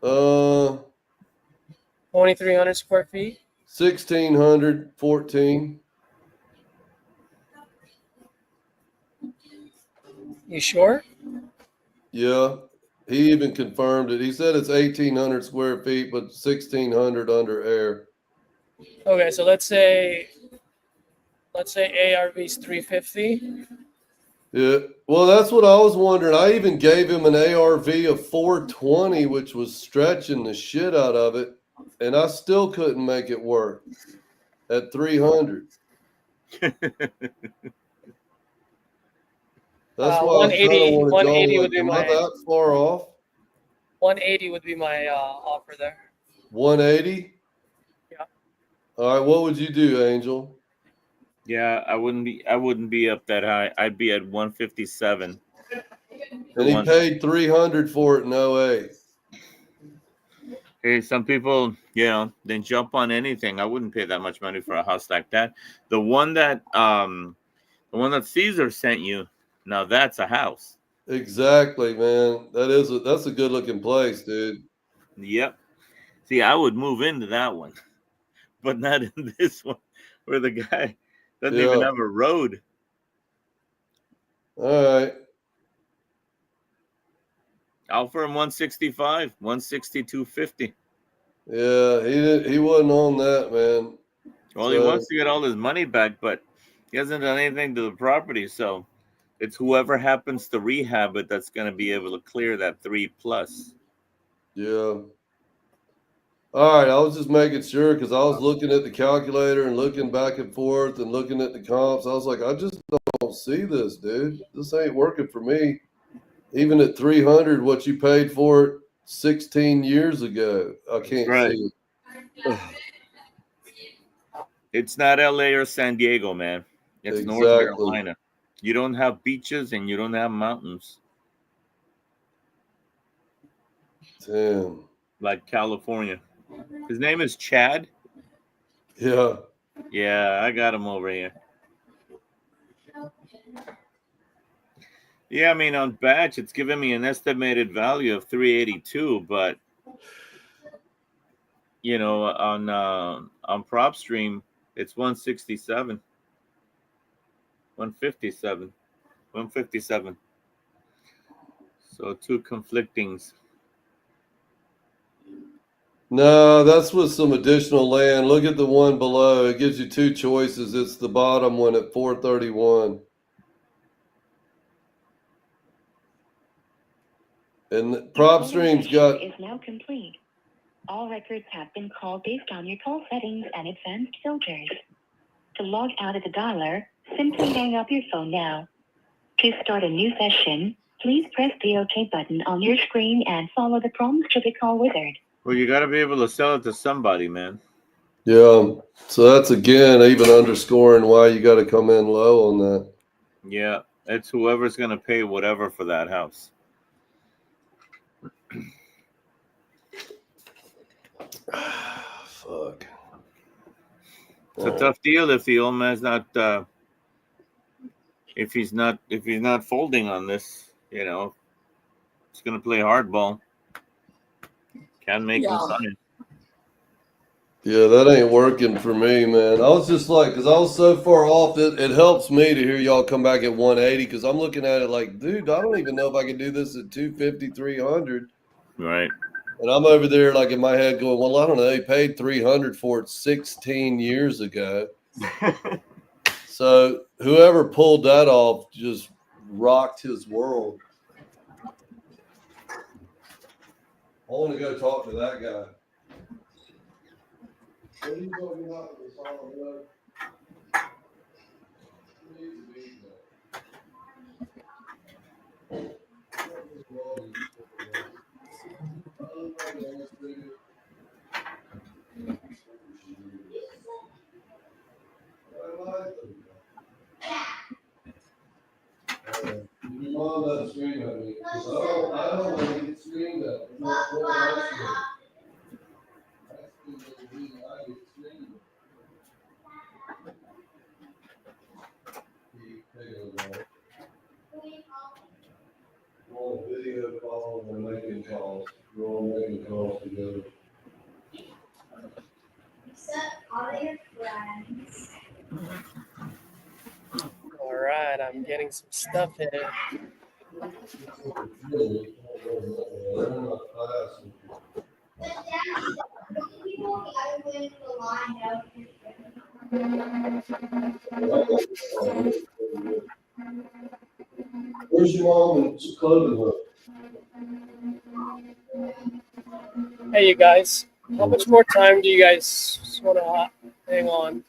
2,300 square feet. 1,600, 14. You sure? Yeah, he even confirmed it. He said it's 1,800 square feet, but 1,600 under air. Okay, so let's say ARV is 350. Yeah. Well, that's what I was wondering. I even gave him an ARV of 420, which was stretching the shit out of it, and I still couldn't make it work at 300. That's why I kind of 180 wanted 180 y'all, would like, be am I my that far off? 180 would be my offer there. 180? Yeah. All right, what would you do, Angel? Yeah, I wouldn't be up that high. I'd be at 157. And he paid 300 for it in 08. Hey, some people, then jump on anything. I wouldn't pay that much money for a house like that. The one that Caesar sent you, now that's a house. Exactly, man. That's a good looking place, dude. Yep. See, I would move into that one, but not in this one, where the guy doesn't even have a road. All right. I'll offer him 165, 160, 250. Yeah, he wasn't on that, man. Well, he wants to get all his money back, but he hasn't done anything to the property, so it's whoever happens to rehab it that's going to be able to clear that 3+. Yeah. All right, I was just making sure because I was looking at the calculator and looking back and forth and looking at the comps. I was like, I just don't see this, dude. This ain't working for me. Even at 300, what you paid for it 16 years ago, I can't see it. It's not LA or San Diego, man. It's North Carolina. You don't have beaches and you don't have mountains. Damn. Like California. His name is Chad. Yeah. Yeah, I got him over here. Yeah, I mean, on Batch, it's giving me an estimated value of 382, but on PropStream, it's 167, 157, 157. So two conflictings. No, that's with some additional land. Look at the one below. It gives you two choices. It's the bottom one at 431. And PropStream's got is now complete. All records have been called based on your call settings and advanced filters. To log out of the dialer, simply hang up your phone now. To start a new session, please press the OK button on your screen and follow the prompts to the call wizard. Well, you got to be able to sell it to somebody, man. Yeah. So that's again even underscoring why you got to come in low on that. Yeah, it's whoever's going to pay whatever for that house. Fuck. It's a tough deal if the old man's not if he's not folding on this, it's gonna play hardball. Can't make him sign. Yeah, that ain't working for me, man. I was just like, because I was so far off, it helps me to hear y'all come back at 180 because I'm looking at it like, dude, I don't even know if I can do this at 250, 300. Right. And I'm over there like in my head going, well, I don't know. They paid 300 for it 16 years ago. So whoever pulled that off just rocked his world. I want to go talk to that guy. What are you talking about with the solid road? Your mom doesn't scream at me. I don't want to get screamed at. On a video call and making calls. We're all making calls together. All your friends. All right, I'm getting some stuff here. Where's your mom and some clothing hook? Hey, you guys. How much more time do you guys want to hang on?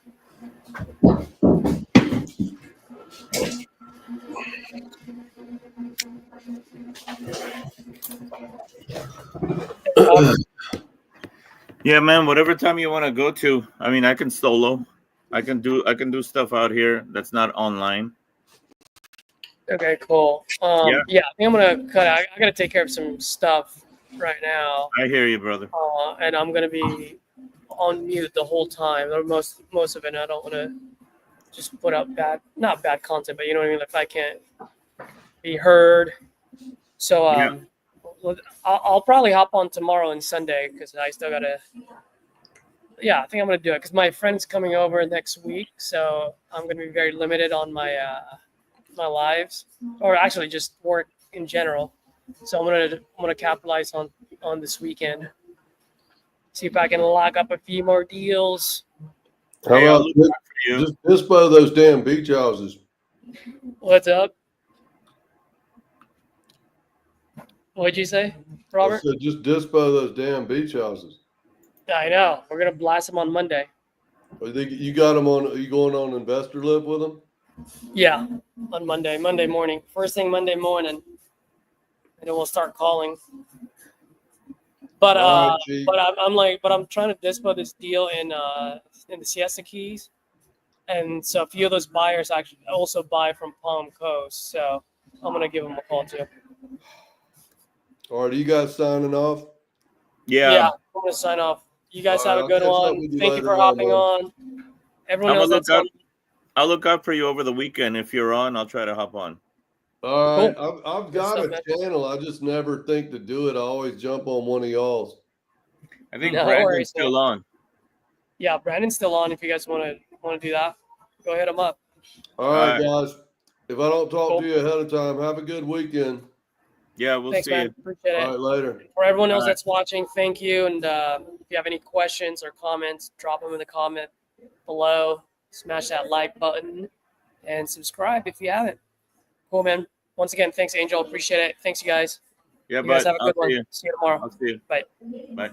Yeah, man. Whatever time you want to go to. I mean, I can solo. I can do stuff out here that's not online. Okay, cool. Yeah. Yeah, I think I'm gonna cut out. I gotta take care of some stuff right now, I hear you, brother. and I'm gonna be on mute the whole time, or most of it. I don't want to just put up not bad content, but you know what I mean. If I can't be heard, so Yeah. I'll probably hop on tomorrow and Sunday because I still gotta. Yeah, I think I'm gonna do it because my friend's coming over next week, so I'm gonna be very limited on my my lives, or actually just work in general. So I'm gonna capitalize on this weekend. See if I can lock up a few more deals. How Hey, I'll about look out for you. just dispo those damn beach houses? What's up? What'd you say, I Robert? said just dispo those damn beach houses. I know. We're gonna blast them on Monday. I think you got them on. Are you going on investor lib with them? Yeah, on Monday morning. First thing Monday morning, and then we'll start calling. But All right, Chief. I'm trying to dispo this deal in the Siesta Keys, and so a few of those buyers actually also buy from Palm Coast. So I'm gonna give them a call too. All right, are you guys signing off? Yeah, I'm gonna sign off. You guys All have right, a good I'll catch up one. with you Thank you later for on, hopping man. on. Everyone I'm else gonna that's on. I'll look out for you over the weekend. If you're on, I'll try to hop on. All right, Cool. I've Good got stuff, a man. channel. I just never think to do it. I always jump on one of y'all's. I think No Brandon's worries, still man. on. Yeah, Brandon's still on. If you guys want to do that, go hit him up. All right, All right. guys. If I don't talk Cool. to you ahead of time, have a good weekend. Yeah, we'll Thanks, see man. you. Appreciate All it. right, later. For everyone else All right. that's watching, thank you. And if you have any questions or comments, drop them in the comment below. Smash that like button and subscribe if you haven't. Cool, man. Once again, thanks, Angel. Appreciate it. Thanks, you guys. Yeah, You guys bud. have a I'll good one. see you. See you tomorrow. I'll see you. Bye. Bye.